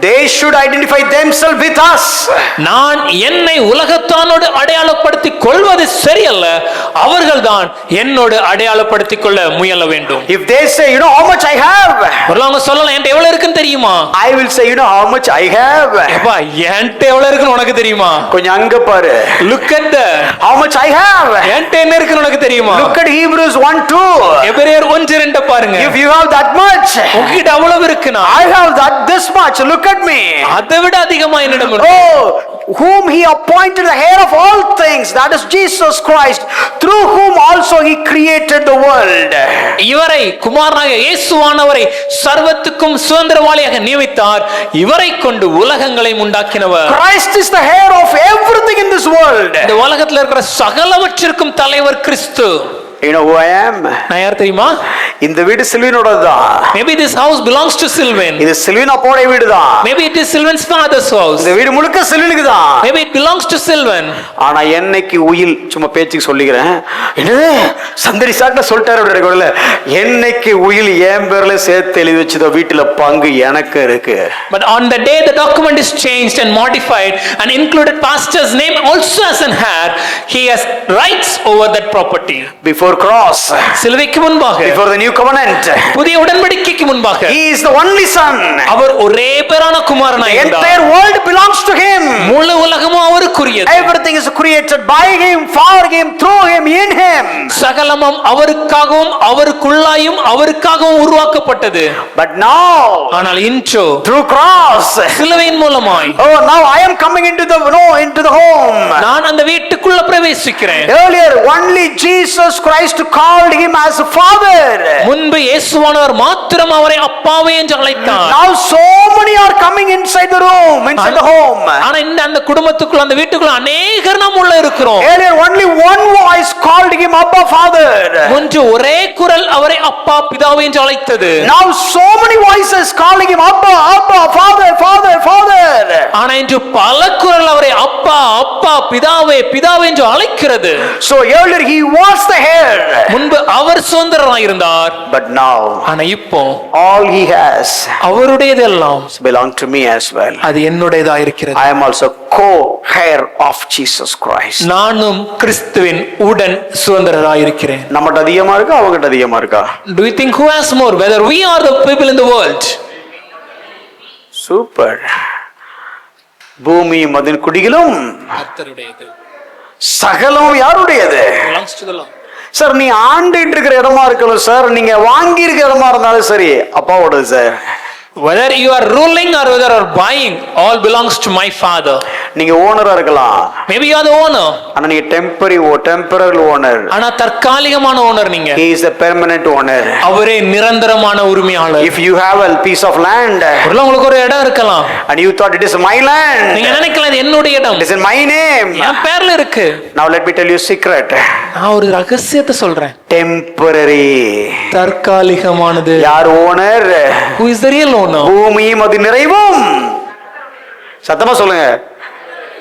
they should identify themselves with us. நான் என்னை உலகத்தானோடு அடையாளப்படுத்திக் கொள்வது சரியல்ல, அவர்கள்தான் என்னோடு அடையாளப்படுத்திக் கொள்ள முயல வேண்டும். If they say, you know how much I have, ஒருவங்க சொல்லலாம், என்கிட்ட எவ்வளவு இருக்குன்னு தெரியுமா? I will say, you know how much I have. எப்பா, என்கிட்ட எவ்வளவு இருக்குன்னு உனக்கு தெரியுமா? கொஞ்சம் அங்க பாரு. Look at the How much I have. என்கிட்ட என்ன இருக்குன்னு உனக்கு தெரியுமா? Look at Hebrews 1:2. எபிரேயர் 1:2 பாருங்க. If you have that much, உங்ககிட்ட அவ்வளவு இருக்குனா, I have that this much. Look at me. அதை விட அதிகமா என்னிடம் இருக்கு. Oh, whom he appointed the heir of all things, that is Jesus Christ, through whom also he created the world. இவரை குமாரனாக இயேசுவானவரை சர்வத்துக்கும் சுதந்திரவாளியாக நியமித்தார். இவரை கொண்டு உலகங்களை உண்டாக்கினவர். Christ is the heir of everything in this world. இந்த உலகத்துல இருக்கிற சகலவற்றிற்கும் தலைவர் கிறிஸ்து. You know who I am? நான் யார் தெரியுமா? இந்த வீடு சில்வினோடதுதான். Maybe this house belongs to Sylvan. இது சில்வின் அப்பாவுடைய வீடுதான். Maybe it is Sylvan's father's house. இந்த வீடு முழுக்க சில்வினுக்கு தான். Maybe it belongs to Sylvan. ஆனா என்னைக்கு உயில், சும்மா பேச்சுக்கு சொல்லிக்கிறேன், என்னது சந்தடி சாட்ட சொல்லிட்டாரு அப்படி இருக்கும்ல, என்னைக்கு உயில் என் பேர்ல சேர்த்து எழுதி வச்சதோ வீட்டுல பங்கு எனக்கு இருக்கு. But on the day the document is changed and modified and included pastor's name also as an heir, he has rights over that property. Before cross, சிலுவைக்கு முன்பாக, before the new covenant, புதிய உடன்படிக்கைக்கு முன்பாக, he is the only son. அவர் ஒரே பேரான குமாரனாய் The இருந்தார். entire world belongs to him. முழு உலகமும் அவருக்குரியது. Everything is created by him, for him, through him, in him. சகலமும் அவருக்காகவும் அவருக்குள்ளாயும் அவருக்காகவும் உருவாக்கப்பட்டது. But now, ஆனால் இன்றோ through cross, சிலுவையின் மூலமாய், oh, now I am coming into the home. நான் அந்த வீட்டுக்குள்ள பிரவேசிக்கிறேன். Earlier only Jesus Christ called him as a father. முன்பு இயேசுவானவர் மாத்திரம் அவரை அப்பாவே என்று அழைத்தார். Now so many are coming inside the room, inside the home. ஆனா இந்த அந்த குடும்பத்துக்குள்ள, அந்த வீட்டுக்குள்ள அநேகர் நாம் உள்ள இருக்கிறோம். Earlier only one voice called him Abba Father. முன்பு ஒரே குரல் அவரை அப்பா பிதாவே என்று அழைத்தது. Now so many voices calling him Abba, Abba, Father, Father, Father. ஆனா இன்று பல குரல் அவரை அப்பா அப்பா பிதாவே பிதாவே என்று அழைக்கிறது. So earlier he was the heir, முன்பு அவர் சுதந்திரனாய் இருந்தார். but now ஆனா இப்போ all he has அவருடையதெல்லாம் belong to me as well. அது என்னுடையதா இருக்கிறது. I am also co-heir of Jesus Christ. நானும் கிறிஸ்துவின் உடன் சுதந்திரராய் இருக்கிறேன். நம்மட்ட அதிகமா இருக்கா, அவங்கட்ட அதிகமா இருக்கா? Do you think who has more, whether we are the people in the world? Super. பூமியும் அதன் குடிகளும் கர்த்தருடையது. சகலம் யாருடையது? belongs to the Lord. Sir, நீ ஆண்டுட்டு இருக்கிற இடமா இருக்கலாம் சார், நீங்க வாங்கி இருக்கிற இடமா இருந்தாலும் சரி, அப்பாவோடது sir. Whether you are ruling or whether you are buying, all belongs to my father. நீங்க ஓனரா இருக்கலாம், Maybe you are the owner. ஆனா நீங்க டெம்பரரி ஓனர். ஆனா தற்காலிகமான ஓனர் நீங்க. He is the permanent owner. அவரே நிரந்தரமான உரிமையாளர். If you have a piece of land ஒருவேளை உங்களுக்கு ஒரு இடம் இருக்கலாம், and you thought it is my land, நீங்க நினைக்கலாம் இது என்னுடைய இடம், it is in my name. என் பேர்ல இருக்கு. Now let me tell you a secret. நான் ஒரு ரகசியத்தை சொல்றேன். Temporary. தற்காலிகமானது. யார் owner? Who is the real owner? பூமியும் அது நிறைவும். சத்தமா சொல்லுங்க.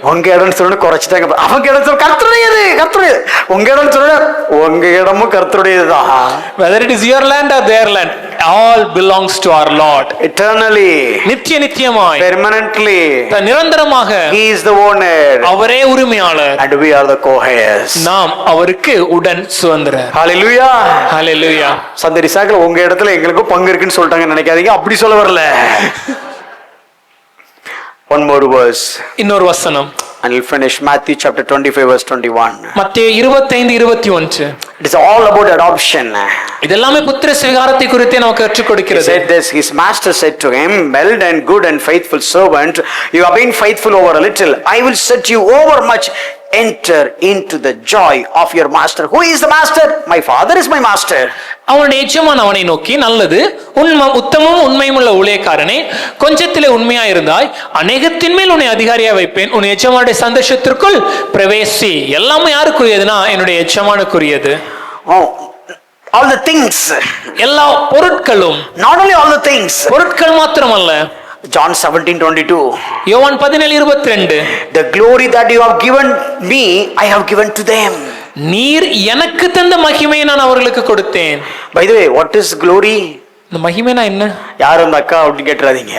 உங்க இடம் சொல்ல குறைச்சிட்டாங்க. அவங்க இடம் சொல்ல கர்த்தருடையது, கர்த்தருடையது. உங்க இடம் சொல்ல உங்க இடமும் கர்த்தருடையதுதான். Whether it is your land or their land, all belongs to our Lord. Eternally, நித்தியமாய், permanently, நிரந்தரமாக he is the owner, அவரே உரிமையாளர். and we are the co-heirs. நாம் அவருக்கு உடன் சுதந்திரர். Hallelujah. Hallelujah. சந்தடி சாக்கில் உங்க இடத்துல எங்களுக்கும் பங்கு இருக்குன்னு சொல்லிட்டாங்க நினைக்காதீங்க, அப்படி சொல்ல வரல. One more verse. இன்னொரு வசனம். And we'll finish Matthew chapter 25 verse 21. மத்தேயு 25:21. It is all about adoption. இதெல்லாமே புத்திர சுவிகாரத்தை குறித்து நமக்கு கற்றுக் He கொடுக்கிறது. said this, his master said to him, well done, good and faithful servant, you have been faithful over a little, I will set you over much, enter into the joy of your master. Who is the master? My father is my master. அவனுடைய எஜமான் அவனை நோக்கி, நல்லது, உத்தமமும் உண்மையும் உள்ள ஊழியக்காரனே, கொஞ்சத்திலே உண்மையா இருந்தாய், அநேகத்தின் மேல் உன்னை அதிகாரியா வைப்பேன், உன் எஜமானுடைய சந்தோஷத்திற்குள் பிரவேசி. எல்லாமே யாருக்குரியதுனா என்னுடைய எஜமானுக்குரியது. Oh, all the things, எல்லா பொருட்களும். not only all the things, பொருட்கள் மாத்திரமல்ல. John 17:22. யோவான் 17:22. The glory that you have given me, I have given to them. நீர் எனக்கு தந்த மகிமையை நான் அவர்களுக்கு கொடுத்தேன். By the way, what is glory? இந்த மகிமைனா என்ன? யாரும் அந்த அக்கா அப்படின்னு கேட்டுறாதீங்க.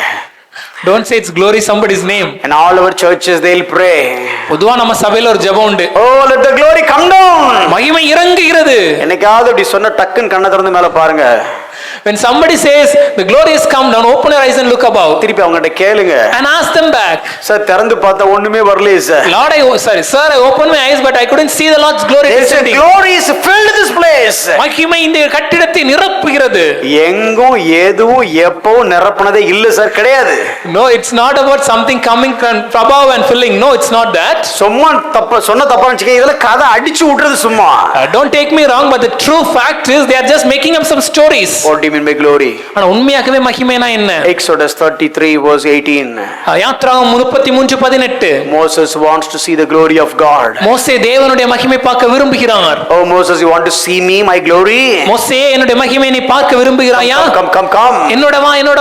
Don't say it's glory somebody's name. And all our churches they'll pray. பொதுவா நம்ம சபையில ஒரு ஜெபம் உண்டு. Oh, let the glory come down. மகிமை இறங்குகிறது. என்னைக்காவது அப்படி சொன்ன டக்குன்னு கண்ணை திறந்து மேல பாருங்க. When somebody says the glory has come down, open your eyes and look above. திருப்பி அவங்ககிட்ட கேளுங்க. And ask them back. Sir திறந்து பார்த்தா ஒண்ணுமே வரலையே sir. Lord, sir, I opened my eyes but I couldn't see the Lord's glory descending. Glory is filled this place. மகிமை இந்த கட்டிடத்தை நிரப்புகிறது. எங்கும் எதுவும் எப்பவும் நிரப்புனதே இல்ல சார், கிடையாது. No, it's not about something coming from above and filling. No, it's not that. சும்மா சொன்ன தப்பா நினைச்சீங்க, இதெல்லாம் கதை அடிச்சு விடுறது சும்மா. Don't take me wrong, but the true fact is they are just making up some stories. What do you mean by glory? ஆனா உண்மையாகவே மகிமைனா என்ன? Exodus 33 verse 18. யாத்ராகமம் 33:18. Moses wants to see the glory of God. மோசே தேவனுடைய மகிமை பார்க்க விரும்புகிறார். Oh Moses, you want to see me, my glory? மோசே என்னுடைய மகிமையை நீ பார்க்க விரும்புகிறாயா? Come. என்னோட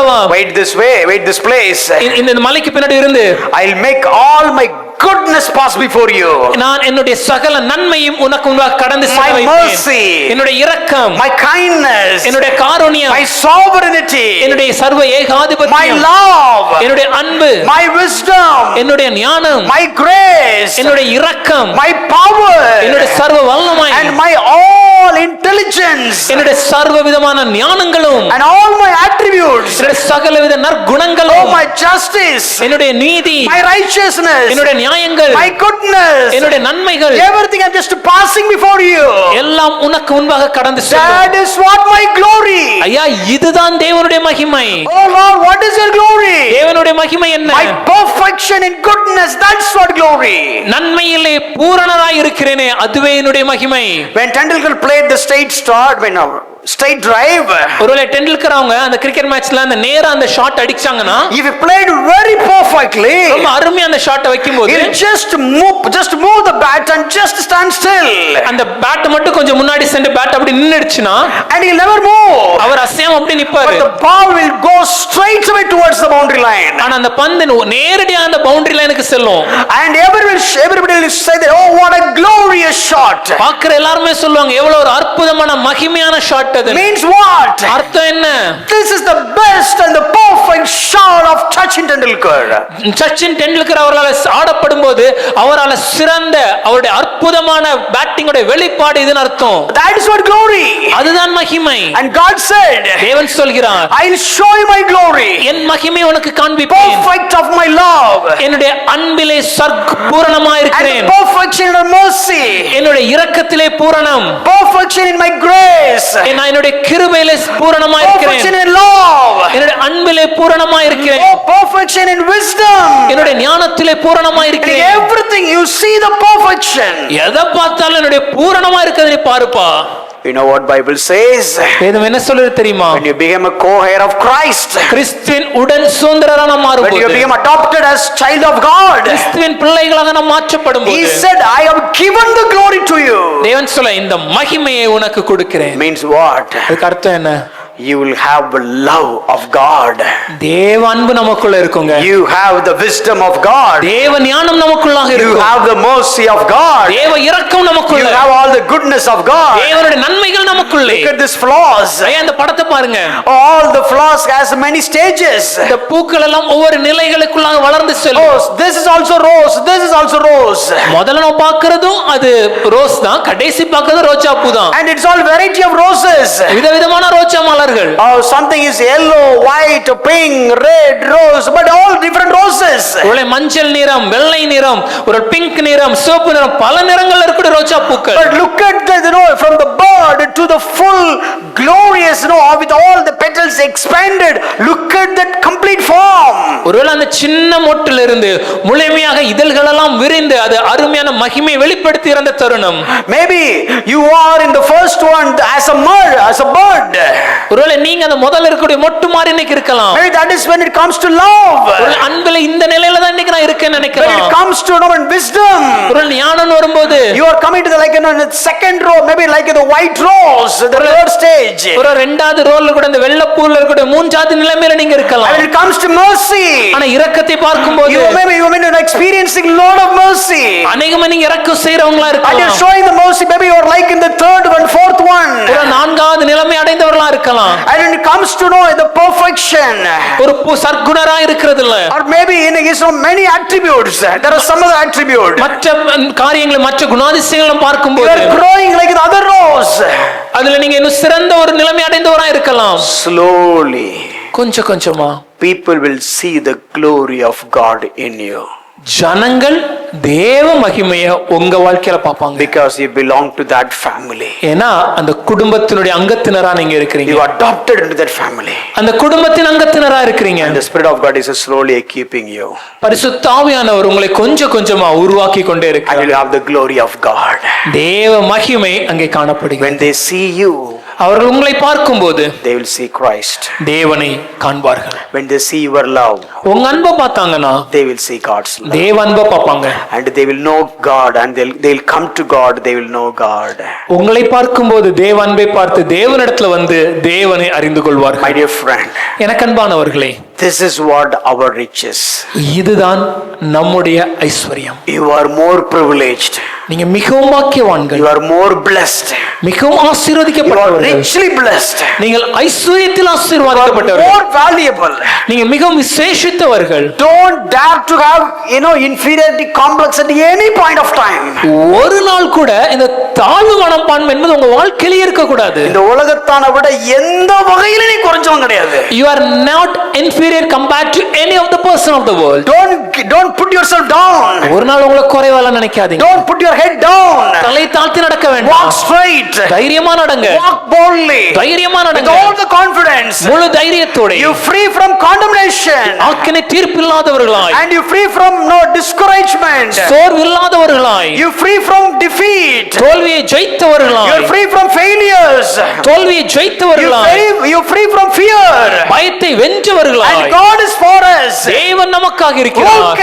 வா. Wait this way, wait this place. இந்த மலைக்கு பின்னாடி இருந்து I'll make all my goodness pass before you. நான் என்னுடைய சகல நன்மையும் உனக்கு முன்பாக கடந்து செல்ல வைப்பேன். என்னுடைய இரக்கம், my kindness, என்னுடைய காருண்யம், my sovereignty, என்னுடைய சர்வ ஏகாதிபத்தியம், my love, என்னுடைய அன்பு, my wisdom, என்னுடைய ஞானம், my grace, என்னுடைய இரக்கம், my power, என்னுடைய சர்வ வல்லமை, and my all intelligence, என்னுடைய சர்வ விதமான ஞானங்களும், and all my attributes, என்னுடைய சகலவித நற்குணங்களும், my justice, என்னுடைய நீதி, my righteousness, என்னுடைய நியாயங்கள், my goodness, என்னுடைய நன்மைகள், everything I'm just passing before you. எல்லாம் உனக்கு முன்பாக கடந்து செல்லும். That is what my glory. ஐயா, இதுதான் தேவனுடைய மகிமை. Oh Lord, what is your glory? தேவனுடைய மகிமை என்ன? My perfection in goodness, that's what glory. நன்மையிலே பூரணராய் இருக்கிறேனே, அதுவே என்னுடைய மகிமை. When Tendulkar played the straight drive, ஒருவேளை டெண்டுல்கர் அவங்க அந்த கிரிக்கெட் மேட்ச்ல அந்த நேரா அந்த shot அடிச்சாங்கன்னா, if he played very perfectly, ரொம்ப அருமையா அந்த ஷாட்டை வைக்கும்போது he'll just move the bat and just stand still, அந்த பேட் மட்டும் கொஞ்சம் முன்னாடி சென்று பேட் அப்படி நின்னுடுச்சுனா, and he'll never move, அவர் அசையாம அப்படி நிப்பாரு. but the ball will go straight away towards the boundary line, ஆனா அந்த பந்து நேரடியா அந்த பவுண்டரி லைனுக்கு செல்லும். and everybody will say that, oh what a glorious shot. பார்க்கிற எல்லாரும் சொல்லுவாங்க, எவ்வளவு ஒரு அற்புதமான மகிமையான ஷாட் அது. Means what? அர்த்தம் என்ன? This is the best and the perfect shot of Sachin Tendulkar. Sachin Tendulkar அவரால் ஆடப்படும்போது அவரால் சிறந்த அவருடைய அற்புதமான பேட்டிங்கோட வெளிப்பாடு இதுன்னு அர்த்தம். That is what glory. அதுதான் மகிமை. And God said, தேவன் சொல்கிறார், I'll show you my glory, என் மகிமை உனக்கு காண்பிப்பேன். perfect of my love, என்னுடைய அன்பிலே பூரணமாய் and இருக்கிறேன். perfection in mercy, என்னுடைய இரக்கத்திலே பூரணம், perfection in my grace, நான் என்னுடைய கிருபையிலே பூரணமாய் இருக்கிறேன். perfection in love, என்னுடைய அன்பிலே பூரணமாய் இருக்கிறேன். oh perfection in wisdom, என்னுடைய ஞானத்திலே பூரணமாய் in இருக்கிறேன். everything you see the perfection. எதை பார்த்தாலும் என்னுடைய பூரணமா இருக்கிறதை நீ பாருப்பா. You know what Bible says? வேதம் என்ன சொல்லுது தெரியுமா? When you become a co-heir of Christ, கிறிஸ்துவின் உடன் சுதந்திரராக நாம் when you மாறும்போது, become adopted as child of God, கிறிஸ்துவின் பிள்ளைகளாக நாம் மாற்றப்படும்போது, He said, I have given the glory to you. தேவன் சொல்ல, இந்த மகிமையை உனக்கு கொடுக்கிறேன். Means what? அதுக்கு அர்த்தம் என்ன? You will have the love of God. தேவ அன்பு நமக்குள்ள இருக்குங்க. You have the wisdom of God. தேவ ஞானம் நமக்குள்ளாக You இருக்கும். have the mercy of God. தேவ இரக்கம் You நமக்குள்ள. have all the goodness of God. தேவனுடைய நன்மைகள் நமக்குள்ளே. Look at this flowers. ஐயா, இந்த படத்தை பாருங்க. All the flowers has many stages. இந்த பூக்கள் எல்லாம் ஒவ்வொரு நிலைகளுக்குள்ளாக வளர்ந்து செல்லும். Oh, this is also rose. This is also rose. முதல்ல நம்ம பார்க்கிறதும் அது ரோஸ் தான், கடைசி பார்க்கிறது ரோஜா பூ தான். And it's all variety of roses. விதவிதமான ரோஜா மலர்கள். Oh, something is yellow, white, pink, red, rose, but all different roses. ஒரு மஞ்சள் நிறம், வெள்ளை நிறம், ஒரு பிங்க் நிறம், சிவப்பு நிறம், பல நிறங்கள் இருக்கிற ரோஜா பூக்கள். But look at the, from the bud to the full glorious, with all the petals expanded. Look at that complete form. ஒருவேளை அந்த சின்ன மொட்டில் இருந்து முழுமையாக இதழ்கள் எல்லாம் விரிந்து அது அருமையான மகிமை வெளிப்படுத்தி இருந்த தருணம். Maybe you are in the first one as a bird. ஒருவேளை நீங்க அந்த முதல்ல இருக்கக்கூடிய மொட்டு மாதிரி இன்னைக்கு இருக்கலாம். Maybe that is when it comes to love. ஒரு அன்பிலே இந்த நிலையில தான் இன்னைக்கு நான் இருக்கேன்னு நினைக்கிறேன். When it comes to wisdom, ஒரு ஞானம் வரும்போது you are coming to the second row, maybe like the white rose, the third stage. ஒரு இரண்டாவது ரோல்ல கூட இந்த வெள்ளை பூல இருக்கக்கூடிய மூன்றாவது நிலைமையில நீங்க இருக்கலாம். When it comes to mercy, ஆனா இரக்கத்தை பார்க்கும்போது you may be experiencing Lord of mercy. அநேகமா நீங்க இரக்கம் செய்றவங்களா And you're இருக்கலாம். showing the mercy. Maybe you're like in the third one, fourth one. ஒரு நான்காவது நிலைமை அடைந்தவர்களா இருக்கலாம். And when it comes to know the perfection, ஒரு சற்குணரா இருக்கிறது இல்ல. or maybe in so many attributes, there are some other attributes. மற்ற காரியங்களை மற்ற குணாதிசயங்களை You பார்க்கும்போது are growing like the other rows. அதுல நீங்க இன்னும் சிறந்த ஒரு நிலைமை அடைந்தவரா இருக்கலாம். Slowly, கொஞ்சம் கொஞ்சமா people will see the glory of God in you. ஜனங்கள் தேவ மகிமையை உங்க வாழ்க்கையில பாப்பாங்க. Because you belong to that family. ஏன்னா அந்த குடும்பத்தினுடைய அங்கத்தினரா நீங்க இருக்கிறீங்க. You are adopted into that family. அந்த குடும்பத்தின் அங்கத்தினரா இருக்கிறீங்க. And the Spirit of God is slowly keeping you. பரிசுத்த ஆவியானவர் உங்களை கொஞ்சம் கொஞ்சமா உருவாக்கி கொண்டே And இருக்கிறார். you have the glory of God. தேவ மகிமை அங்கே காணப்படுகிறது. When they see you, அவர்கள் உங்களை பார்க்கும்போது they will see Christ. தேவனை காண்பார்கள். When they see your love, உங்க அன்பை பார்த்தாங்கன்னா they will see God's love. தேவ அன்பை பார்ப்பாங்க. And they will know God, and they'll come to God. They will know God. உங்களை பார்க்கும்போது தேவ அன்பை பார்த்து தேவனிடத்துல வந்து தேவனை அறிந்து My கொள்வார்கள். dear friend, எனக்கு அன்பானவர்களே, this is what our riches. இதுதான் நம்முடைய ஐஸ்வர்யம். You are more privileged. நீங்க மிகவும் பாக்கியவான்கள், You are more blessed. மிகவும் You are ஆசீர்வதிக்கப்பட்டவர்கள், richly blessed. நீங்கள் ஐஸ்வர்யத்தில் You are ஆசீர்வாதப்பட்டவர்கள், more valuable. நீங்க மிகவும் விசேஷித்தவர்கள். Don't dare to have inferiority complex at any point of time. ஒரு நாள் கூட இந்த தாழ்வு மனப்பான்மை என்பது உங்க வாழ்க்கையிலே இருக்க கூடாது. இந்த உலகத்தான விட எந்த வகையில நீ குறைஞ்சவன் கிடையாது. You are not inferior compared to any of the person of the world. Don't put yourself down. ஒரு நாள் உங்களை குறைவால நினைக்காதீங்க. Don't put your head down. தலை தாழ்த்தி நடக்க Walk வேண்டாம். straight. தைரியமா நடங்க. Walk boldly. தைரியமா With நடங்க. all the confidence. முழு தைரியத்தோட. You free from condemnation. ஆக்கினை தீர்ப்பில்லாதவர்களாய், And you free from no discouragement. சோர்வில்லாதவர்களாய், You free from defeat. தோல்வியை ஜெயித்தவர்களாய், You're free from failures. தோல்வியை ஜெயித்தவர்களாய், You free from fear. பயத்தை வென்றவர்களாய். And God is for us. தேவன் நமக்காக What இருக்கிறார்.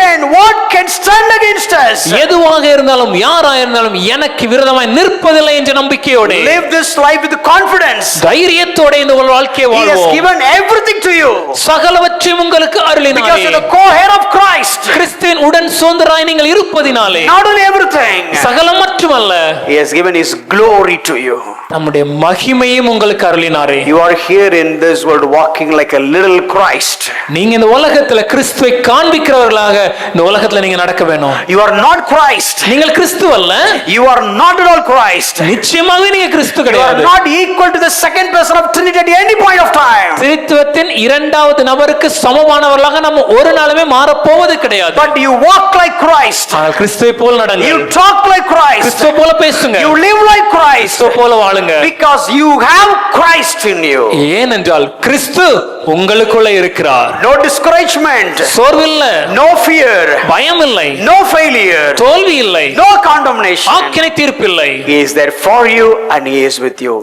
can stand against us? எதுவாக இருந்தாலும் யாராக இருந்தாலும் எனக்கு விரோதமாய் நிற்பதில்லை என்ற நம்பிக்கையோட Live this life with confidence. தைரியத்தோட இந்த ஒரு வாழ்க்கையை He has வாழ்வோம். given everything to you. சகலவற்றையும் உங்களுக்கு Because அருளினாரே. you're the co-heir of Christ. கிறிஸ்துவின் உடன் சுதந்திரராய் நீங்கள் இருப்பதினாலே Not only everything, சகலம் மட்டுமல்ல, He has given His glory to you. நம்முடைய மகிமையும் உங்களுக்கு அருளினாரே. You are here in this world walking like a little Christ. நீங்க இந்த உலகத்துல கிறிஸ்துவை காண்பிக்கிறவர்களாக இந்த உலகத்துல நீங்க நடக்க வேணும். You are not Christ. நீங்கள் கிறிஸ்து அல்ல. You are not at all Christ. நிச்சயமாகவே நீங்க கிறிஸ்து You are கிடையாது. not equal to the second person of Trinity at any point of time. திருத்துவத்தின் இரண்டாவது நபருக்கு சமமானவர்களாக நம்ம ஒரு நாளுமே மாறப்போவது கிடையாது. But you walk like Christ. ஆனால் கிறிஸ்துவை போல் நடங்க. You talk like Christ. கிறிஸ்துவை போல பேசுங்க. You live like Christ. கிறிஸ்துவை போல வாழுங்க. Because you have Christ in you. ஏனென்றால் கிறிஸ்து உங்களுக்குள்ள இருக்கிறார். No discouragement. சோர்வில்ல, No fear. பயம் இல்லை, No failure. தோல்வி இல்லை, No condemnation. ஆக்கினை தீர்ப்பில்லை. He is there for you and He is with you.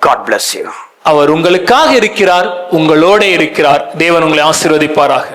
God bless you. அவர் உங்களுக்காக இருக்கிறார், உங்களோட இருக்கிறார். தேவன் உங்களை ஆசீர்வதிப்பாராக.